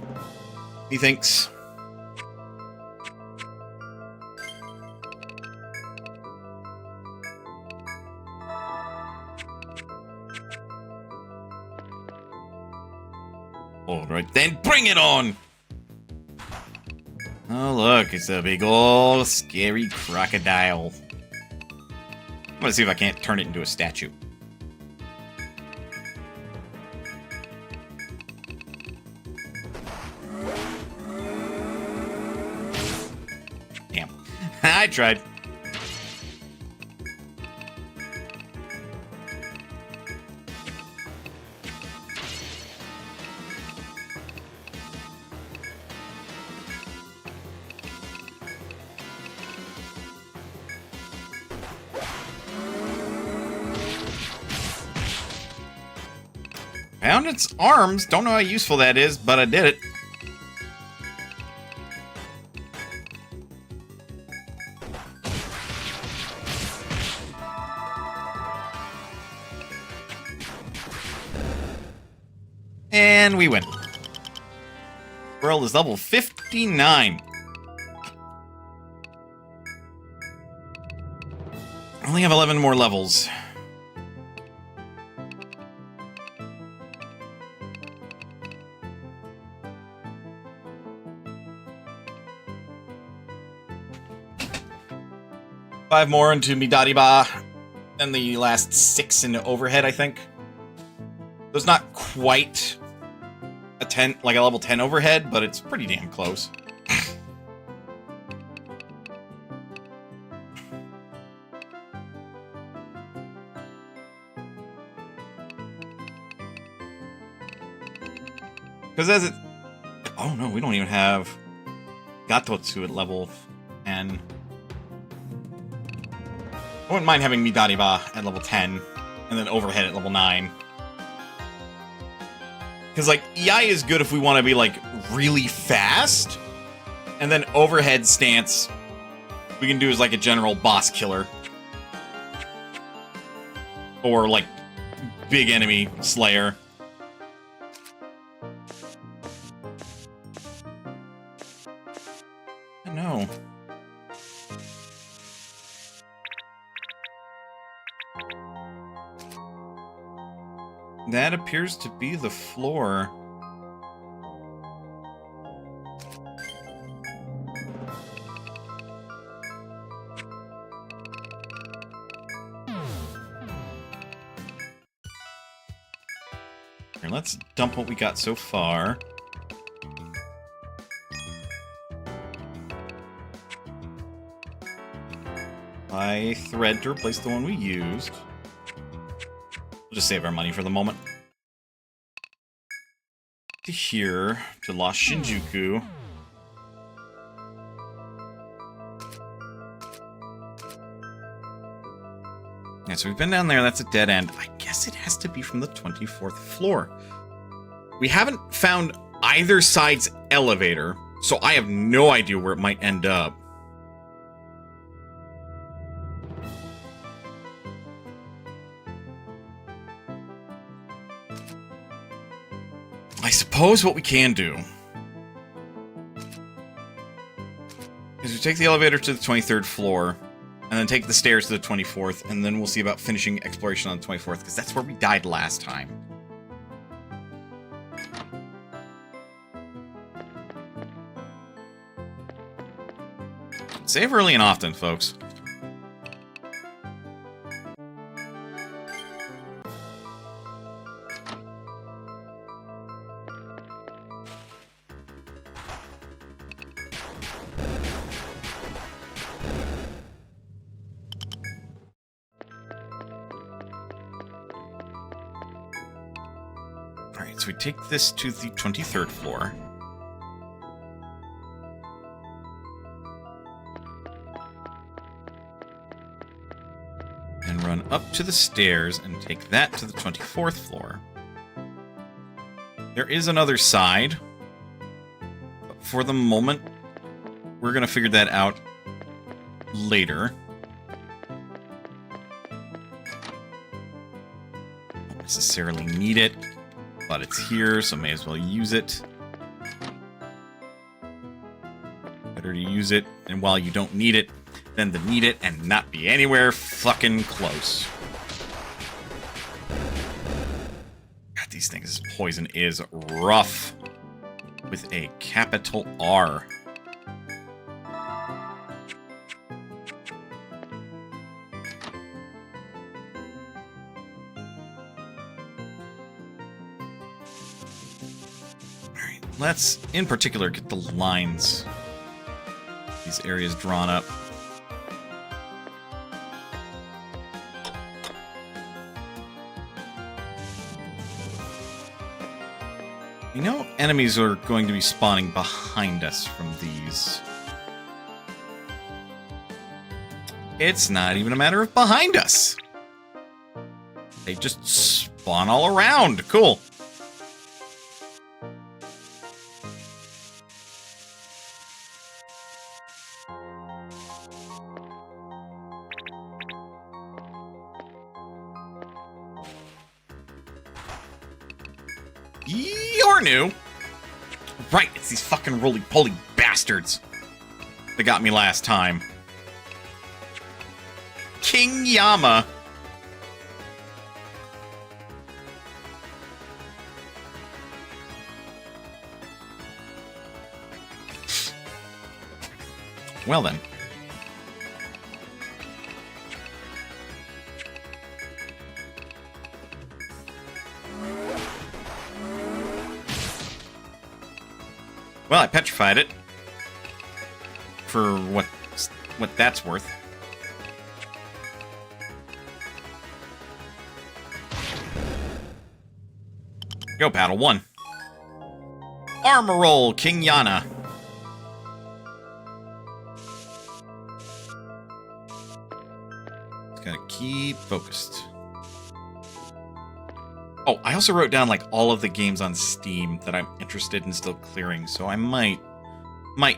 He thinks. Alright then, bring it on! Oh look, it's a big ol' scary crocodile. I'm gonna see if I can't turn it into a statue. Damn. I tried. Found its arms. Don't know how useful that is, but I did it. And we win. World is level 59. Only have 11 more levels. Five more into Midariba, and the last 6 into Overhead, I think. There's not quite a 10, like a level 10 Overhead, but it's pretty damn close. Because as it... Oh no, we don't even have Gatotsu at level 10. I wouldn't mind having Midariba at level 10, and then Overhead at level 9. Because, like, EI is good if we want to be, like, really fast, and then Overhead stance we can do as, like, a general boss killer. Or, like, big enemy slayer. No. That appears to be the floor. Here, let's dump what we got so far. Buy thread to replace the one we used. We'll just save our money for the moment. To here, to Lost Shinjuku. Yeah, so we've been down there. That's a dead end. I guess it has to be from the 24th floor. We haven't found either side's elevator, so I have no idea where it might end up. I suppose what we can do is we take the elevator to the 23rd floor, and then take the stairs to the 24th, and then we'll see about finishing exploration on the 24th, because that's where we died last time. Save early and often, folks. Alright, so we take this to the 23rd floor. And run up to the stairs and take that to the 24th floor. There is another side, but for the moment, we're going to figure that out later. Don't necessarily need it, but it's here, so may as well use it. Better to use it, and while you don't need it, than to need it and not be anywhere fucking close. God, these things, poison is rough. With a capital R. Alright, let's, in particular, get the lines. These areas drawn up. You know, enemies are going to be spawning behind us from these. It's not even a matter of behind us. They just spawn all around. Cool. You're new. Right, it's these fucking roly-poly bastards that got me last time. King Yama. Well then. Well, I petrified it. For what that's worth. Go, Battle 1. Armor roll, King Yana. Just gotta keep focused. Oh, I also wrote down, like, all of the games on Steam that I'm interested in still clearing, so I might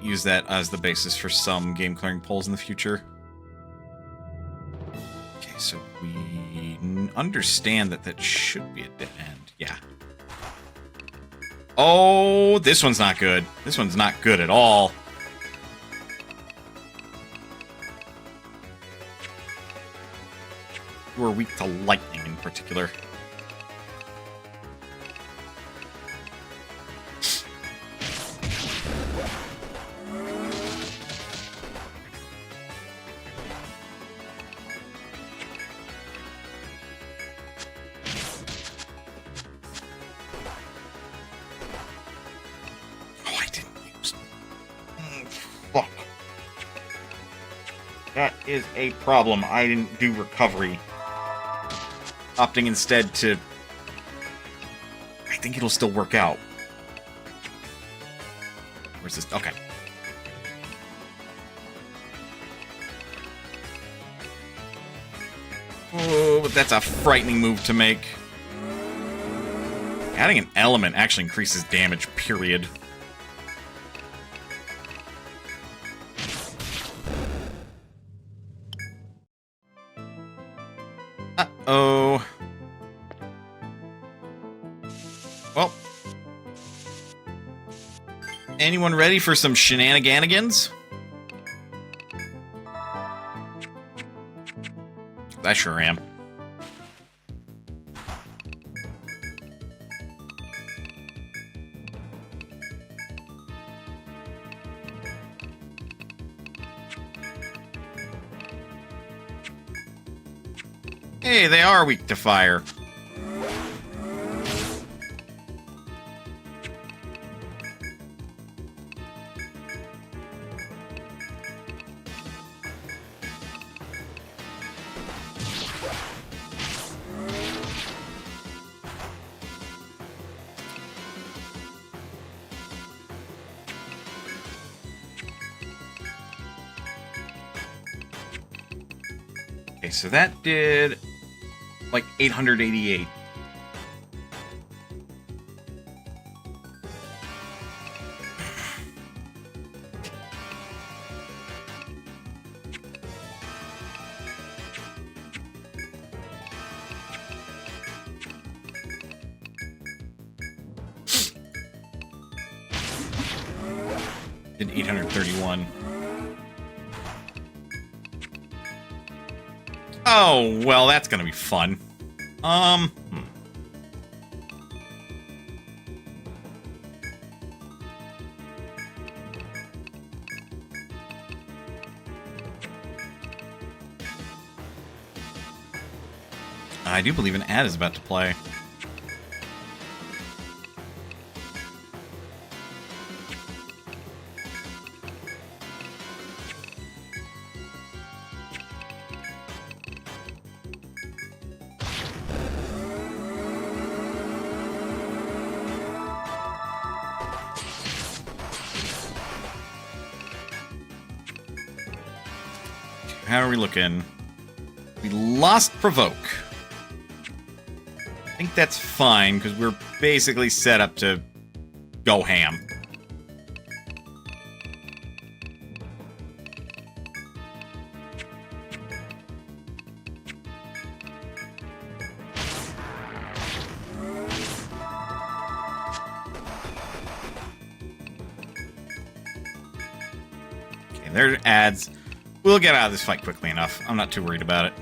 use that as the basis for some game clearing polls in the future. Okay, so we understand that should be a dead end. Yeah. Oh, this one's not good. This one's not good at all. You are weak to lightning in particular. That is a problem. I didn't do recovery. Opting instead to... I think it'll still work out. Where's this? Okay. Oh, but that's a frightening move to make. Adding an element actually increases damage, period. Uh-oh. Well. Anyone ready for some shenanigans? I sure am. Hey, they are weak to fire. Okay, so that did like 888. Did 831. Oh, well, that's gonna be fun. I do believe an ad is about to play. How are we looking? We lost Provoke. I think that's fine, because we're basically set up to go ham. Okay, there are ads. We'll get out of this fight quickly enough. I'm not too worried about it.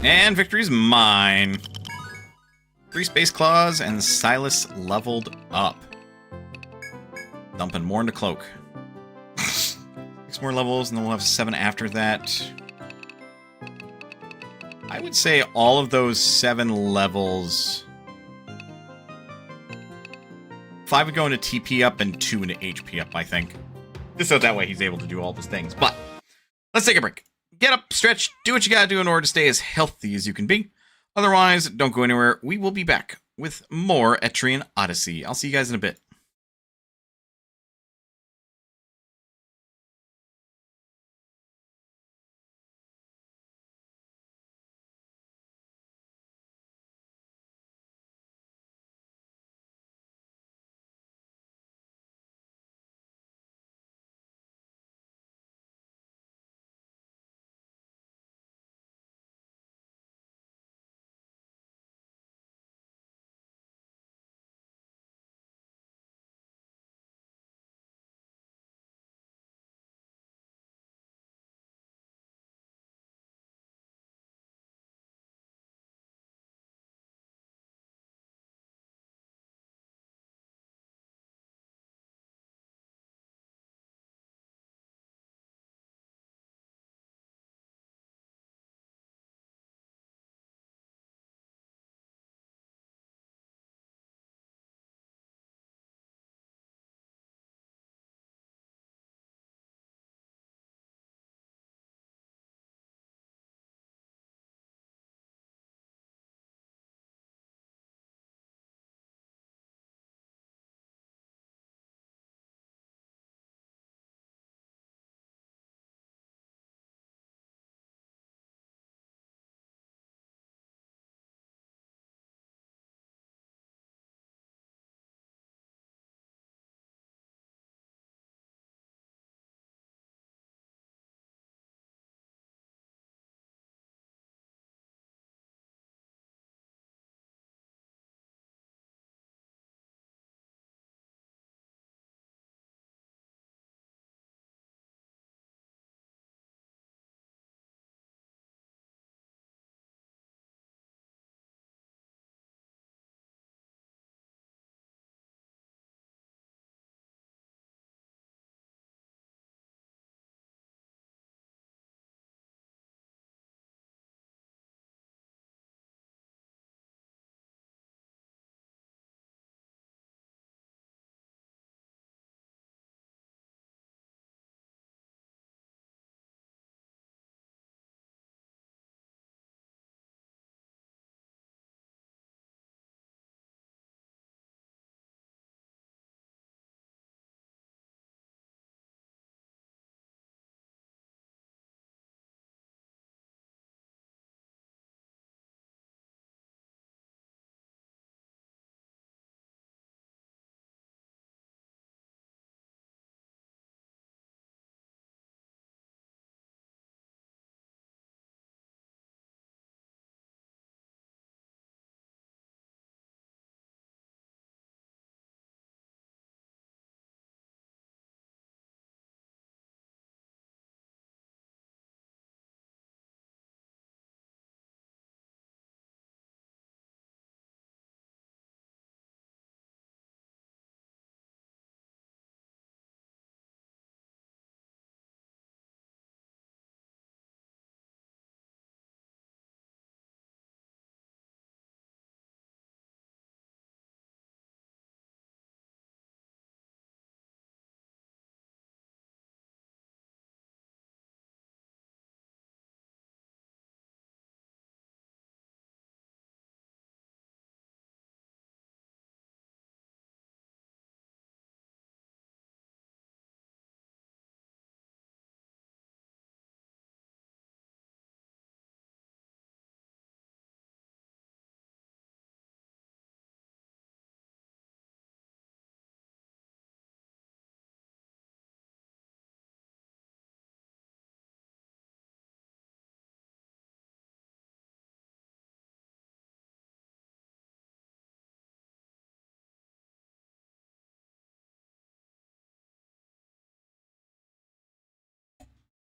And victory's mine. 3 Space Claws and Silas leveled up. Dumping more into Cloak. 6 more levels, and then we'll have 7 after that. I would say all of those 7 levels... 5 would go into TP up and 2 into HP up, I think. Just so that way he's able to do all those things. But, let's take a break. Get up, stretch, do what you gotta do in order to stay as healthy as you can be. Otherwise, don't go anywhere. We will be back with more Etrian Odyssey. I'll see you guys in a bit.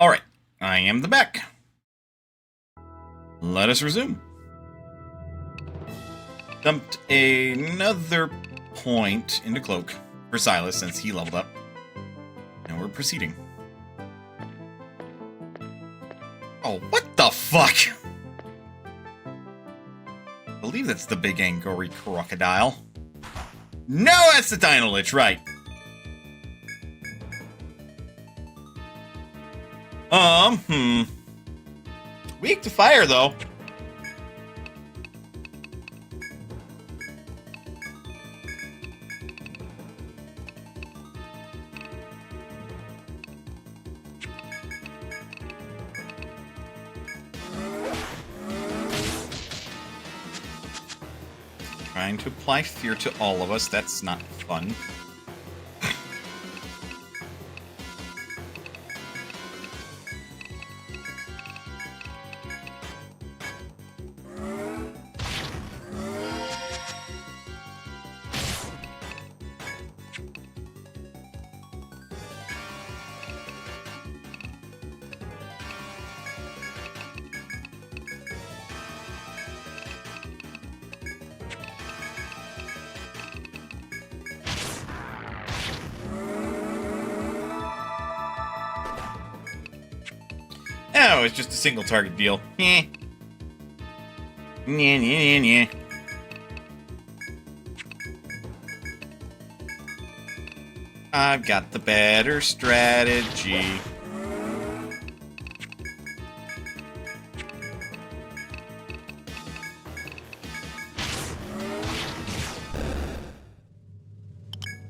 Alright, I am the Beck. Let us resume. Dumped another point into Cloak for Silas since he leveled up. And we're proceeding. Oh, what the fuck? I believe that's the big angry crocodile. No, that's the Dino Lich, right. Weak to fire, though. Trying to apply fear to all of us, that's not fun. Oh, it's just a single target deal. Nyeh. Nyeh, nyeh, nyeh, nyeh. I've got the better strategy.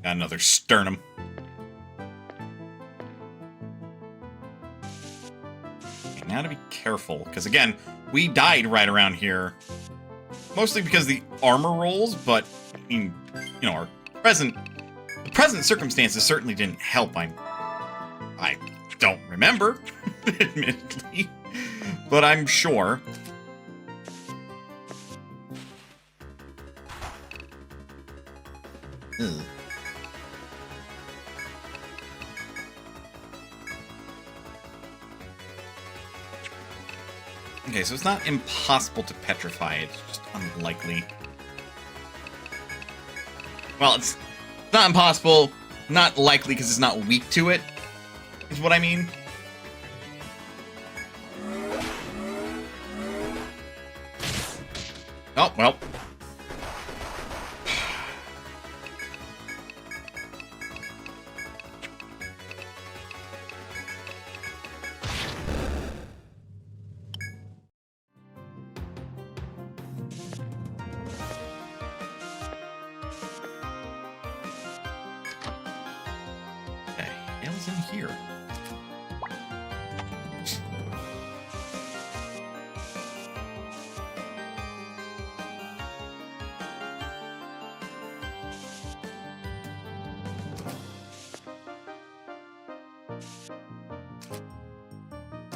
Got another sternum. Now to be careful, because again, we died right around here. Mostly because the armor rolls, but, I mean, you know, the present circumstances certainly didn't help. I don't remember, admittedly, but I'm sure. Ugh. Okay, so it's not impossible to petrify it, it's just unlikely. Well, it's not impossible, not likely because it's not weak to it, is what I mean. Oh, well. In here.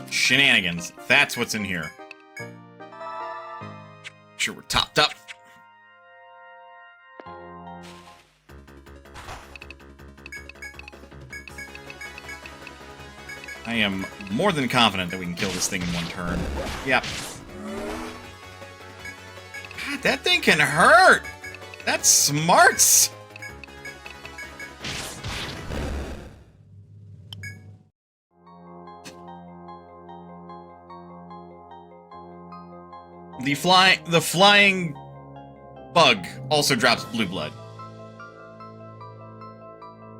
Shenanigans. That's what's in here. Sure, we're topped up. I am more than confident that we can kill this thing in one turn. Yep. God, that thing can hurt! That's smarts! The flying bug also drops blue blood.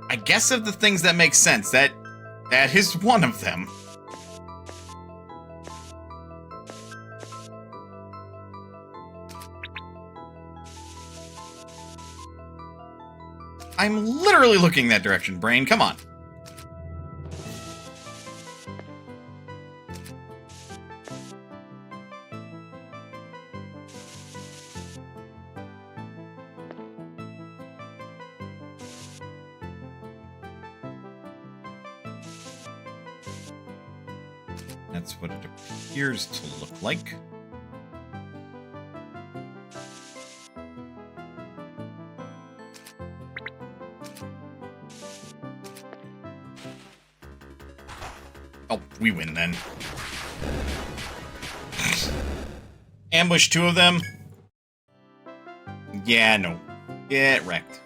I guess of the things that make sense, that is one of them. I'm literally looking that direction, brain. Come on. That's what it appears to look like. Oh, We win then. Ambush 2 of them? Yeah, no. Get wrecked.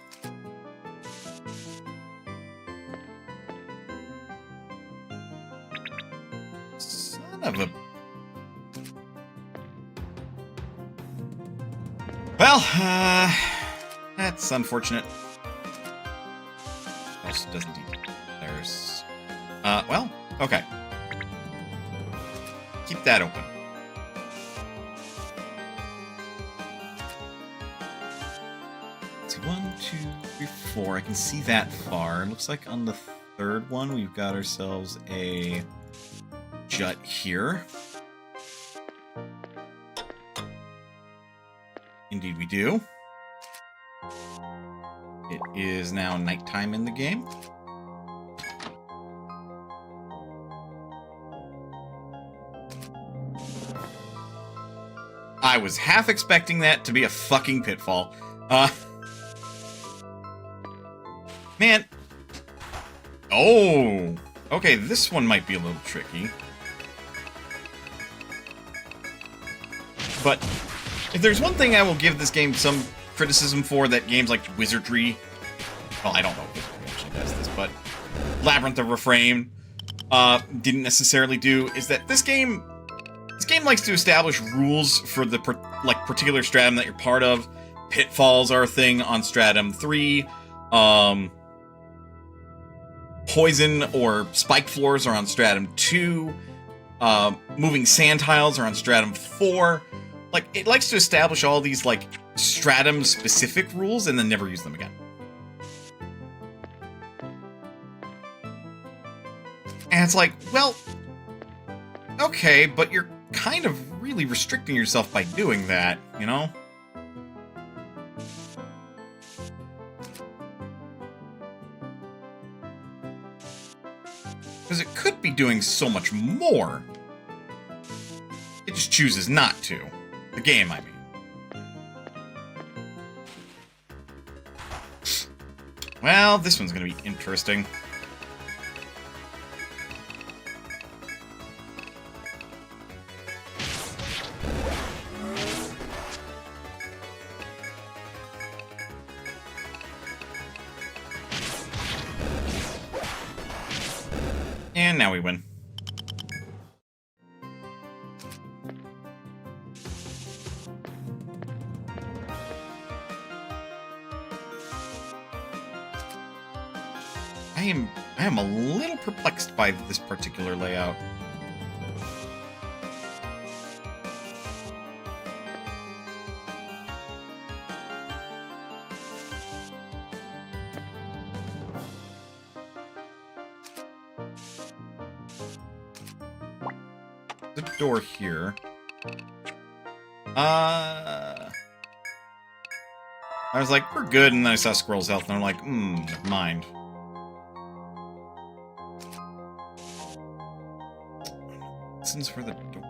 Son of a... Well, that's unfortunate. Also doesn't need... There's... well, okay. Keep that open. Let's see, 1, 2, 3, 4. I can see that far. Looks like on the third one, we've got ourselves a jut here. Indeed we do. It is now nighttime in the game. I was half expecting that to be a fucking pitfall. Man. Oh. Okay, this one might be a little tricky. But if there's one thing I will give this game some criticism for that games like Wizardry... Well, I don't know if Wizardry actually does this, but Labyrinth of Refrain didn't necessarily do, is that this game likes to establish rules for the particular stratum that you're part of. Pitfalls are a thing on stratum 3. Poison or spike floors are on stratum 2. Moving sand tiles are on stratum 4. Like, it likes to establish all these, like, stratum-specific rules and then never use them again. And it's like, well, okay, but you're kind of really restricting yourself by doing that, you know? Because it could be doing so much more. It just chooses not to. The game, I mean. Well, this one's gonna be interesting. And now we win. I am a little perplexed by this particular layout. The door here. I was like, we're good, and then I saw Squirrel's health, and I'm like, never mind. Listens for the door.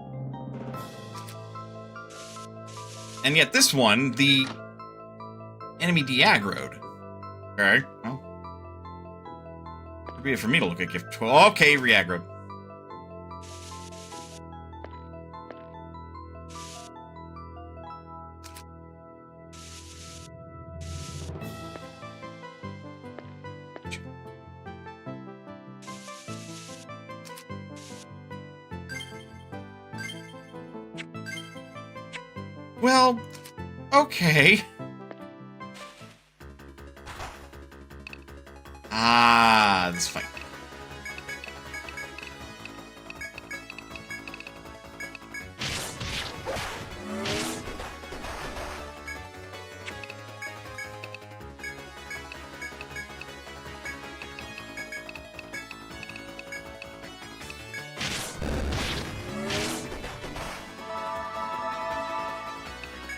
And yet this one, the enemy de-aggroed. Okay, well. It'd be for me to look at gift 12. Okay, re-aggroed. Well, okay. Ah, this fight.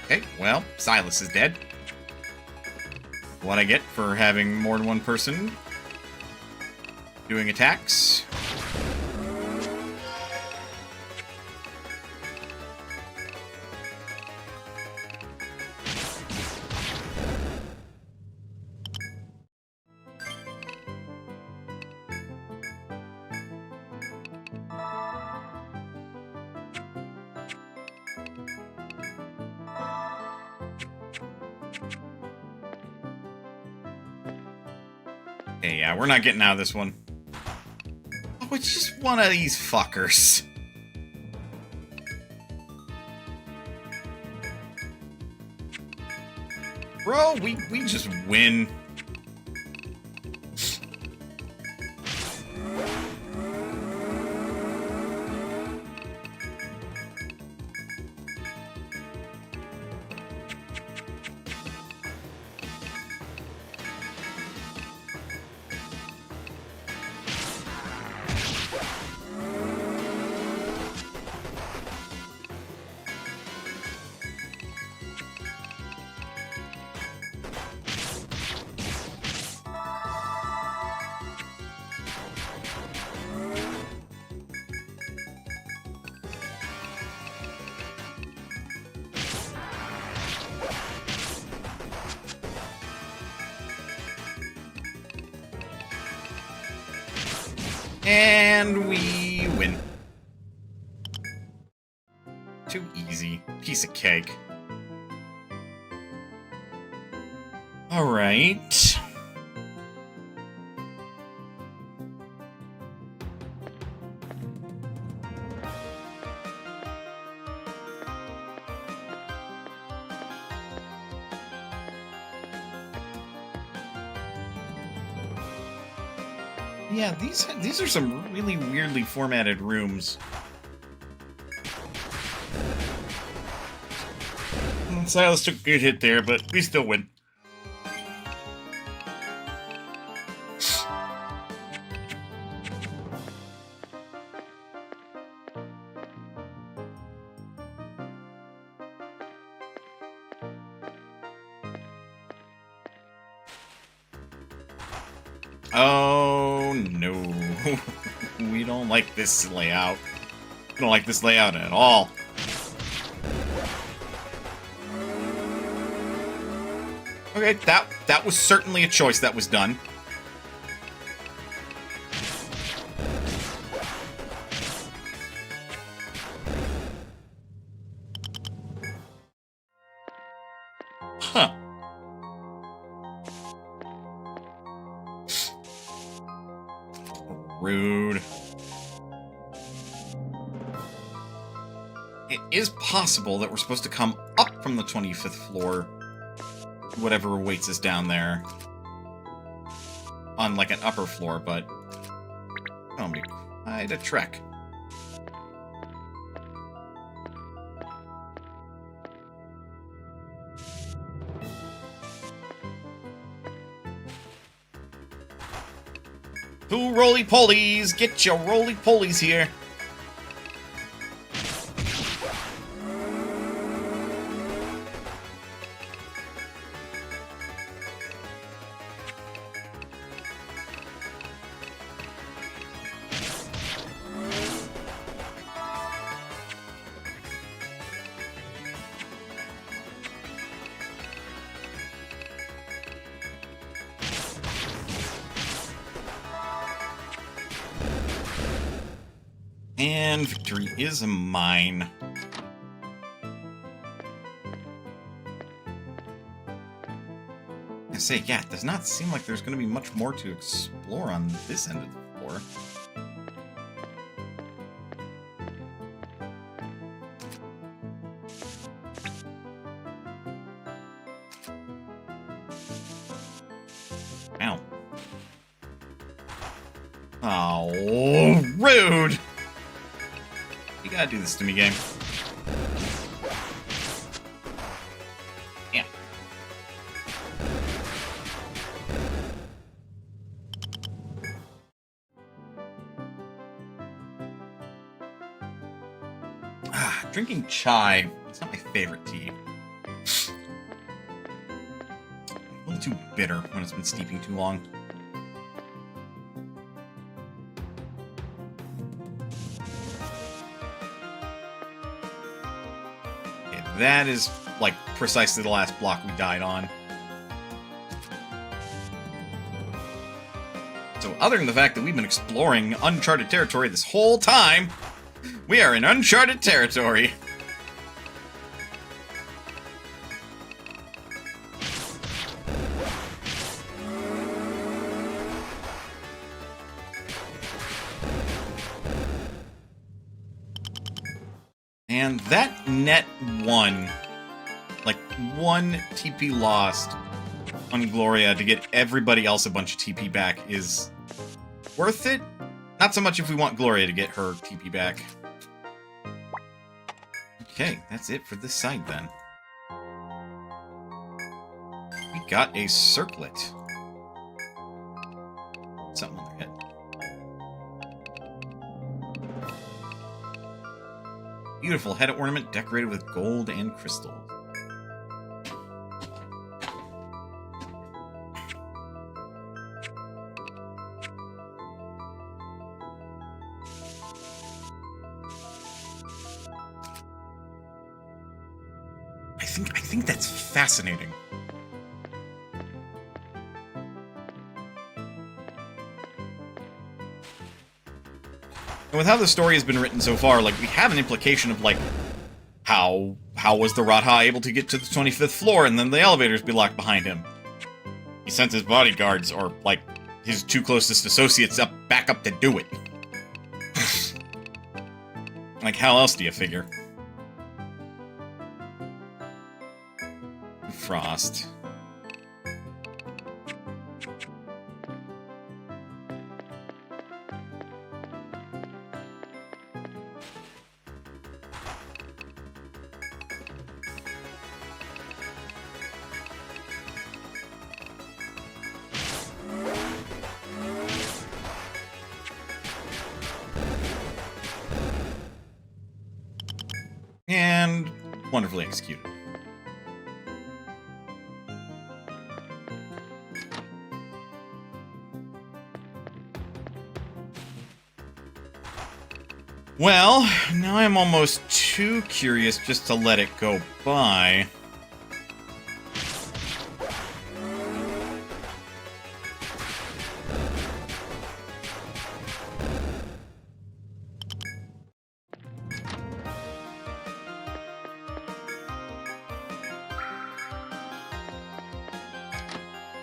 Okay, well, Silas is dead. What I get for having more than one person doing attacks. Okay, yeah, we're not getting out of this one. Oh, it's just one of these fuckers. Bro, we just win. And we win. Too easy. Piece of cake. Alright. Yeah, these are some really weirdly formatted rooms. Silas took a good hit there, but we still win. Oh, no. We don't like this layout. We don't like this layout at all. Okay, that was certainly a choice that was done. Huh. Rude. It is possible that we're supposed to come up from the 25th floor. Whatever awaits us down there. On, like, an upper floor, but... it'll be quite a trek. Two roly-polies! Get your roly-polies here! And victory is mine. I say, yeah, it does not seem like there's going to be much more to explore on this end of the floor. Ow. Oh, rude! You gotta do this to me, game. Yeah. Drinking chai. It's not my favorite tea. A little too bitter when it's been steeping too long. That is, like, precisely the last block we died on. So, other than the fact that we've been exploring uncharted territory this whole time, we are in uncharted territory. And that net one, like one TP lost on Gloria to get everybody else a bunch of TP back is worth it. Not so much if we want Gloria to get her TP back. Okay, that's it for this side then. We got a circlet. Something on their head. Beautiful head ornament decorated with gold and crystals. I think that's fascinating. And with how the story has been written so far, like, we have an implication of, like, how was the Radha able to get to the 25th floor and then the elevators be locked behind him? He sent his bodyguards, or, like, his two closest associates back up to do it. Like, how else do you figure? Frost. And wonderfully executed. Well, now I'm almost too curious just to let it go by.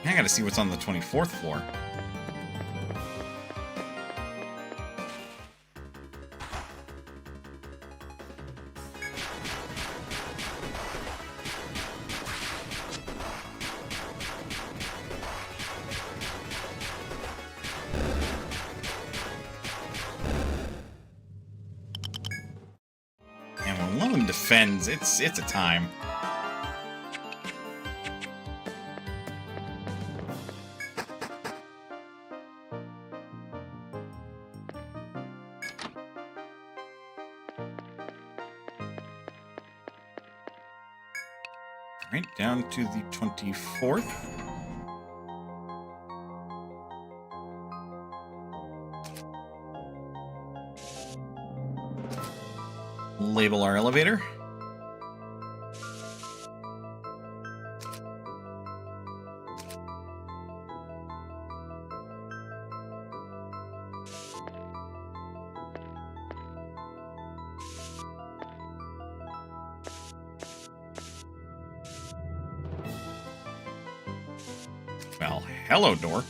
I gotta see what's on the 24th floor. And when one of them defends, it's a time. Right down to the 24th. Label our elevator. Well, hello, door.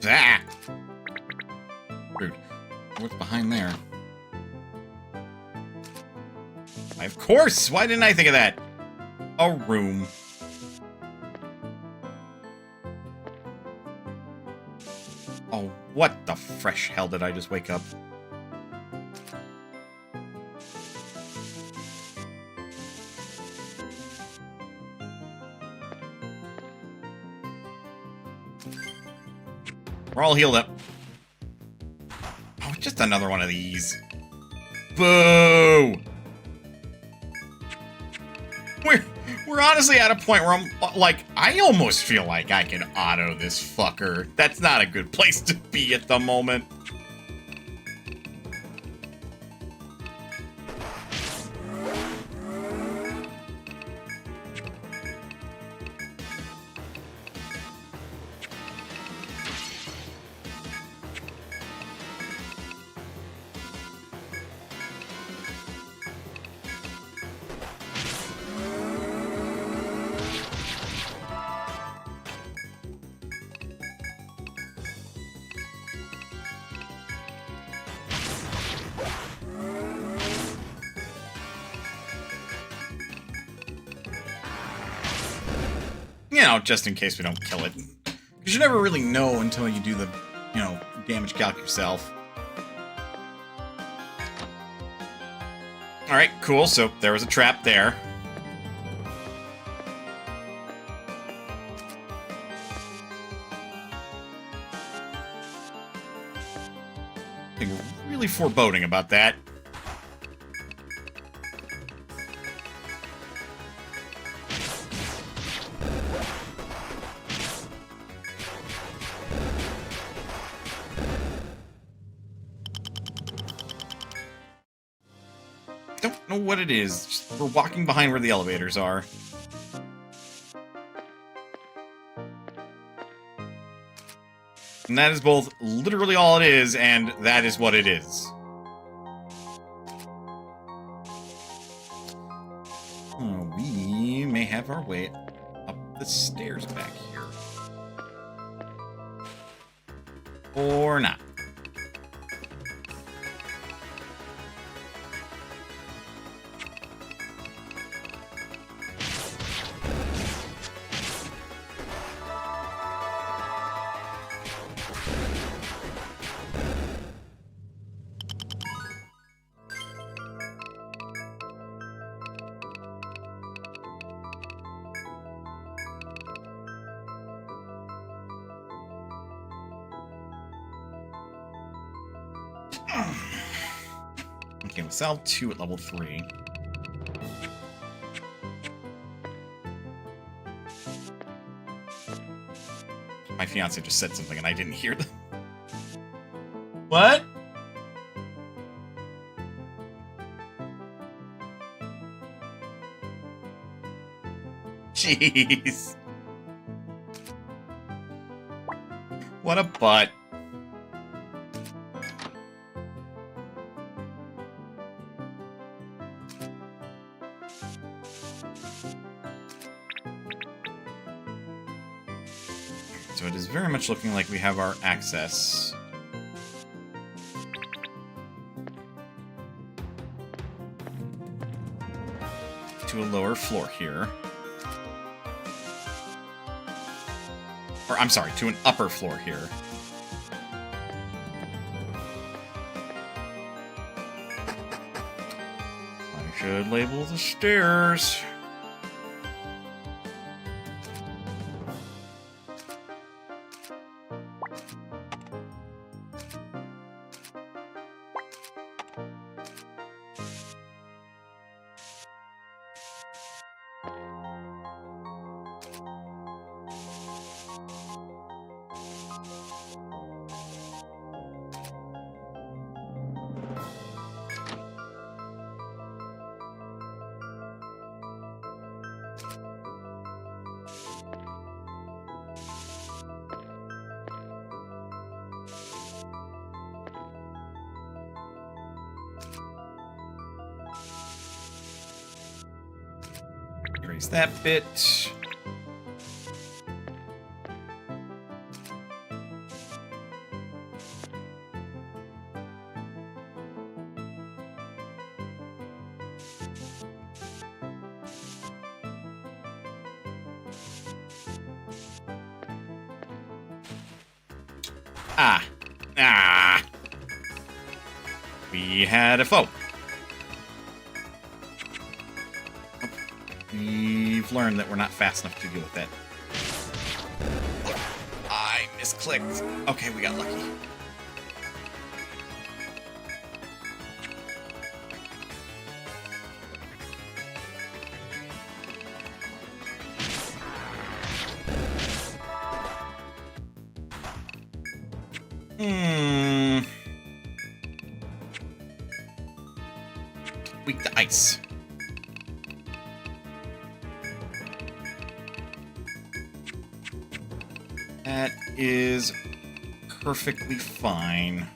Ah! Rude. What's behind there? Of course! Why didn't I think of that? A room. Oh, what the fresh hell did I just wake up? We're all healed up. Oh, just another one of these. Boo! We're honestly at a point where I'm, like, I almost feel like I can auto this fucker. That's not a good place to be at the moment. know, just in case we don't kill it. Because you never really know until you do the, you know, damage calc yourself. Alright, cool. So there was a trap there. Something really foreboding about that. Don't know what it is. Just, we're walking behind where the elevators are. And that is both literally all it is, and that is what it is. Oh, we may have our way up the stairs back here. Or not. Okay, we sell 2 at level 3. My fiance just said something and I didn't hear them. What? Jeez. What a butt. So it is very much looking like we have our access. To a lower floor here. Or, I'm sorry, to an upper floor here. I should label the stairs. Erase that bit. We had a foe. We've learned that we're not fast enough to deal with that. I misclicked. Okay, we got lucky. Weak to ice. That is perfectly fine.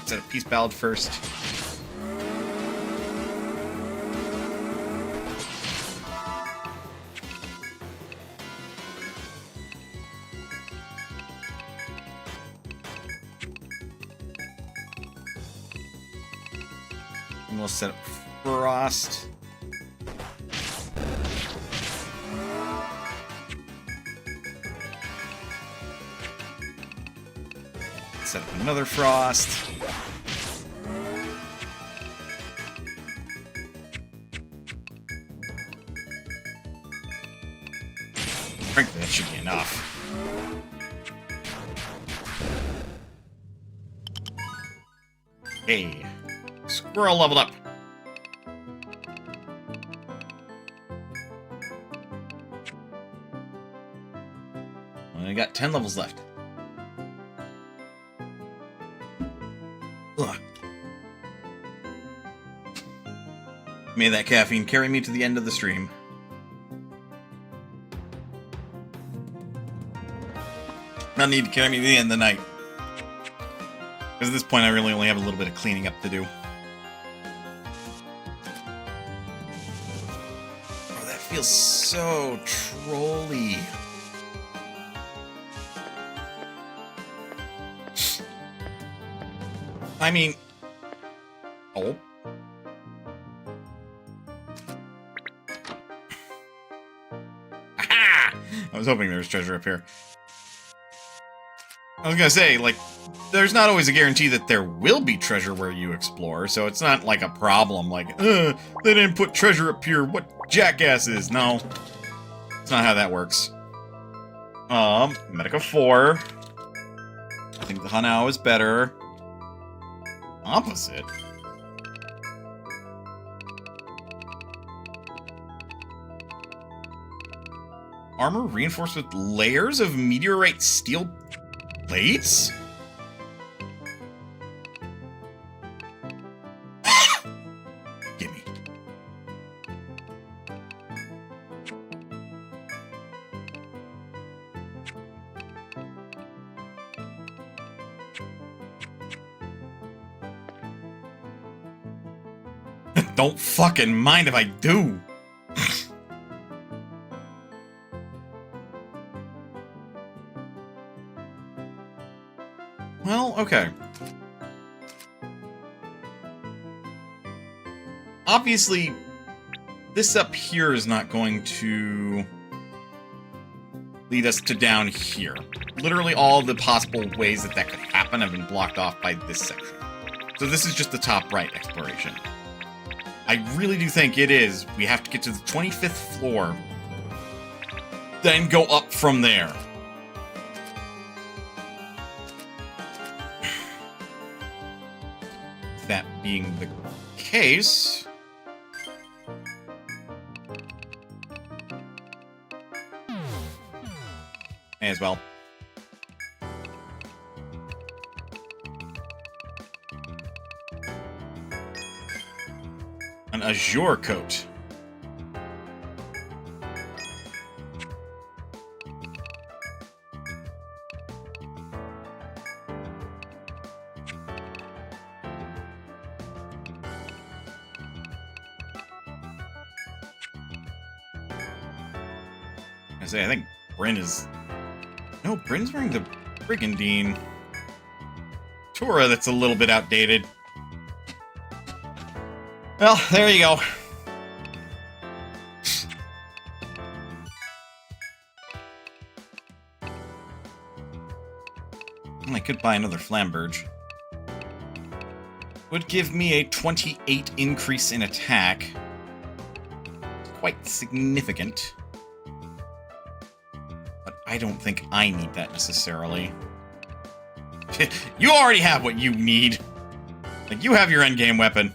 Is that a peace ballad first? we'll set up Frost. Set up another Frost. Frankly, that should be enough. Hey, squirrel leveled up. I got 10 levels left. Ugh. May that caffeine carry me to the end of the stream. Not need to carry me to the end of the night. Because at this point I really only have a little bit of cleaning up to do. Oh, that feels so trolly. I mean... Oh. Aha! I was hoping there was treasure up here. I was gonna say, like, there's not always a guarantee that there will be treasure where you explore, so it's not like a problem, like, they didn't put treasure up here, what jackasses? No. That's not how that works. Medica 4. I think the Hanao is better. Opposite. Armor reinforced with layers of meteorite steel plates? Gimme. Don't fucking mind if I do. Well, okay. Obviously, this up here is not going to lead us to down here. Literally all the possible ways that could happen have been blocked off by this section. So this is just the top right exploration. I really do think it is. We have to get to the 25th floor, then go up from there. That being the case... May as well. An azure coat. I think Bryn is... No, Bryn's wearing the Brigandine. Tora, that's a little bit outdated. Well, there you go. I could buy another Flamberge. Would give me a 28 increase in attack. Quite significant. I don't think I need that necessarily. You already have what you need. Like, you have your endgame weapon.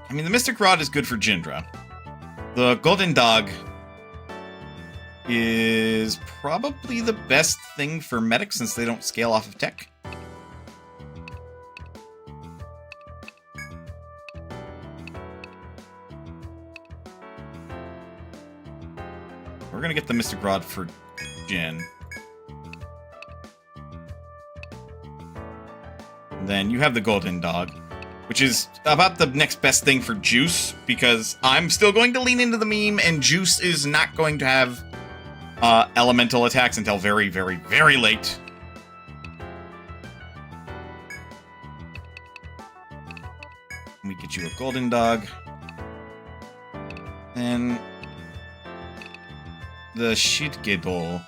I mean, the Mystic Rod is good for Jindra. The Golden Dog is probably the best thing for medics since they don't scale off of tech. We're gonna get the Mystic Rod for Jin. And then you have the Golden Dog. which is about the next best thing for Juice, because I'm still going to lean into the meme, and Juice is not going to have elemental attacks until very, very, very late. Let me get you a golden dog. And the Shitgedol.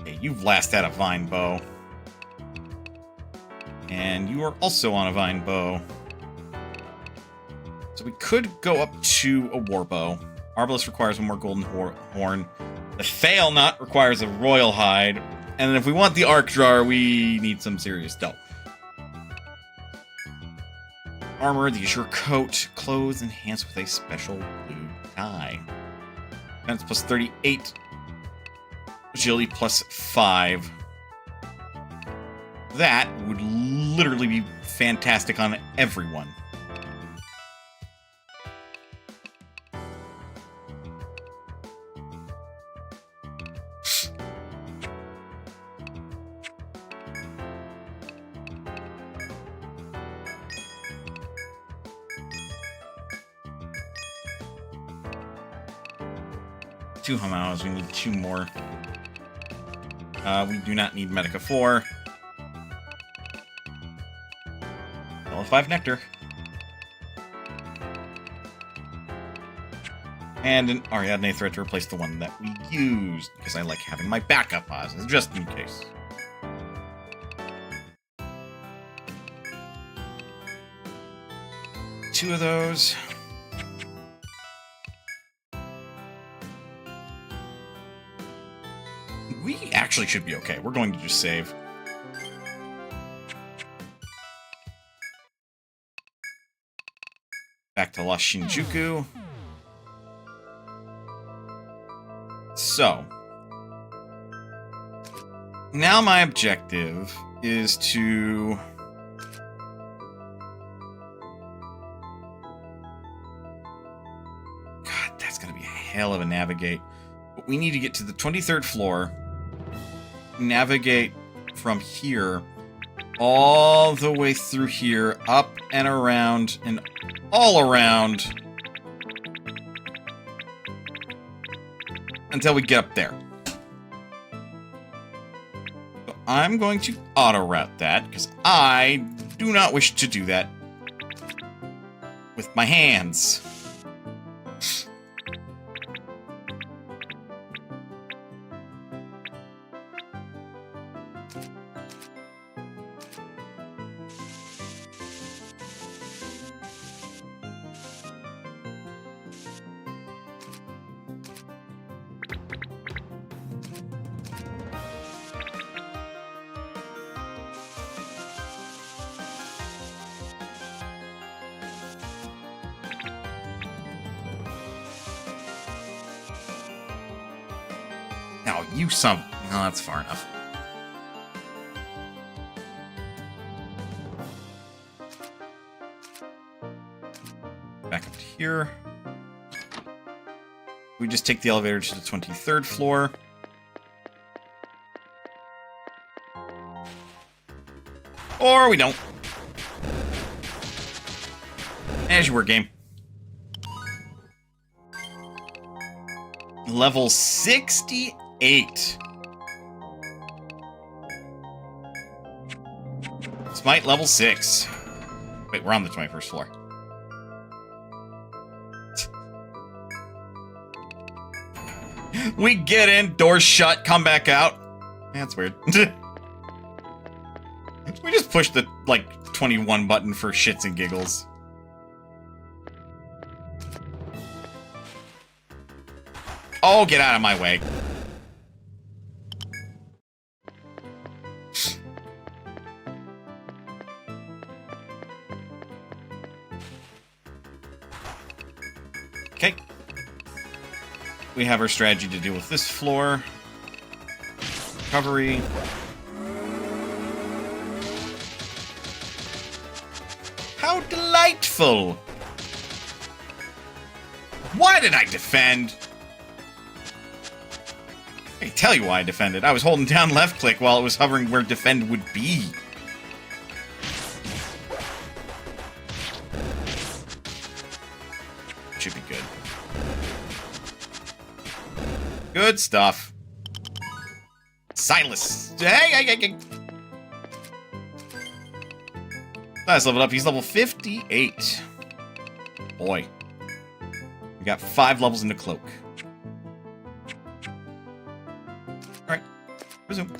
Okay, you've last had a vine bow. And you are also on a vine bow. So we could go up to a war bow. Arbalest requires one more golden horn. The Fail Nut requires a royal hide. And then if we want the Arc Jar, we need some serious dough. Armor, the Azure Coat, clothes enhanced with a special blue dye. Defense plus 38. Agility plus 5. That would literally be fantastic on everyone. Two Humanos, we need 2 more. We do not need Medica 4. Level 5 Nectar. And an Ariadne thread to replace the one that we used, because I like having my backup pauses, just in case. Two of those. We actually should be okay. We're going to just save. Back to Lost Shinjuku. So, now my objective is to... God, that's going to be a hell of a navigate. But we need to get to the 23rd floor, navigate from here all the way through here, up and around, and all around, until we get up there. So I'm going to auto-route that, because I do not wish to do that with my hands. Now, you some... No, that's far enough. Back up to here. We just take the elevator to the 23rd floor. Or we don't. As you were, game. Level 68. Smite level 6. Wait, we're on the 21st floor. We get in, doors shut, come back out. That's weird. We just pushed the, 21 button for shits and giggles. Oh, get out of my way. Okay. We have our strategy to deal with this floor. Recovery. How delightful! Why did I defend? I can tell you why I defended. I was holding down left click while it was hovering where defend would be. Should be good. Good stuff. Silas. Hey. Silas leveled up. He's level 58. Boy. We got 5 levels into Cloak. Alright. Resume.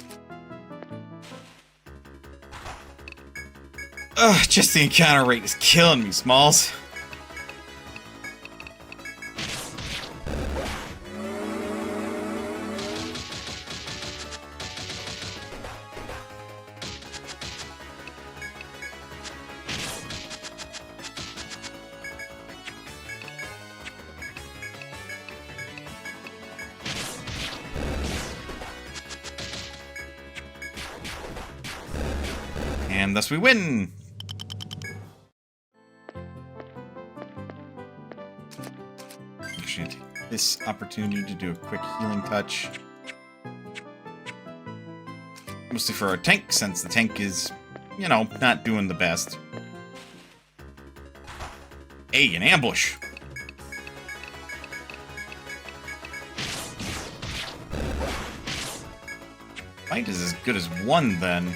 Ugh, just the encounter rate is killing me, Smalls. And thus we win! Actually, take this opportunity to do a quick healing touch. Mostly for our tank, since the tank is, you know, not doing the best. Hey, an ambush! Fight is as good as one, then.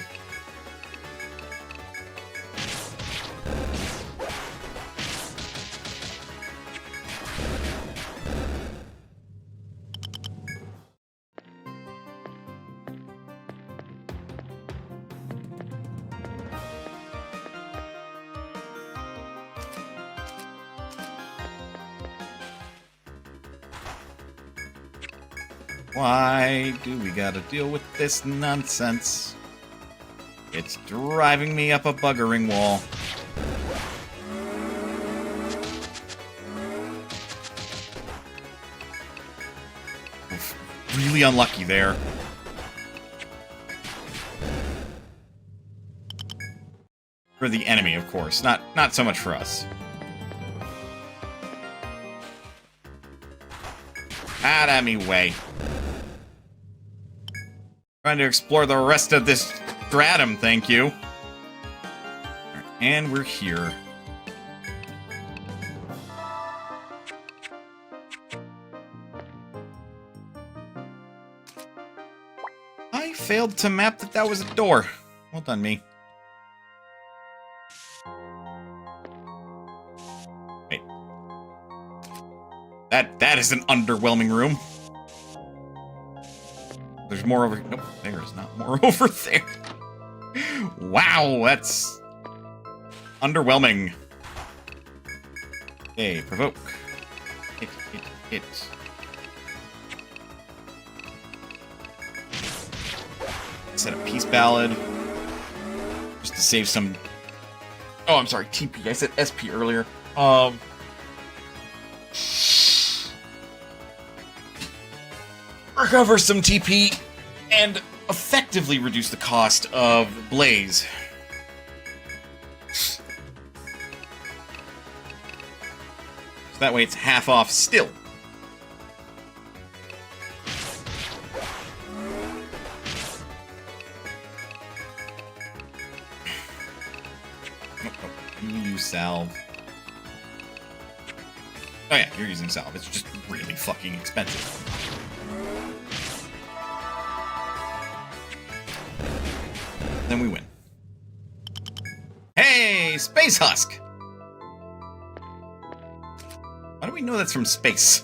Why do we gotta deal with this nonsense? It's driving me up a buggering wall. Oof, really unlucky there. For the enemy, of course. Not so much for us. Out of me way. Trying to explore the rest of this stratum, thank you. And we're here. I failed to map that was a door. Well done, me. Wait. That is an underwhelming room. There's more over... Nope, there is not more over there. Wow, that's... underwhelming. Okay, provoke. Hit. Set a peace ballad. Just to save some... Oh, I'm sorry, TP. I said SP earlier. Recover some TP and effectively reduce the cost of Blaze. So that way it's half off still. You use salve. Oh yeah, you're using salve. It's just really fucking expensive. Then we win. Hey, Space Husk! How do we know that's from space?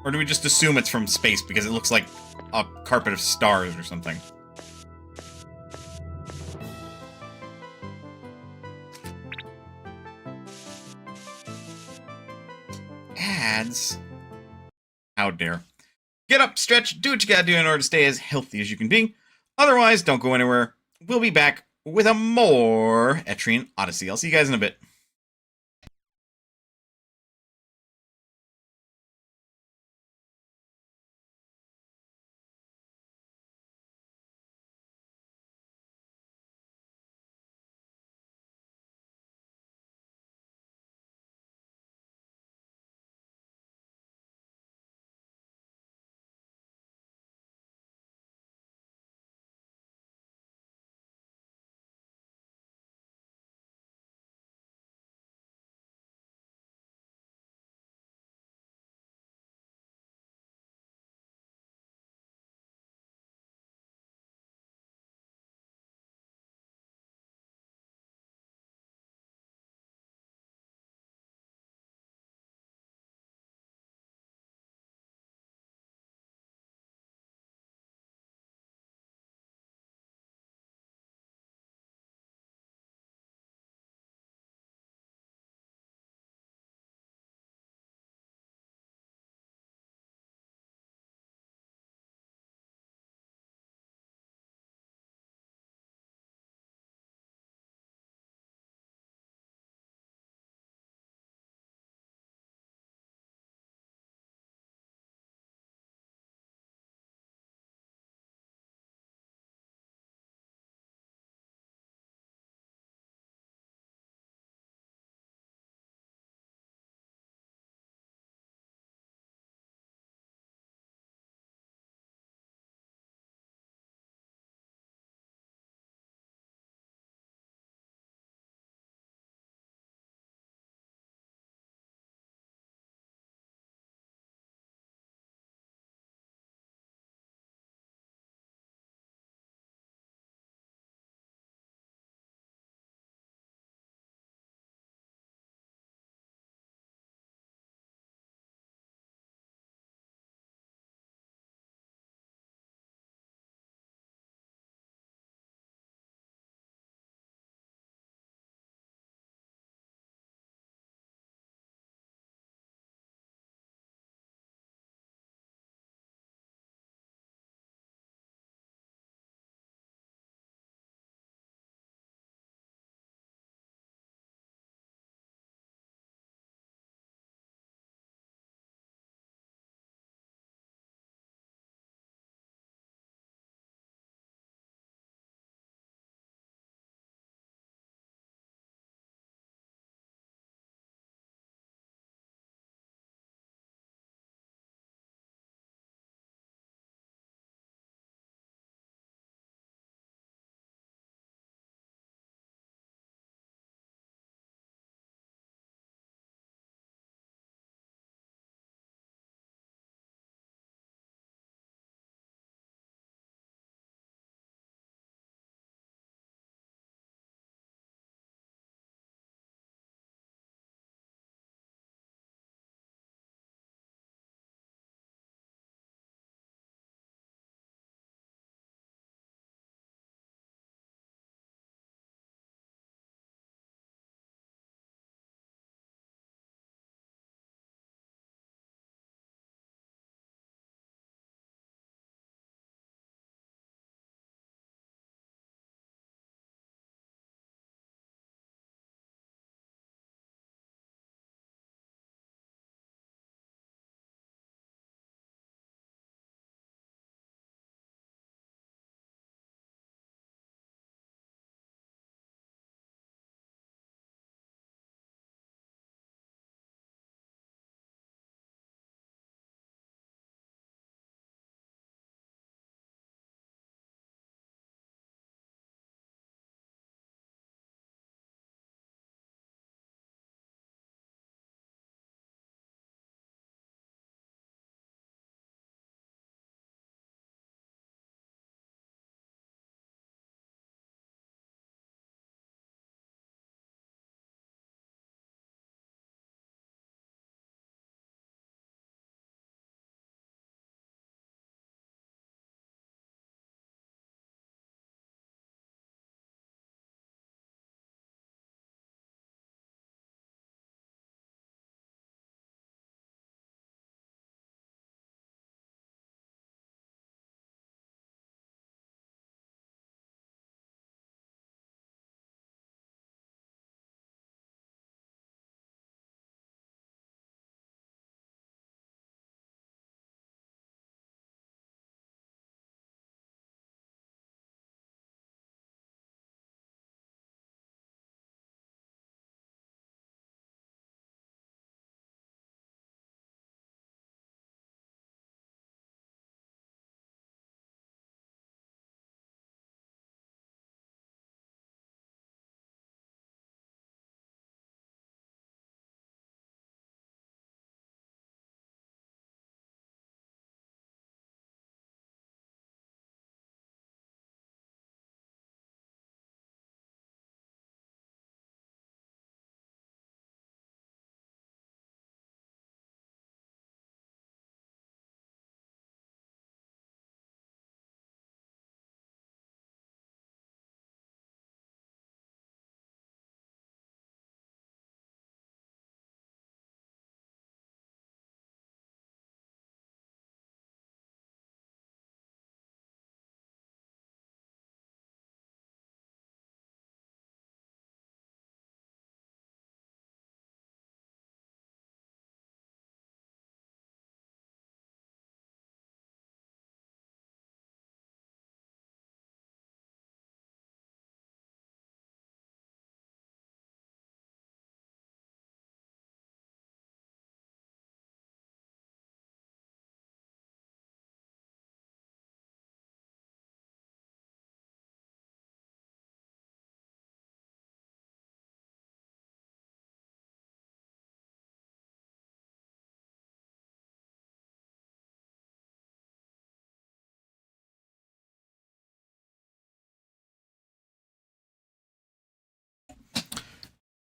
Or do we just assume it's from space because it looks like a carpet of stars or something? Ads? How dare. Get up, stretch, do what you gotta do in order to stay as healthy as you can be. Otherwise, don't go anywhere. We'll be back with a more Etrian Odyssey. I'll see you guys in a bit.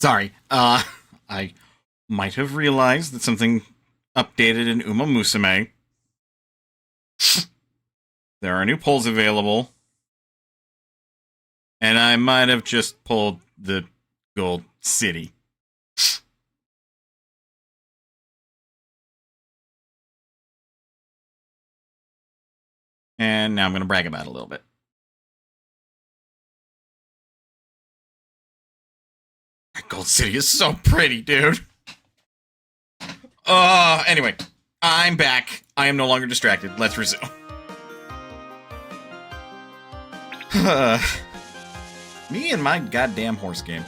Sorry. I might have realized that something updated in Uma Musume. There are new pulls available. And I might have just pulled the Gold City. And now I'm going to brag about it a little bit. That Gold City is so pretty, dude. Anyway, I'm back. I am no longer distracted. Let's resume. Me and my goddamn horse game.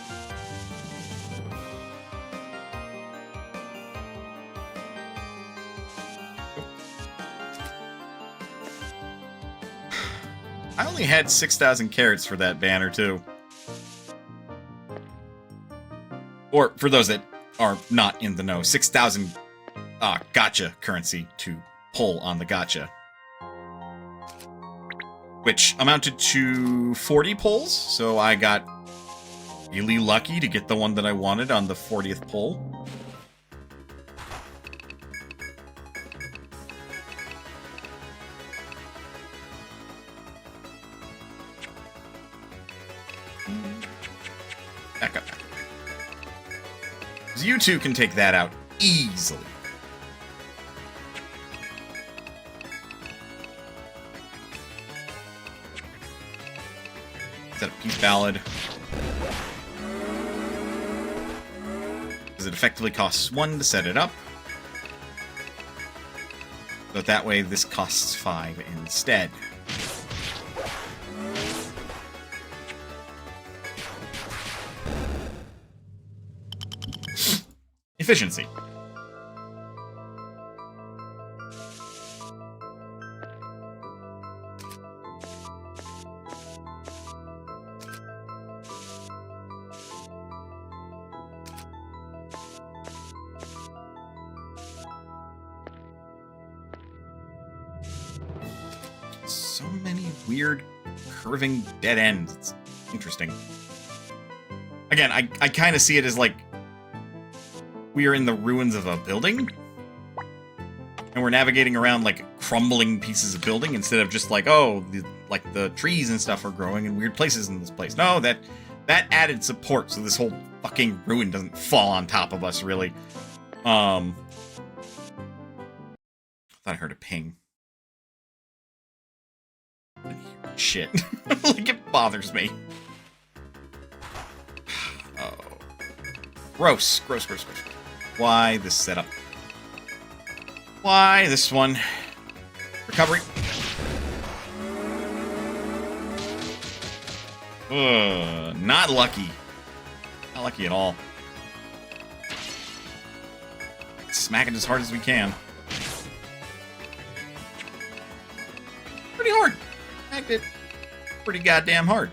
I only had 6,000 carats for that banner, too. Or, for those that are not in the know, 6,000 gacha currency to pull on the gacha. Which amounted to 40 pulls, so I got really lucky to get the one that I wanted on the 40th pull. Back up. Because you two can take that out easily. Set a peace ballad. Because it effectively costs 1 to set it up. But that way this costs 5 instead. Efficiency. So many weird curving dead ends. It's interesting. Again, I kind of see it as like we are in the ruins of a building, and we're navigating around like crumbling pieces of building instead of just like, oh, the trees and stuff are growing in weird places in this place. No, that added support so this whole fucking ruin doesn't fall on top of us, really. I thought I heard a ping. Shit. Like, it bothers me. Oh. Gross. Gross. Why this setup? Why this one? Recovery. Not lucky. Not lucky at all. Smack it as hard as we can. Pretty hard. Smacked it pretty goddamn hard.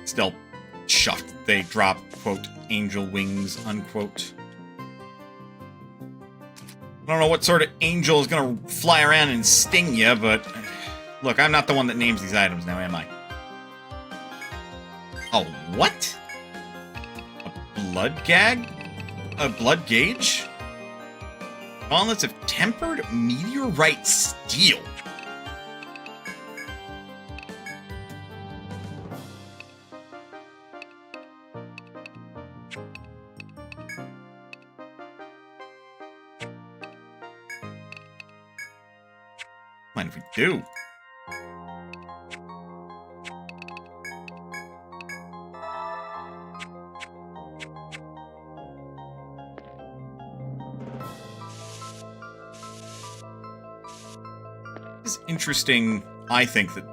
Still chuffed they drop, quote, angel wings, unquote. I don't know what sort of angel is gonna fly around and sting you, but look, I'm not the one that names these items now, am I? Oh, what? A blood gag? A blood gauge? Gauntlets of tempered meteorite steel. Mind if we do? It's interesting, I think, that...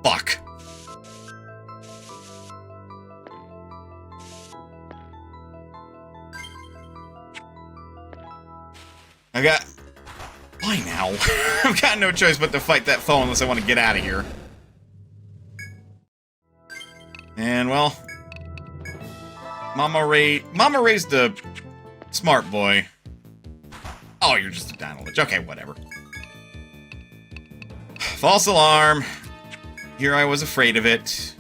Fuck. I got... Why now? I've got no choice but to fight that foe unless I want to get out of here. And, well... Mama raised a Smart boy. Oh, you're just a dino lich. Okay, whatever. False alarm. Here I was afraid of it.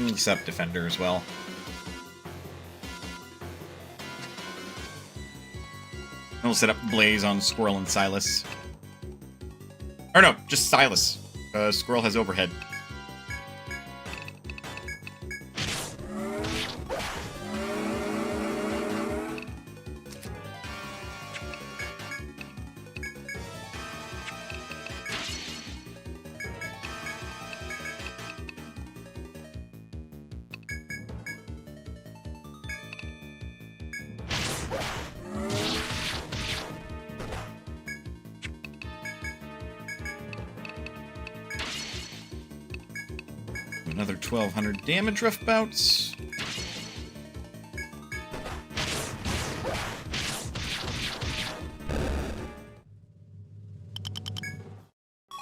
Except defender as well. And we'll set up Blaze on Squirrel and Silas. Or no, just Silas. Squirrel has overhead. Another 1,200 damage rough bouts.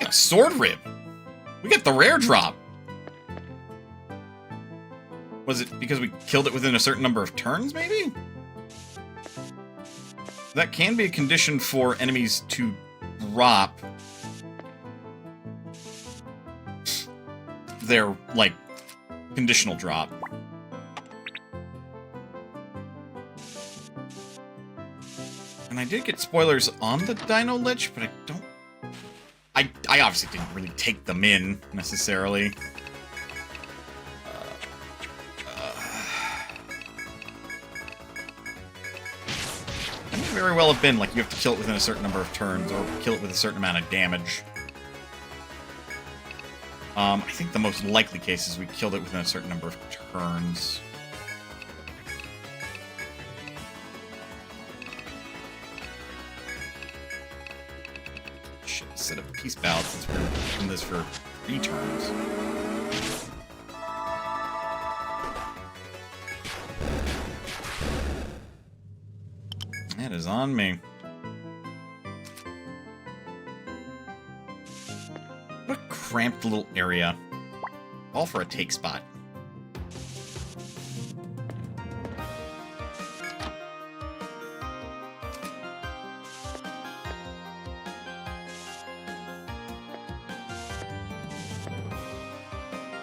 Yeah, sword rib. We got the rare drop. Was it because we killed it within a certain number of turns, maybe? That can be a condition for enemies to drop their, like, conditional drop. And I did get spoilers on the Dino Lich, but I don't... I obviously didn't really take them in, necessarily. It may very well have been, like, you have to kill it within a certain number of turns, or kill it with a certain amount of damage. I think the most likely case is we killed it within a certain number of turns. Shit, set up peace balance since we're in this for 3 turns. That is on me. What a cramped little area. All for a take spot.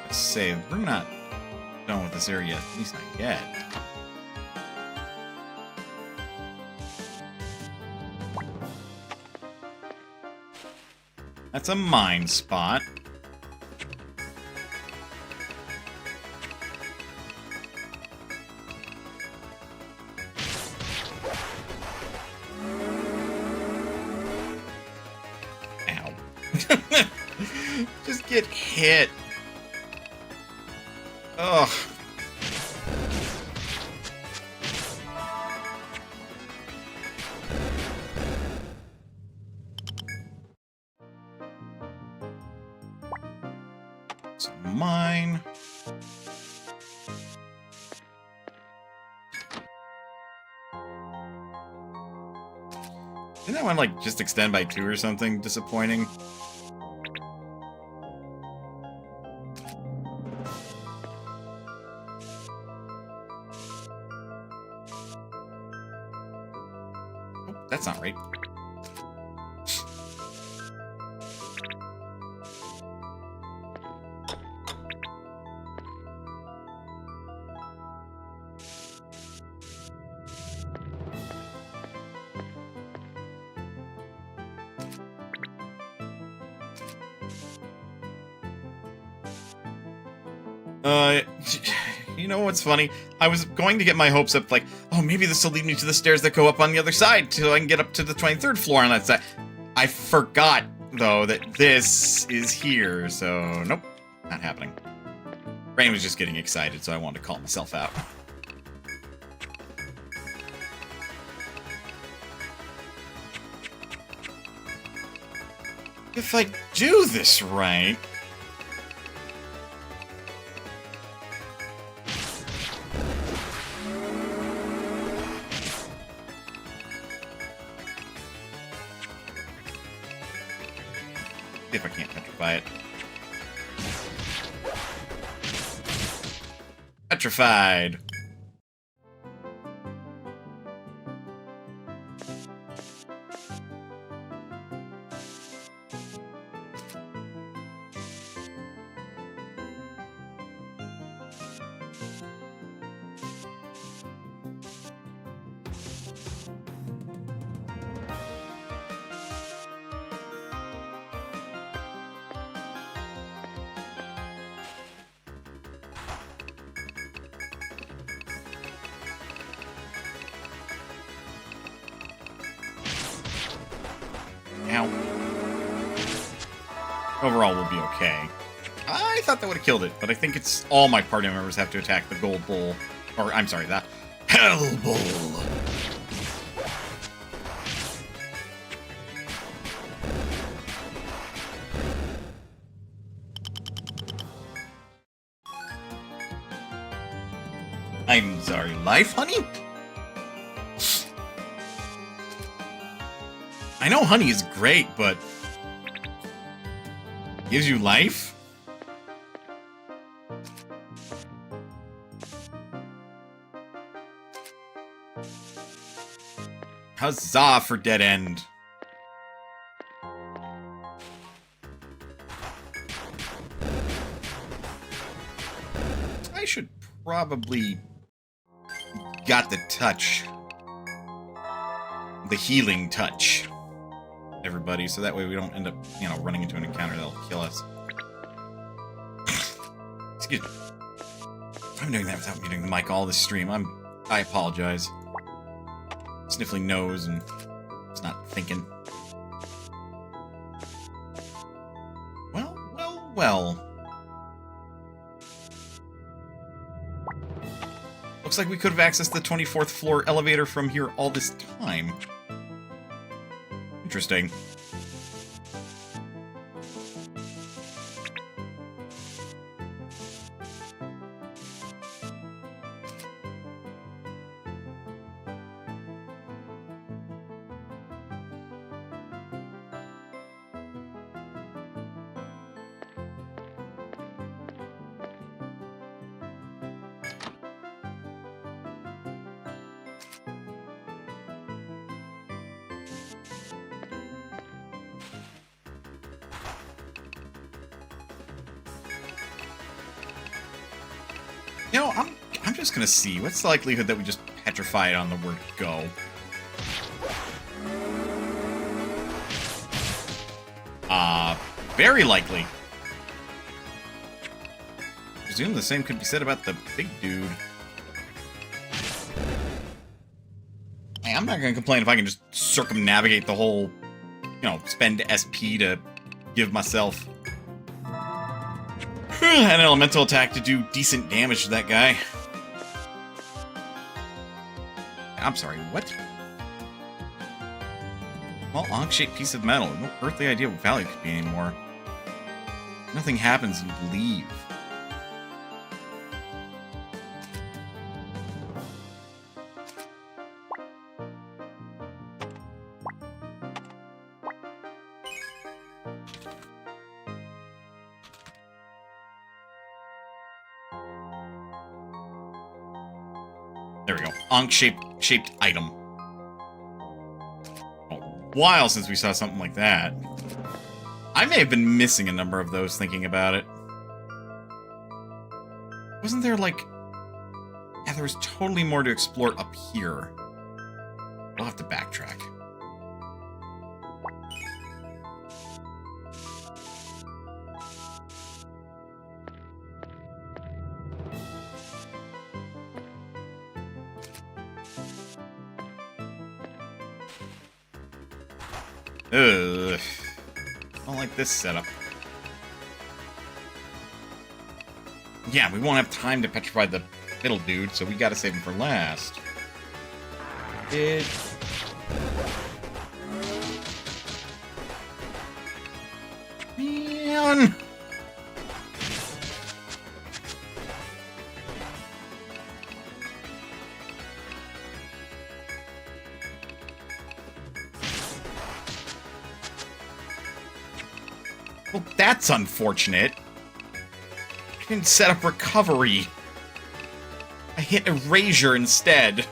Let's say we're not done with this area, at least not yet. That's a mine spot. Ow. Just get hit. Ugh. Mine. Didn't that one, like, just extend by 2 or something? Disappointing. Oh, that's not right. You know what's funny? I was going to get my hopes up, like, oh, maybe this will lead me to the stairs that go up on the other side, till I can get up to the 23rd floor on that side. I forgot, though, that this is here, so nope, not happening. Brain was just getting excited, so I wanted to call myself out. If I do this right... See if I can't petrify it. Petrified. Ow. Overall, we'll be okay. I thought that would have killed it, but I think it's all my party members have to attack the gold bull. Or, I'm sorry, the hell bull. I'm sorry, life, honey? I know honey is great, but gives you life? Huzzah for dead end. I should probably got the touch. The healing touch. Everybody, so that way we don't end up, you know, running into an encounter that'll kill us. Excuse me. I'm doing that without muting the mic all this stream. I apologize. Sniffling nose and it's not thinking. Well. Looks like we could have accessed the 24th floor elevator from here all this time. Interesting. You know, I'm just gonna see. What's the likelihood that we just petrify it on the word go? Very likely. Presume the same could be said about the big dude. Hey, I'm not gonna complain if I can just circumnavigate the whole, you know, spend SP to give myself an elemental attack to do decent damage to that guy. I'm sorry, what? Well, Ankh-shaped piece of metal. No earthly idea what value could be anymore. Nothing happens, you leave. There we go. Ankh-shaped item. A while since we saw something like that. I may have been missing a number of those thinking about it. Wasn't there, like... Yeah, there was totally more to explore up here. We'll have to backtrack. Ugh. I don't like this setup. Yeah, we won't have time to petrify the middle dude, so we gotta save him for last. Man! Well, that's unfortunate. I didn't set up recovery. I hit erasure instead.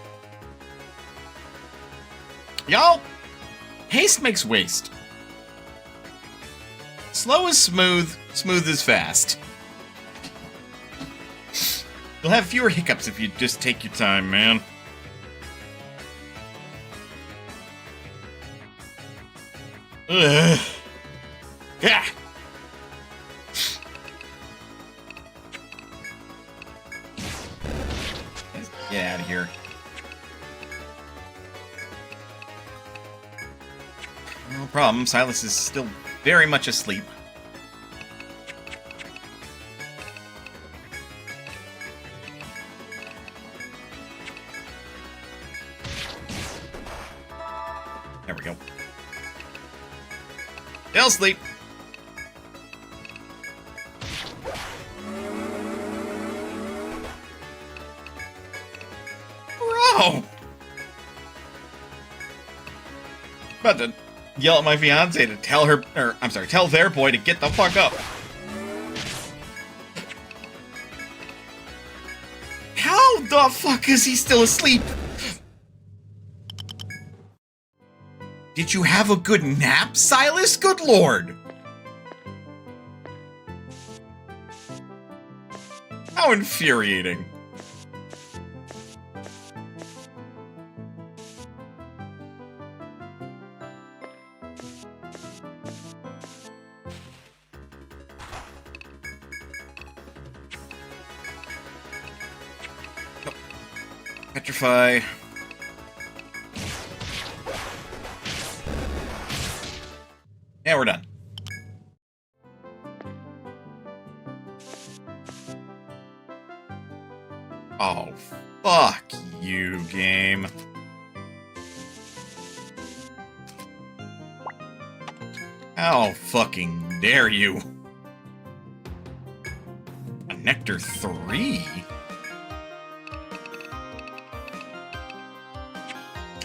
Y'all, haste makes waste. Slow is smooth, smooth is fast. You'll have fewer hiccups if you just take your time, man. Ugh. Yeah. Let's get out of here. No problem. Silas is still very much asleep. There we go. They'll sleep. Bro! About to yell at my fiance to tell her, or I'm sorry, tell their boy to get the fuck up. How the fuck is he still asleep? Did you have a good nap, Silas? Good lord! How infuriating. Nope. Petrify. Yeah, we're done. Oh, fuck you, game. How fucking dare you? A Nectar 3?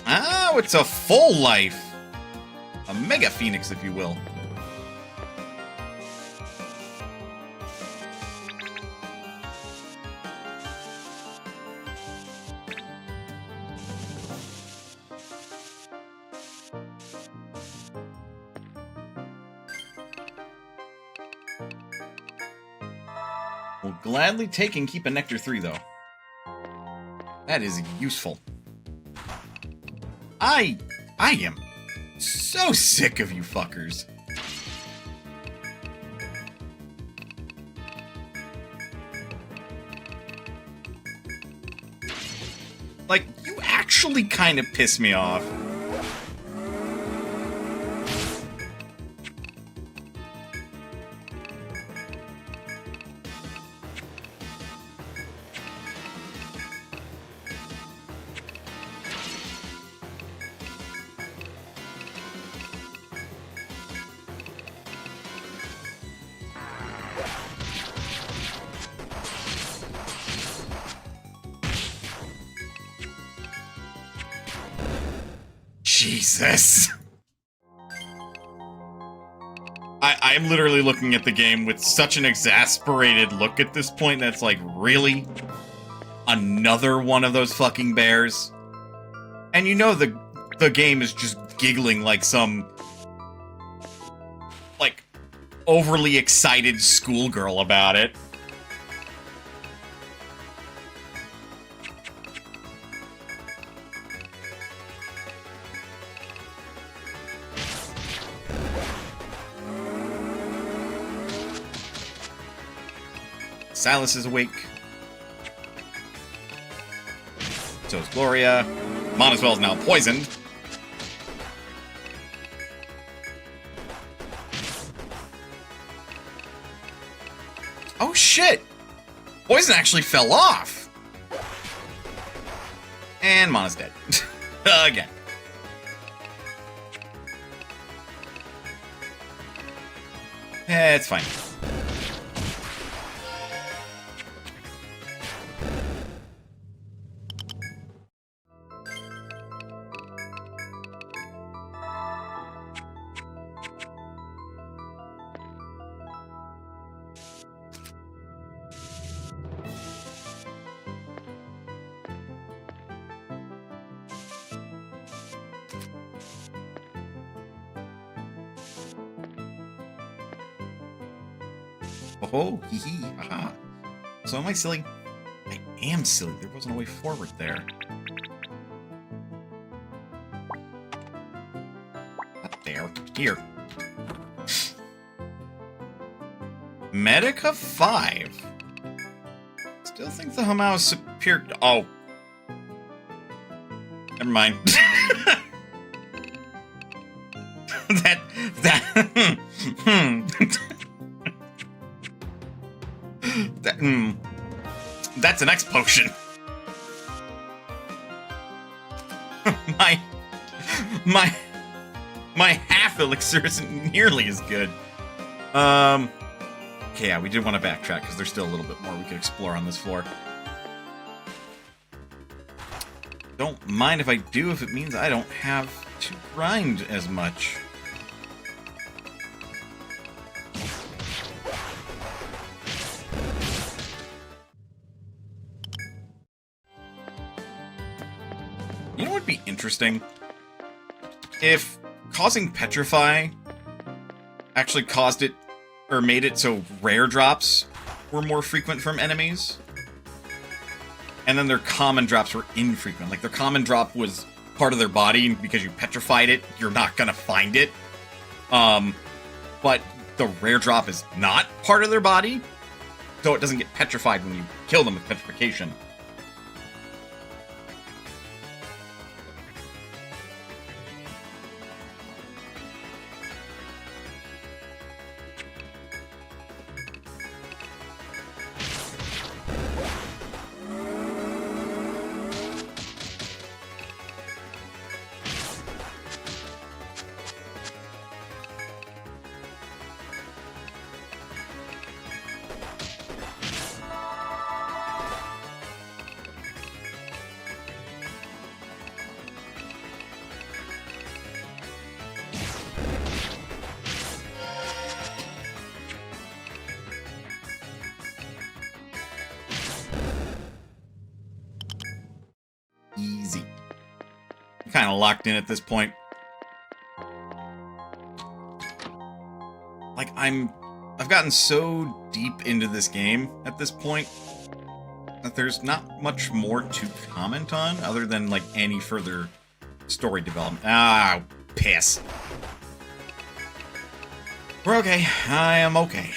Oh, it's a full life. A Mega Phoenix, if you will. Will gladly take and keep a Nectar 3, though. That is useful. I am so sick of you fuckers. Like, you actually kind of piss me off. Jesus. I'm literally looking at the game with such an exasperated look at this point that's like, really? Another one of those fucking bears? And you know the game is just giggling like some, like, overly excited schoolgirl about it. Silas is awake. So is Gloria. Manaswel is now poisoned. Oh shit! Poison actually fell off! And Mana's dead. Again. It's fine. Oh, hee hee, haha. So am I silly? I am silly. There wasn't a way forward there. Not there. Here. Medica 5. Still think the Hamau is superior. Oh. Never mind. That's an X potion. my half elixir isn't nearly as good. Okay, yeah, we did want to backtrack because there's still a little bit more we could explore on this floor. Don't mind if I do, if it means I don't have to grind as much. You know what would be interesting? If causing Petrify actually caused it, or made it so rare drops were more frequent from enemies, and then their common drops were infrequent. Like, their common drop was part of their body, and because you petrified it, you're not gonna find it. But the rare drop is not part of their body, so it doesn't get petrified when you kill them with petrification. Easy. I'm kind of locked in at this point. Like, I've gotten so deep into this game at this point that there's not much more to comment on other than, like, any further story development. Ah, piss. We're okay. I am okay.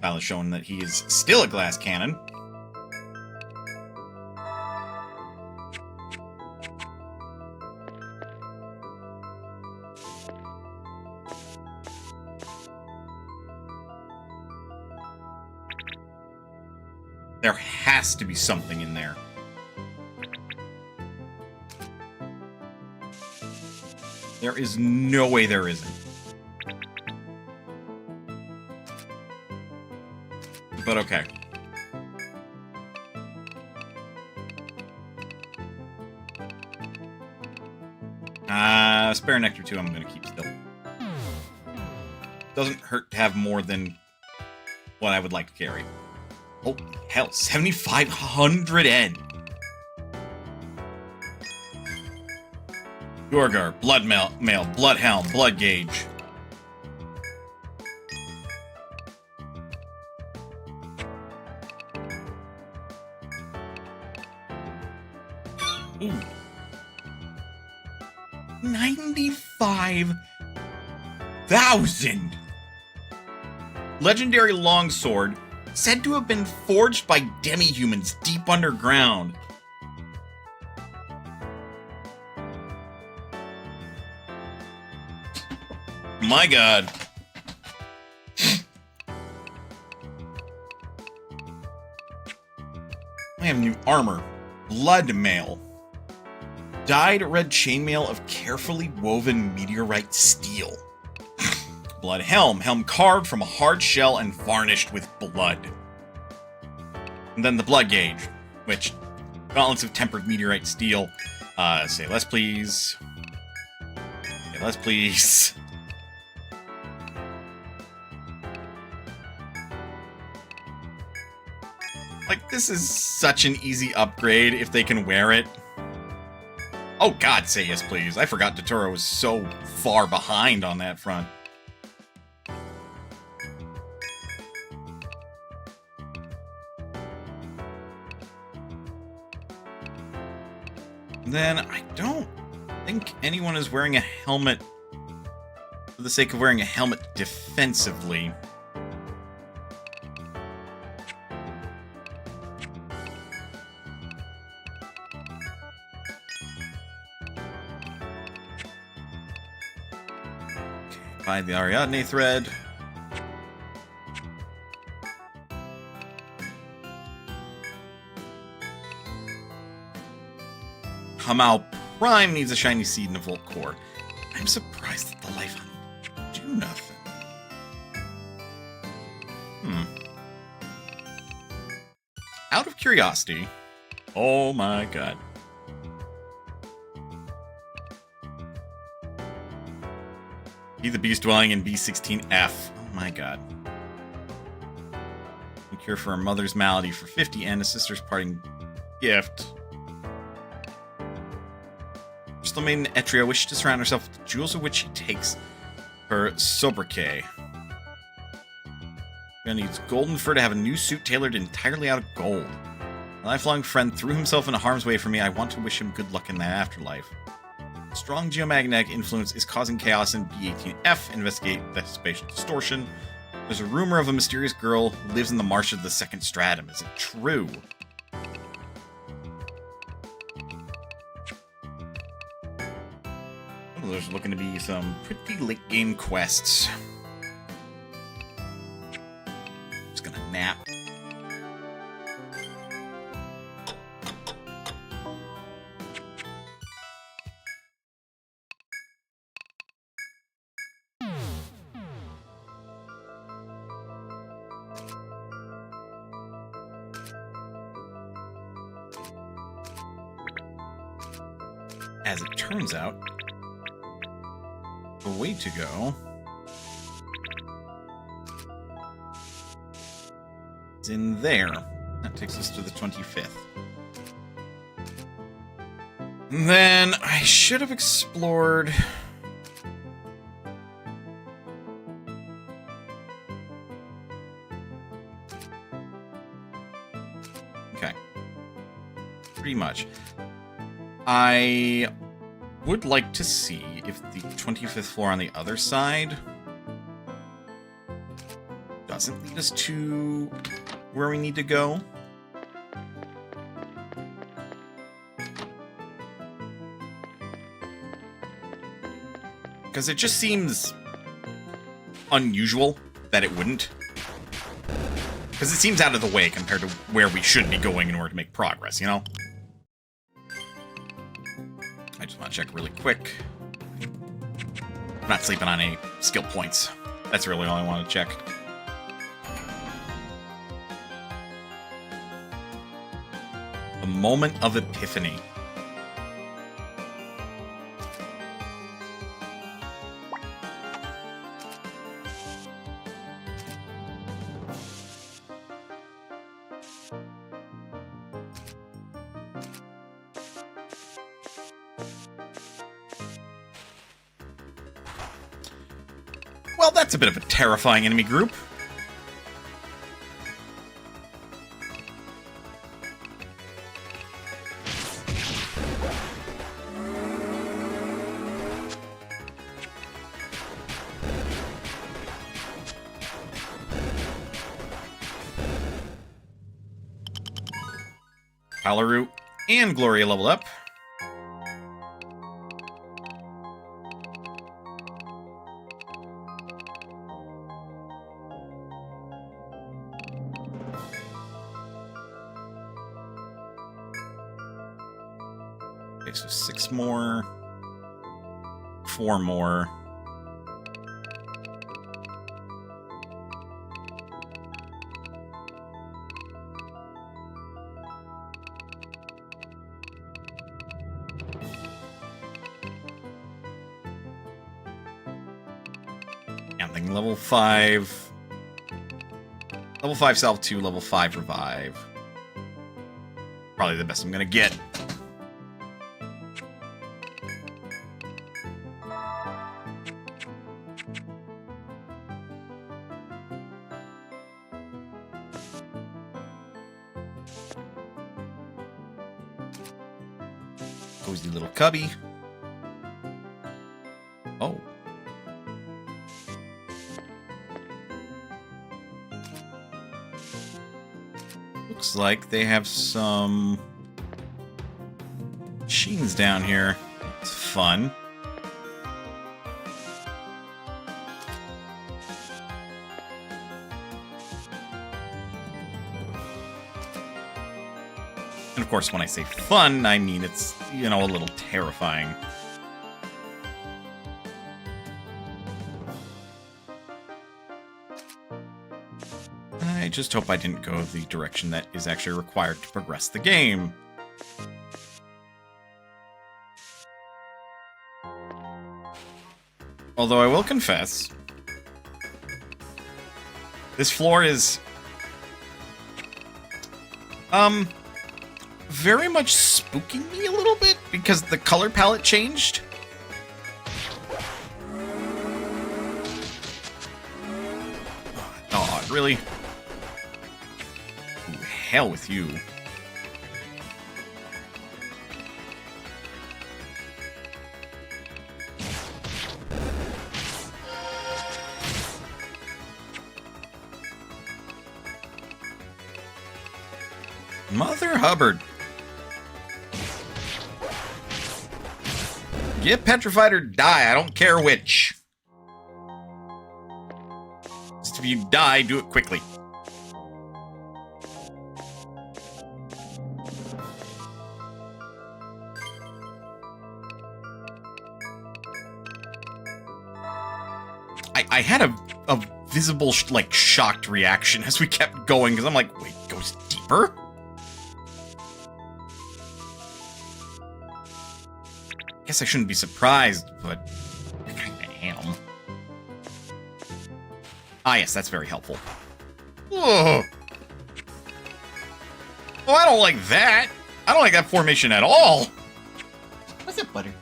File is showing that he is still a glass cannon. There has to be something in there. There is no way there isn't. But okay. Spare nectar 2 I'm gonna keep still. Doesn't hurt to have more than what I would like to carry. Oh, hell, 7,500 N. Gorgar, Blood Mail, Blood Helm, Blood Gauge. Ooh. 95,000! Legendary longsword, said to have been forged by demi-humans deep underground. My god. I have new armor. Blood mail. Dyed red chainmail of carefully woven meteorite steel. Blood helm. Helm carved from a hard shell and varnished with blood. And then the blood gauge, which gauntlets of tempered meteorite steel. Say less, please. Say less, please. Like, this is such an easy upgrade if they can wear it. Oh God, say yes, please. I forgot Totoro was so far behind on that front. Then I don't think anyone is wearing a helmet for the sake of wearing a helmet defensively. Buy the Ariadne thread. Hamao Prime needs a shiny seed and a Volt Core. I'm surprised that the Life Honey do nothing. Out of curiosity. Oh my god. Be the Beast dwelling in B16F. Oh my god. A cure for a mother's malady for 50 and a sister's parting gift. Crystal Maiden Etria wishes to surround herself with the jewels of which she takes her sobriquet. Gonna needs golden fur to have a new suit tailored entirely out of gold. A lifelong friend threw himself into harm's way for me. I want to wish him good luck in that afterlife. Strong geomagnetic influence is causing chaos in B18F. Investigate the spatial distortion. There's a rumor of a mysterious girl who lives in the marsh of the second stratum. Is it true? Oh, there's looking to be some pretty late game quests. Just gonna nap. As it turns out, the way to go is in there. That takes us to the 25th. And then I should have explored... Okay. Pretty much. I would like to see if the 25th floor on the other side doesn't lead us to where we need to go. Because it just seems unusual that it wouldn't. Because it seems out of the way compared to where we should be going in order to make progress, you know? I just want to check really quick. I'm not sleeping on any skill points. That's really all I want to check. The moment of epiphany. Well, that's a bit of a terrifying enemy group. Palaru and Gloria leveled up. Okay, so 6 more. 4 more. Something level 5. Level 5 Salve 2, level 5 Revive. Probably the best I'm gonna get. Cozy little cubby. Oh. Looks like they have some machines down here. It's fun. And of course, when I say fun, I mean it's, you know, a little terrifying. I just hope I didn't go the direction that is actually required to progress the game. Although I will confess, this floor is very much spooking me a little bit because the color palette changed. Oh, God, really? Ooh, hell with you. Mother Hubbard. Get petrified or die, I don't care which. Just if you die, do it quickly. I had a visible, like, shocked reaction as we kept going, because I'm like, wait, it goes deeper? Guess I shouldn't be surprised, but I kinda am. Ah, yes, that's very helpful. Ugh. Oh, I don't like that. I don't like that formation at all. What's up, Butter?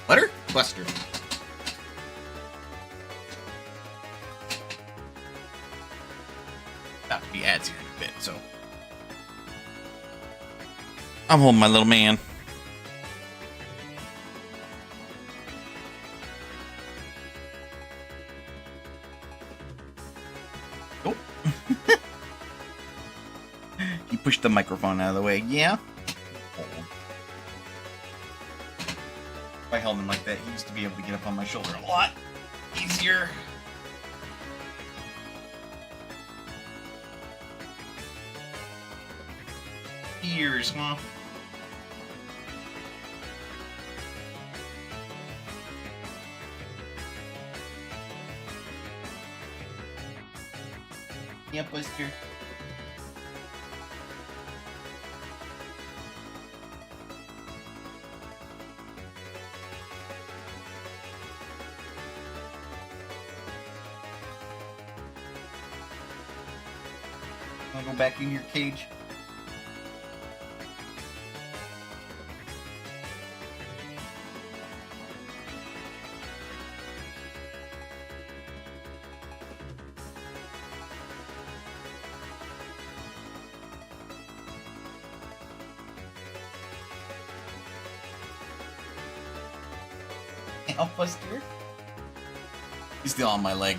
Butter? Buster. About to be ads here in a bit, so I'm holding my little man. Push the microphone out of the way. Yeah. If I held him like that, he used to be able to get up on my shoulder a lot easier. Ears, huh? Yeah, Buster. Wanna go back in your cage? Help us, dear. He's still on my leg.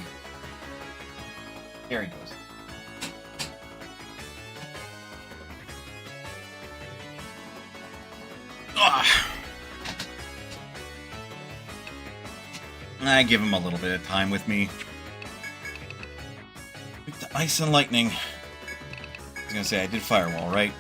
There he goes. I give him a little bit of time with me. With the ice and lightning. I was gonna say, I did firewall, right?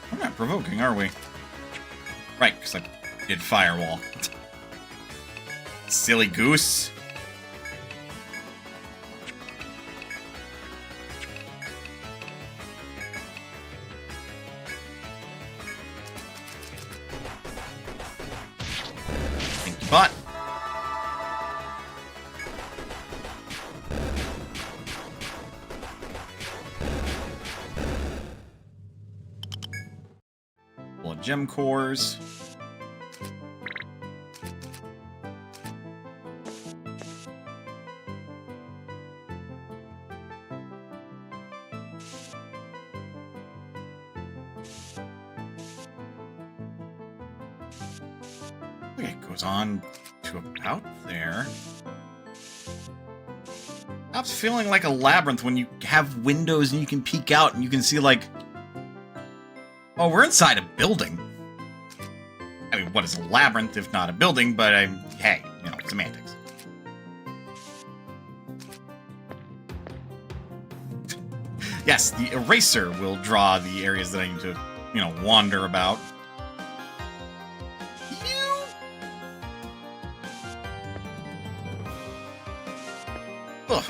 We're not provoking, are we? Right, because I did firewall. Silly goose. couple of gem cores. Okay, it goes on to about there. Stops feeling like a labyrinth when you have windows and you can peek out and you can see, like, oh, we're inside a building. I mean, what is a labyrinth if not a building? But hey, you know, semantics. Yes, the eraser will draw the areas that I need to, you know, wander about. Ugh.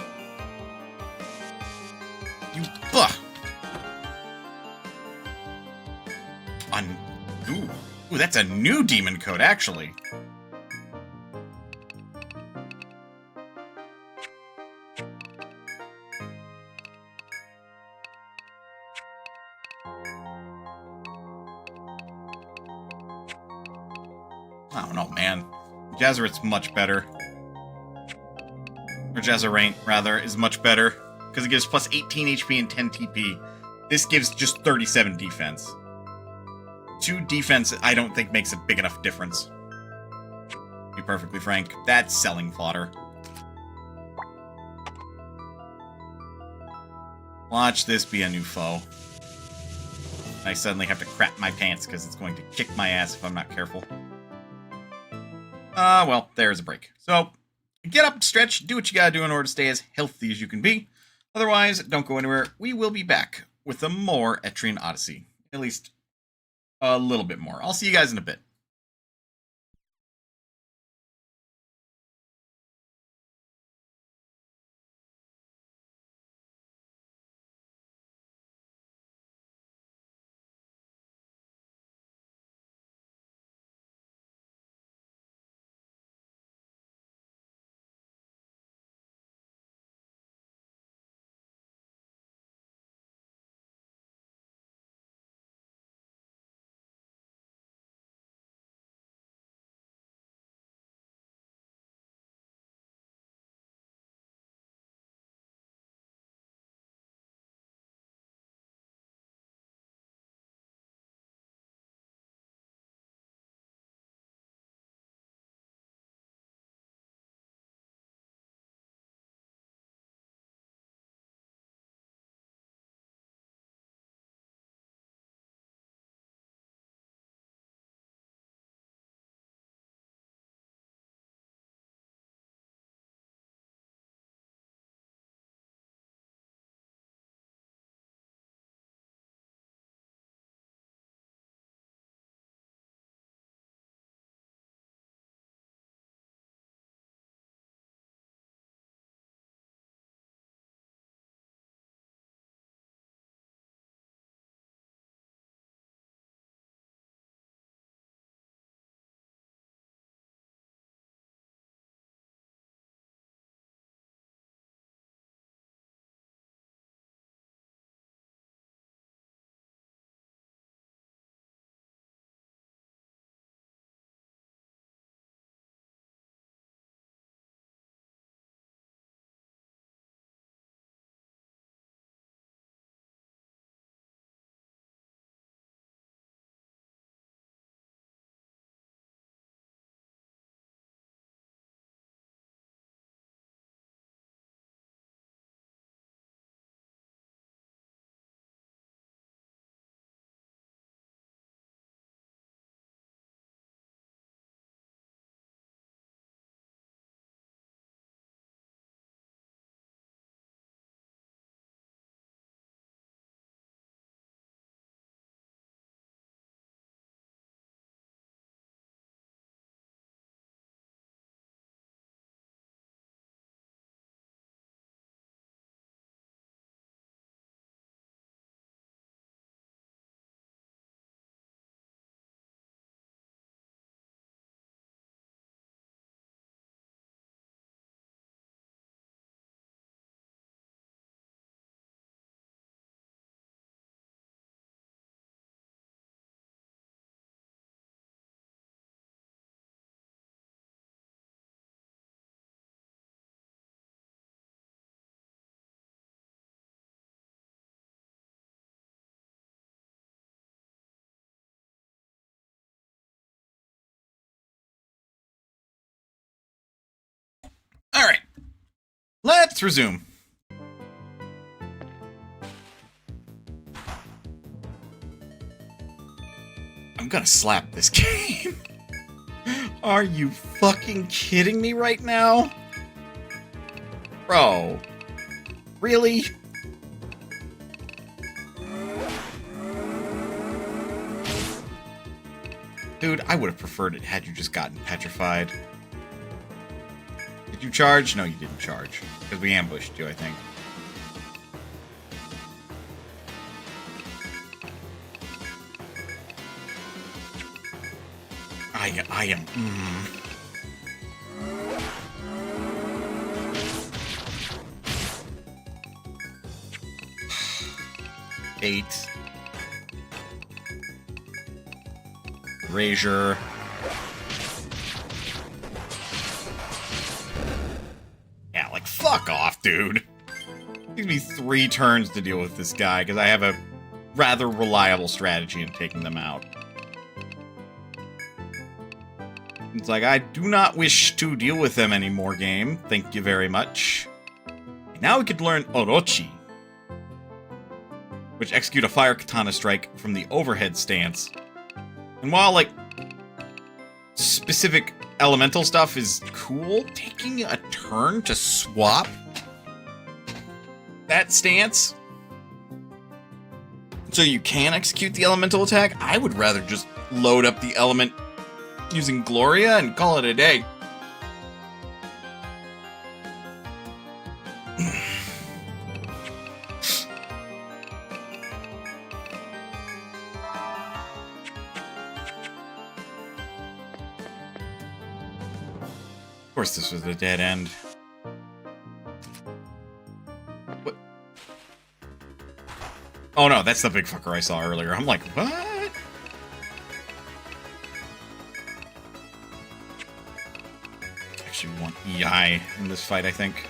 You ugh. Ooh, that's a new demon code, actually. I don't know, man. Jazzaret's much better. Or Jazzaraint, rather, is much better. Because it gives plus 18 HP and 10 TP. This gives just 37 defense. 2 defense, I don't think makes a big enough difference. To be perfectly frank, that's selling fodder. Watch this be a new foe. I suddenly have to crap my pants because it's going to kick my ass if I'm not careful. Well, there's a break. So, get up, stretch, do what you gotta do in order to stay as healthy as you can be. Otherwise, don't go anywhere. We will be back with a more Etrian Odyssey. At least a little bit more. I'll see you guys in a bit. Let's resume. I'm gonna slap this game. Are you fucking kidding me right now? Bro. Really? Dude, I would have preferred it had you just gotten petrified. Did you charge? No, you didn't charge. Because we ambushed you, I think. I am... Eight. Erasure. Yeah, like, fuck off, dude. Gives me 3 turns to deal with this guy, because I have a rather reliable strategy in taking them out. It's like, I do not wish to deal with them anymore, game. Thank you very much. And now we could learn Orochi, which execute a fire katana strike from the overhead stance. And while, like, specific elemental stuff is cool, taking a turn to swap that stance so you can execute the elemental attack, I would rather just load up the element using Gloria and call it a day. Of course this was a dead end. What? Oh no, that's the big fucker I saw earlier. I'm like, what? Actually, we want EI in this fight, I think.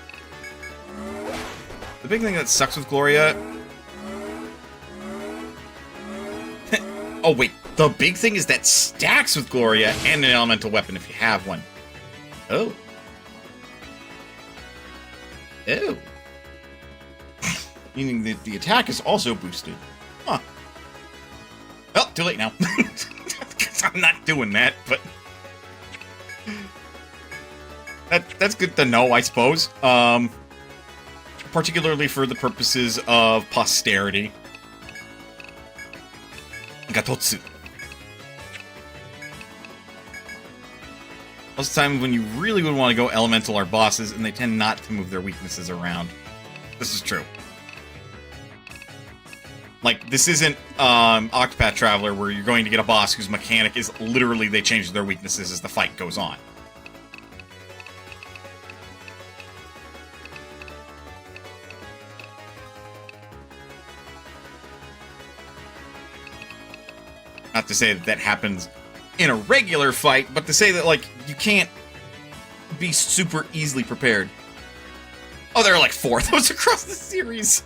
The big thing that sucks with Gloria... Oh wait, the big thing is that stacks with Gloria and an elemental weapon if you have one. Oh. Oh. Meaning that the attack is also boosted. Huh. Well, too late now. I'm not doing that, but... That's good to know, I suppose. Particularly for the purposes of posterity. Gatotsu. Most of the time when you really would want to go elemental are bosses, and they tend not to move their weaknesses around. This is true. Like, this isn't Octopath Traveler, where you're going to get a boss whose mechanic is literally they change their weaknesses as the fight goes on. Not to say that that happens in a regular fight, but to say that, like, you can't be super easily prepared. Oh, there are like 4 of those across the series.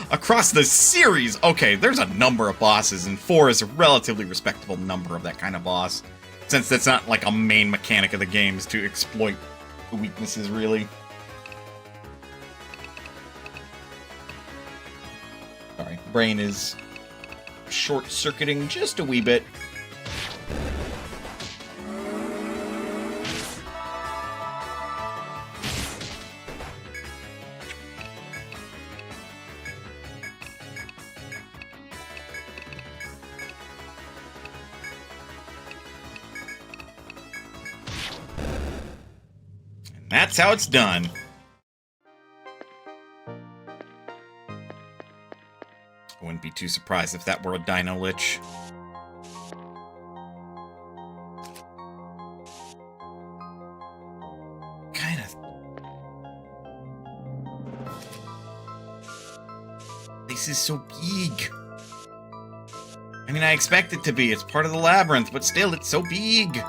Across the series! Okay, there's a number of bosses, and 4 is a relatively respectable number of that kind of boss. Since that's not like a main mechanic of the game, is to exploit the weaknesses, really. Sorry, brain is short-circuiting just a wee bit. And that's how it's done. I wouldn't be too surprised if that were a Dino Lich. Kind of. This is so big. I mean, I expect it to be. It's part of the labyrinth, but still, it's so big.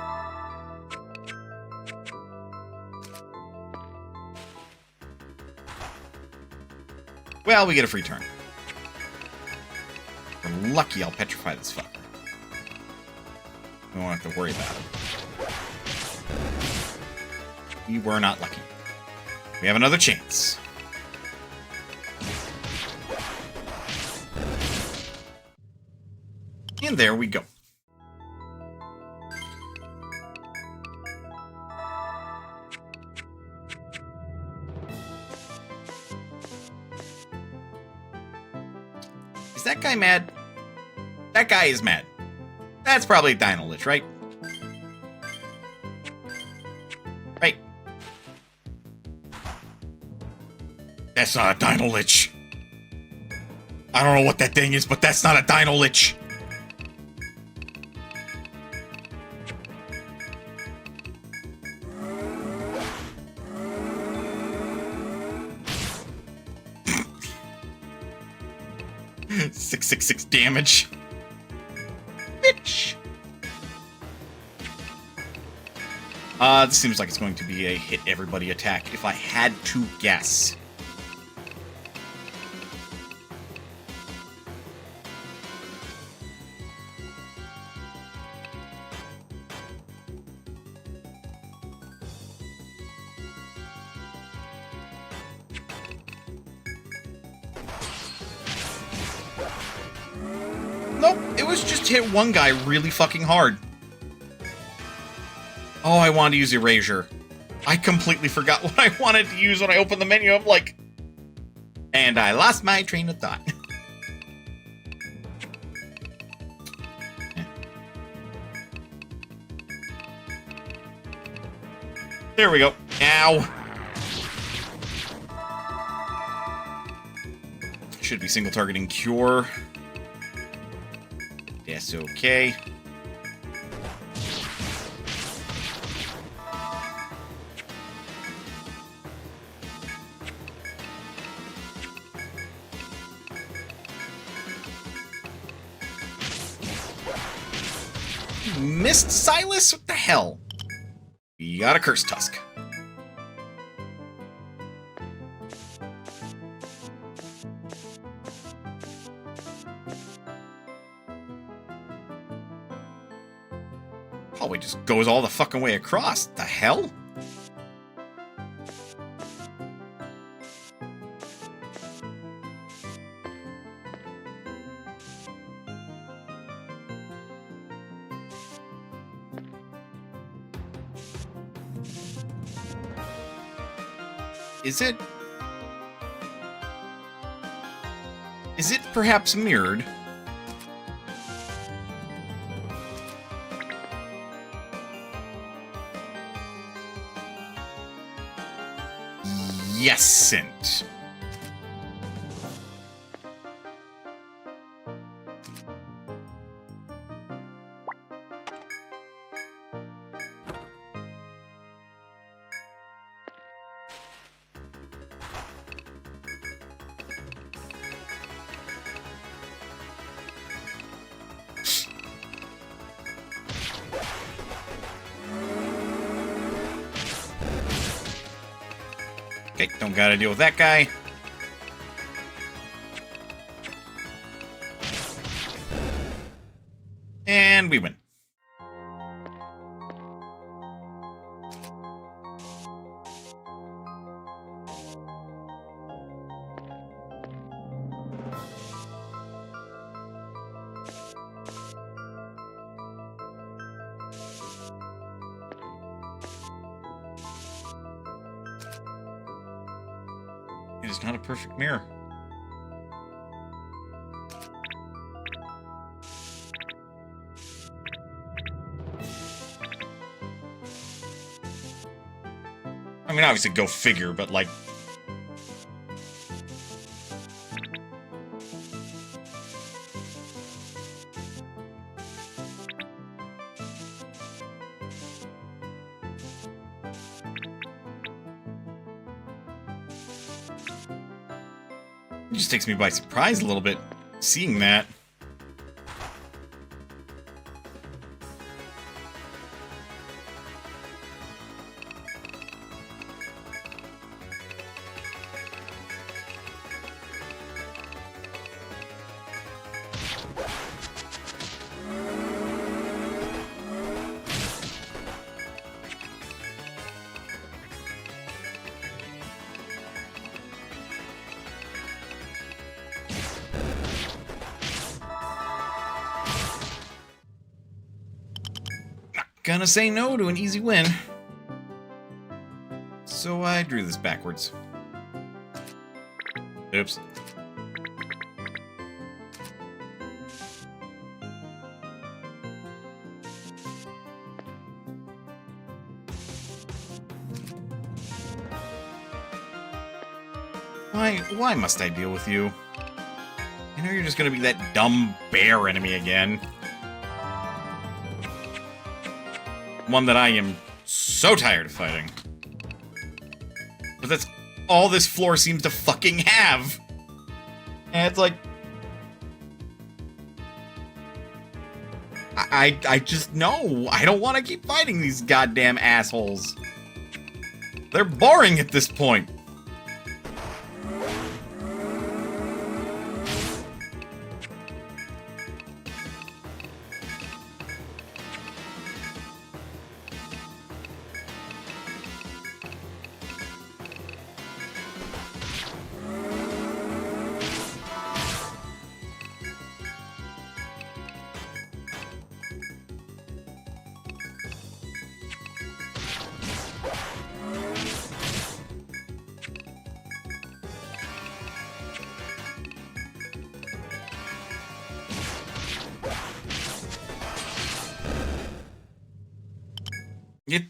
Well, we get a free turn. We're lucky I'll petrify this fucker. We won't have to worry about him. We were not lucky. We have another chance. And there we go. Is that guy mad? That guy is mad. That's probably a Dino Lich, right? Right. That's not a Dino Lich. I don't know what that thing is, but that's not a Dino Lich. $666 damage. Bitch. This seems like it's going to be a hit everybody attack if I had to guess. Nope, it was just hit one guy really fucking hard. Oh, I wanted to use Erasure. I completely forgot what I wanted to use when I opened the menu. I'm like... And I lost my train of thought. There we go. Ow. Should be single targeting Cure. Yes, okay. Missed Silas? What the hell? We got a Curse Tusk. Probably just goes all the fucking way across. The hell? Is it? Is it perhaps mirrored? Yesn't. Okay, don't gotta deal with that guy. And we win. It is not a perfect mirror. I mean, obviously, go figure, but like... It just takes me by surprise a little bit, seeing that. gonna say no to an easy win. So I drew this backwards. Oops. Why must I deal with you? I know you're just gonna be that dumb bear enemy again. One that I am so tired of fighting. But that's all this floor seems to fucking have. And it's like... I just know. I don't want to keep fighting these goddamn assholes. They're boring at this point.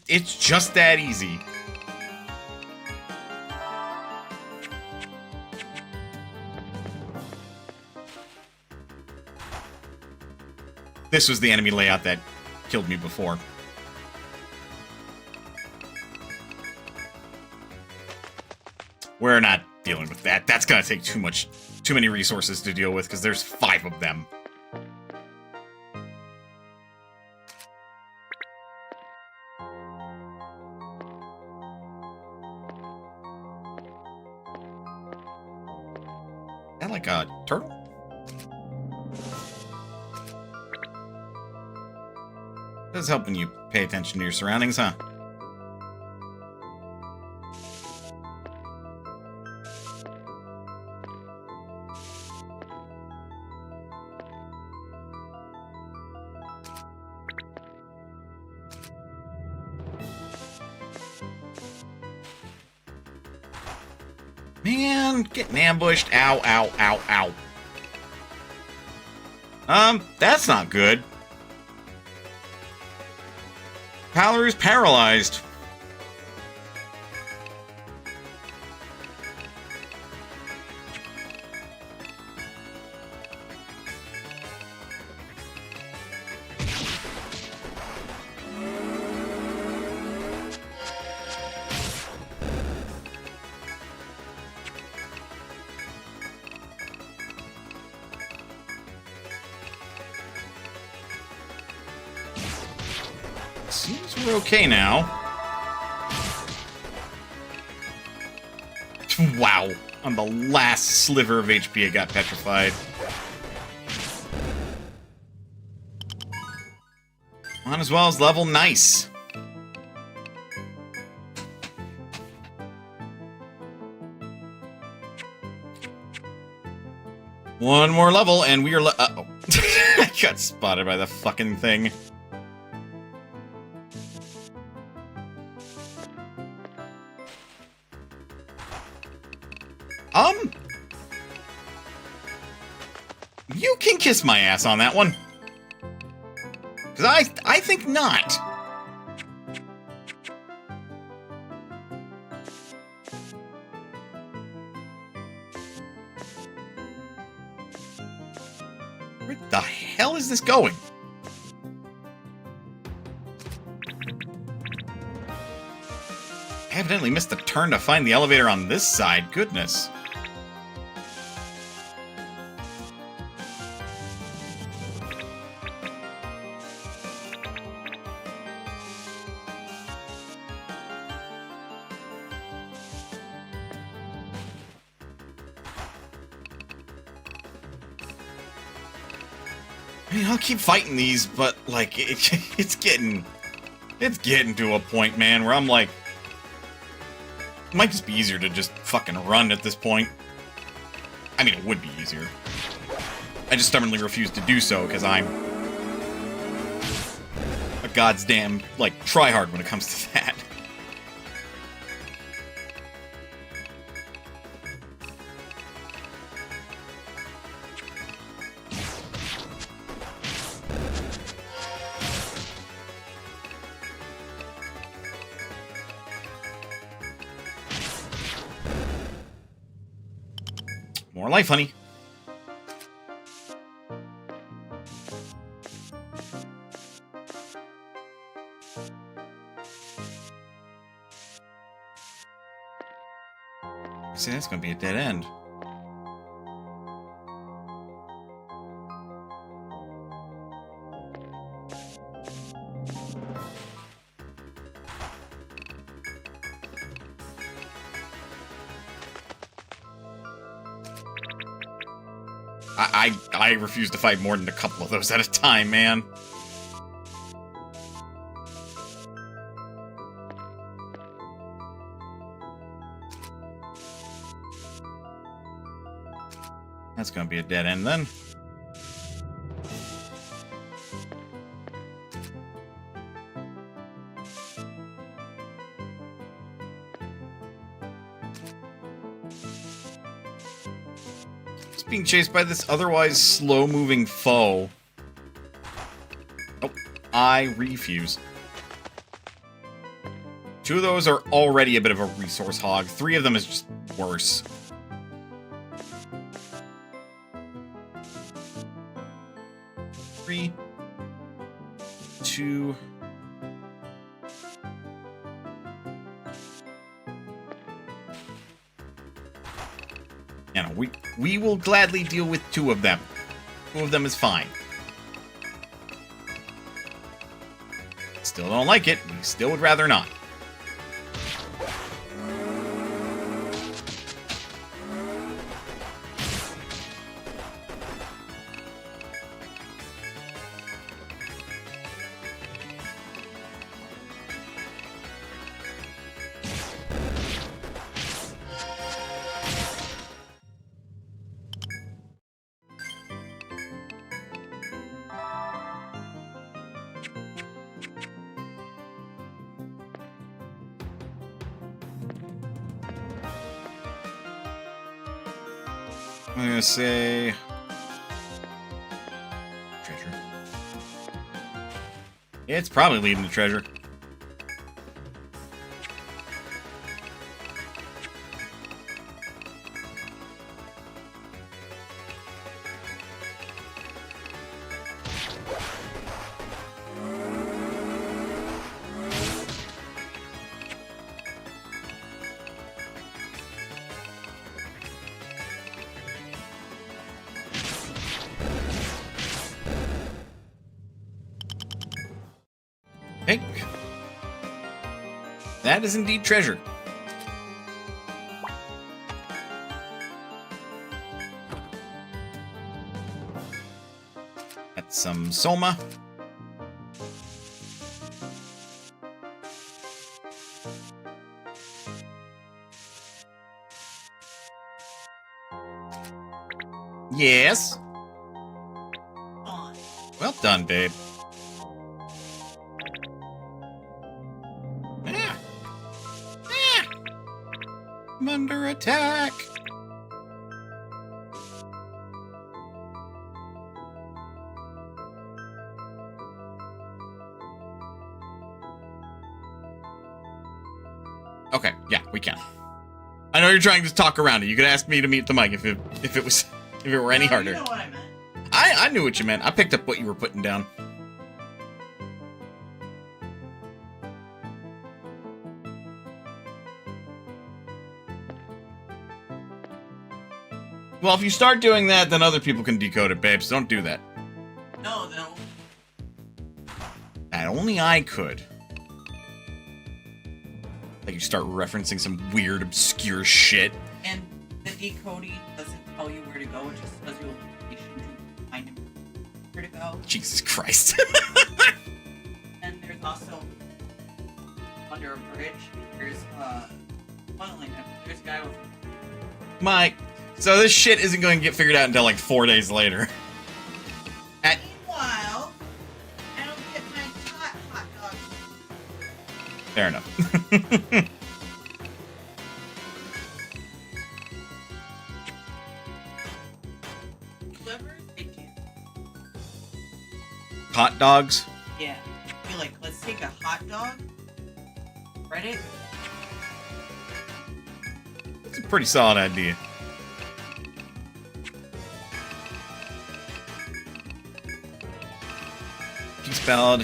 It's just that easy. This was the enemy layout that killed me before. We're not dealing with that. That's gonna take too many resources to deal with, because there's 5 of them. Is that like a turtle? That's helping you pay attention to your surroundings, huh? Man, getting ambushed. Ow, ow, ow, ow. That's not good. Palaru's paralyzed. Seems we're okay now. Wow. On the last sliver of HP, it got petrified. Manaswel's level, nice. One more level, and we are uh-oh. I got spotted by the fucking thing. You can kiss my ass on that one. Because I think not. Where the hell is this going? I evidently missed the turn to find the elevator on this side. Goodness. I mean, I'll keep fighting these, but, like, it's getting to a point, man, where I'm like, it might just be easier to just fucking run at this point. I mean, it would be easier. I just stubbornly refuse to do so, because I'm a not God's damn, like, tryhard when it comes to that. More life, honey. See, that's gonna be a dead end. I refuse to fight more than a couple of those at a time, man. That's gonna be a dead end then. It's being chased by this otherwise slow-moving foe. Nope, I refuse. 2 of those are already a bit of a resource hog. 3 of them is just worse. Three, 2. You know, we will gladly deal with 2 of them. 2 of them is fine. Still don't like it. We still would rather not. I'm gonna say treasure. It's probably leading to treasure. Hey, that is indeed treasure. That's some Soma. Yes. Well done, babe. I'm under attack. Okay, yeah, we can. I know you're trying to talk around it. You could ask me to mute the mic if it were any harder. You know what I meant. I knew what you meant. I picked up what you were putting down. Well, if you start doing that, then other people can decode it, babe, so don't do that. No. That only I could. Like you start referencing some weird, obscure shit. And the decoding doesn't tell you where to go, it just tells you a location to find him where to go. Jesus Christ. And there's also, under a bridge, there's funneling. There's a guy with... Mike. So this shit isn't going to get figured out until like 4 days later. Meanwhile, I don't get my hot Fair enough. Whoever they do. Hot dogs? Yeah. Be like, let's take a hot dog, bread it. It's a pretty solid idea. Spelled.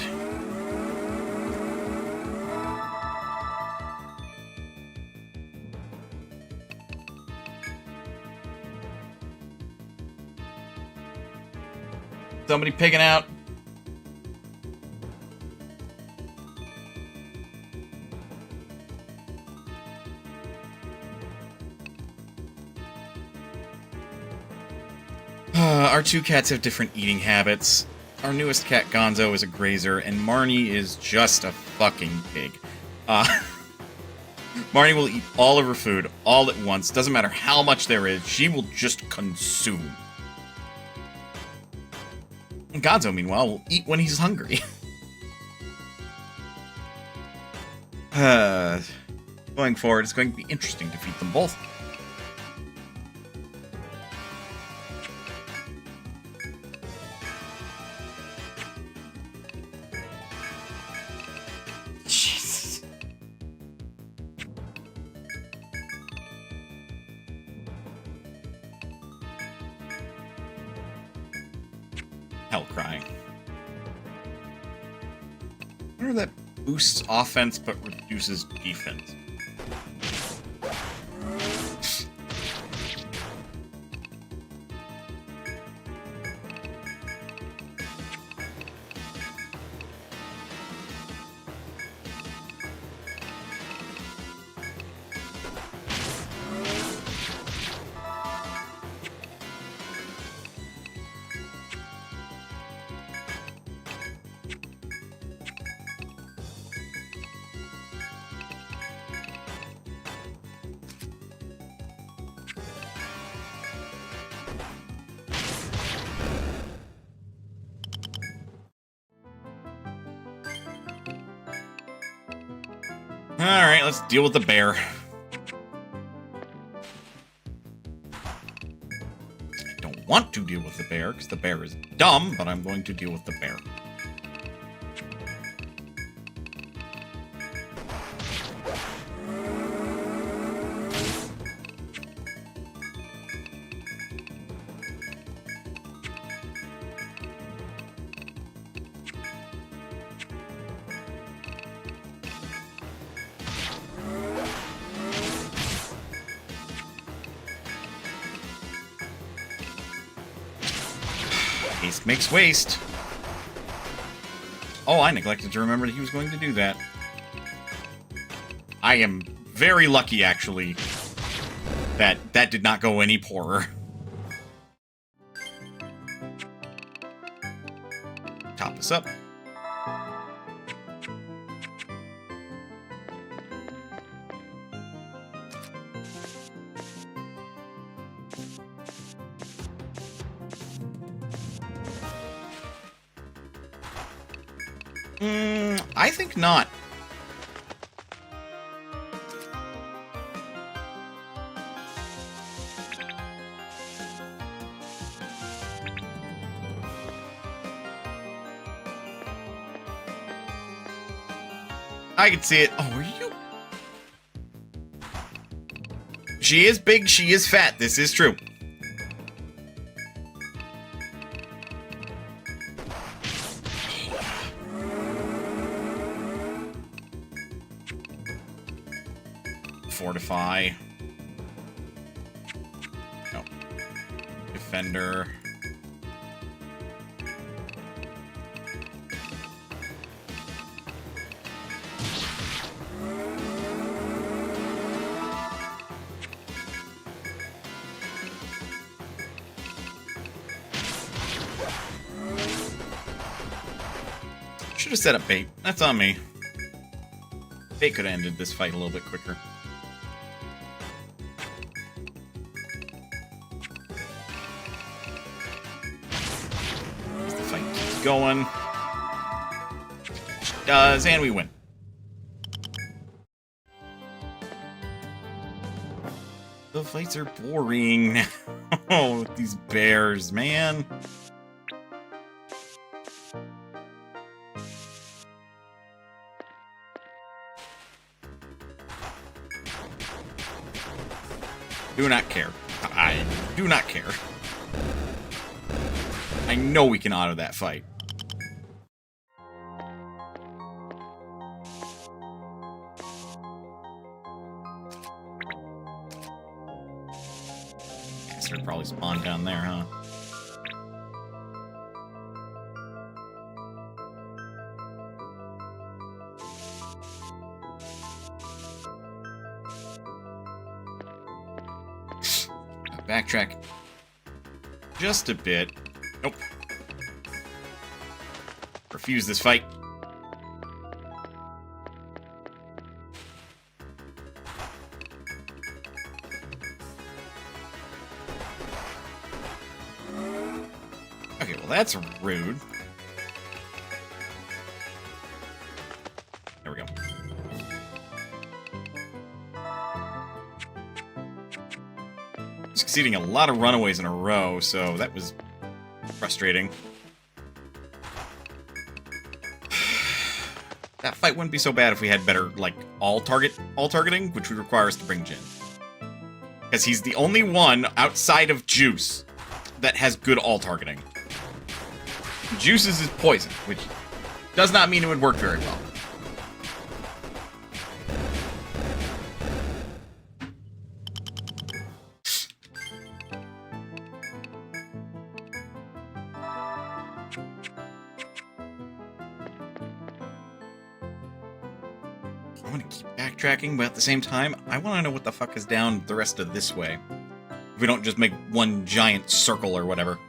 Somebody picking out. Our two cats have different eating habits. Our newest cat, Gonzo, is a grazer, and Marnie is just a fucking pig. Marnie will eat all of her food all at once. Doesn't matter how much there is. She will just consume. And Gonzo, meanwhile, will eat when he's hungry. Going forward, it's going to be interesting to feed them both. Jesus. Hell crying. I wonder that boosts offense but reduces defense. Alright, let's deal with the bear. I don't want to deal with the bear, because the bear is dumb, but I'm going to deal with the bear. Haste makes waste. Oh, I neglected to remember that he was going to do that. I am very lucky, actually, that that did not go any poorer. Top this up. I think not. I can see it. Oh, are you? She is big, she is fat. This is true. Fortify. No. Defender. Should have set up bait. That's on me. Bait could have ended this fight a little bit quicker. Going. Does, and we win. The fights are boring. Oh, these bears, man. Do not care. I do not care. I know we can auto that fight. Guess they're probably spawned down there, huh? Backtrack just a bit. Nope. Refuse this fight. Okay, well that's rude. There we go. Succeeding a lot of runaways in a row, so that was frustrating. That fight wouldn't be so bad if we had better, like, all targeting, which would require us to bring Jin. Because he's the only one outside of Juice that has good all targeting. Juice is his poison, which does not mean it would work very well. I want to keep backtracking, but at the same time, I want to know what the fuck is down the rest of this way. If we don't just make one giant circle or whatever.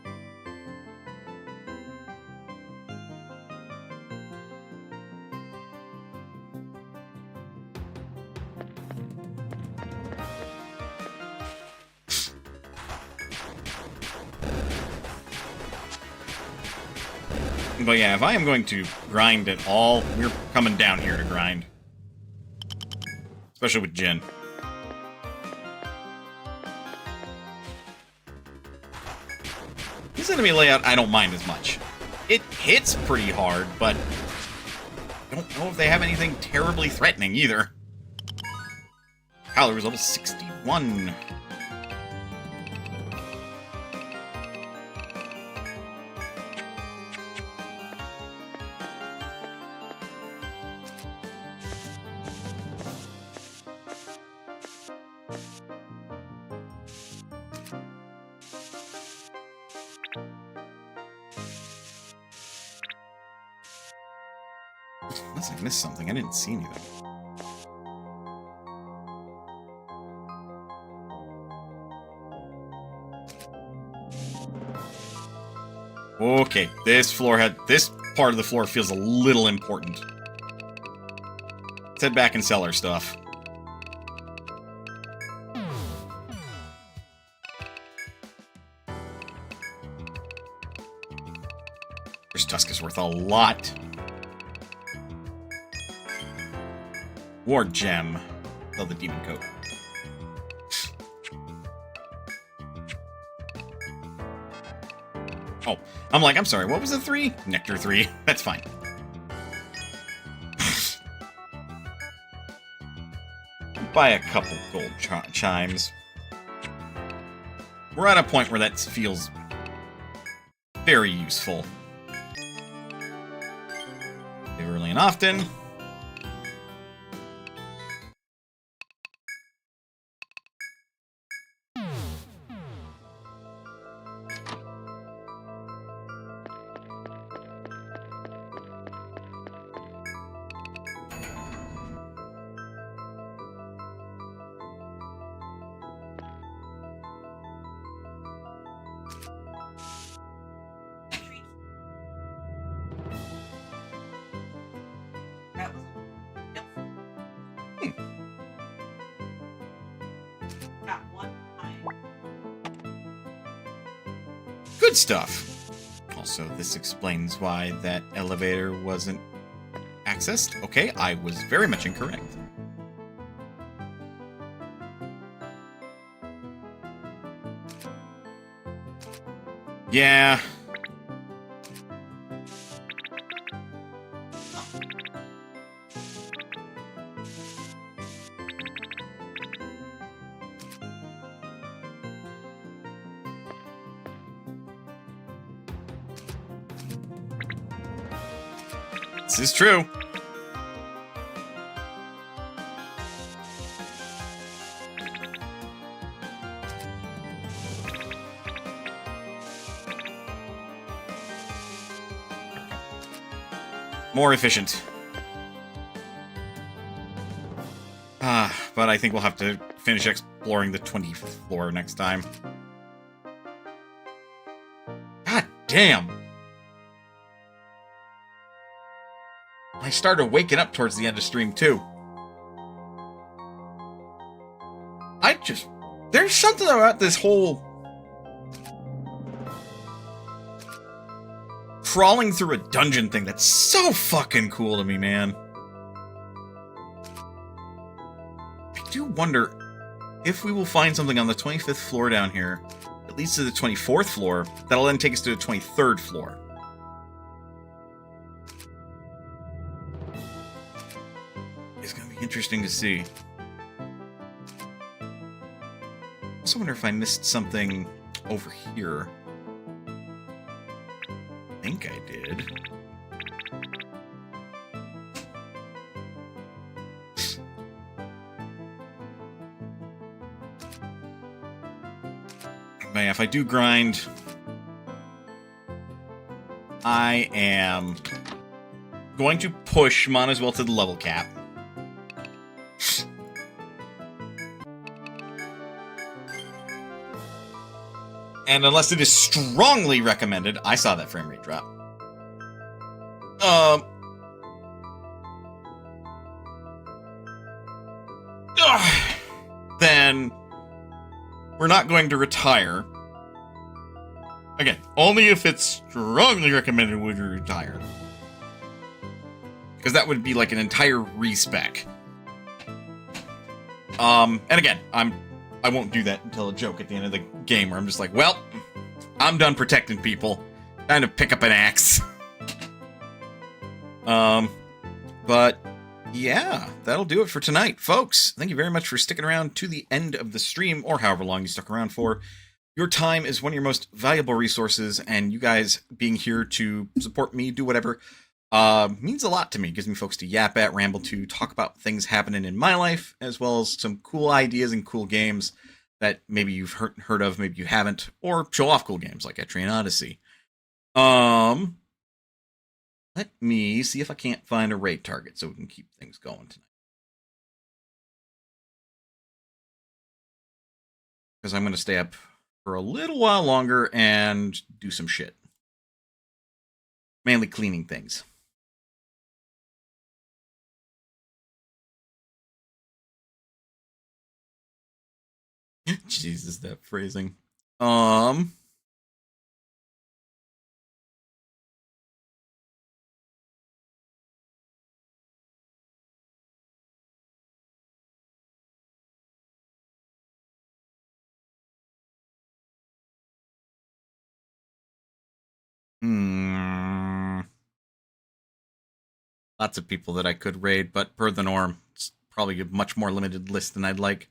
But yeah, if I am going to grind at all, we're coming down here to grind. Especially with Jin. This enemy layout, I don't mind as much. It hits pretty hard, but I don't know if they have anything terribly threatening either. Calories level 61. Unless I missed something, I didn't see anything. Okay, this part of the floor feels a little important. Let's head back and sell our stuff. This tusk is worth a lot. War gem. Love the demon coat. Oh, I'm sorry, what was the 3? Nectar 3. That's fine. Buy a couple gold chimes. We're at a point where that feels very useful. Early and often. Good stuff. Also, this explains why that elevator wasn't accessed. Okay, I was very much incorrect. Yeah. This is true. More efficient. But I think we'll have to finish exploring the 20th floor next time. God damn! I started waking up towards the end of stream, too. There's something about this whole crawling through a dungeon thing that's so fucking cool to me, man. I do wonder if we will find something on the 25th floor down here that leads to the 24th floor that'll then take us to the 23rd floor. It's gonna be interesting to see. I also wonder if I missed something over here. I think I did. But yeah, if I do grind, I am going to push Manaswel to the level cap. And unless it is strongly recommended, I saw that frame rate drop. Then we're not going to retire. Again, only if it's strongly recommended would we retire. Because that would be like an entire respec. And again, I won't do that until a joke at the end of the game where I'm just like, well, I'm done protecting people. Time to pick up an axe. But yeah, that'll do it for tonight, folks. Thank you very much for sticking around to the end of the stream, or however long you stuck around for. Your time is one of your most valuable resources, and you guys being here to support me, do whatever, means a lot to me. It gives me folks to yap at, ramble to, talk about things happening in my life, as well as some cool ideas and cool games that maybe you've heard of, maybe you haven't, or show off cool games like Etrian Odyssey. Let me see if I can't find a raid target so we can keep things going tonight. Because I'm going to stay up for a little while longer and do some shit. Mainly cleaning things. Jesus, that phrasing. Lots of people that I could raid, but per the norm, it's probably a much more limited list than I'd like.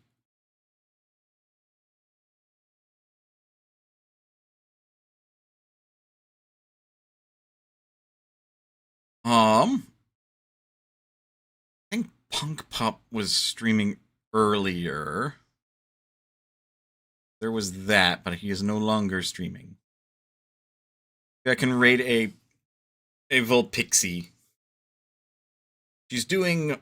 I think Punk Pup was streaming earlier. There was that, but he is no longer streaming. I can raid a Vulpixie. She's doing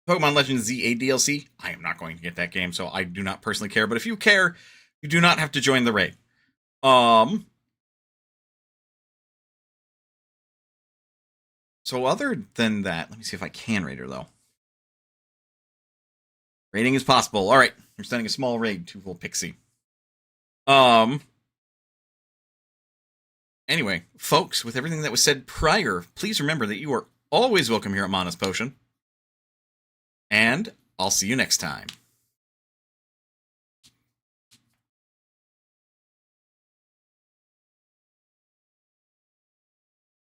Pokemon Legends ZA DLC. I am not going to get that game, so I do not personally care. But if you care, you do not have to join the raid. So other than that, let me see if I can raid her, though. Raiding is possible. All right, we're sending a small raid to Vulpixie. Anyway, folks, with everything that was said prior, please remember that you are always welcome here at Manaspotion. And I'll see you next time.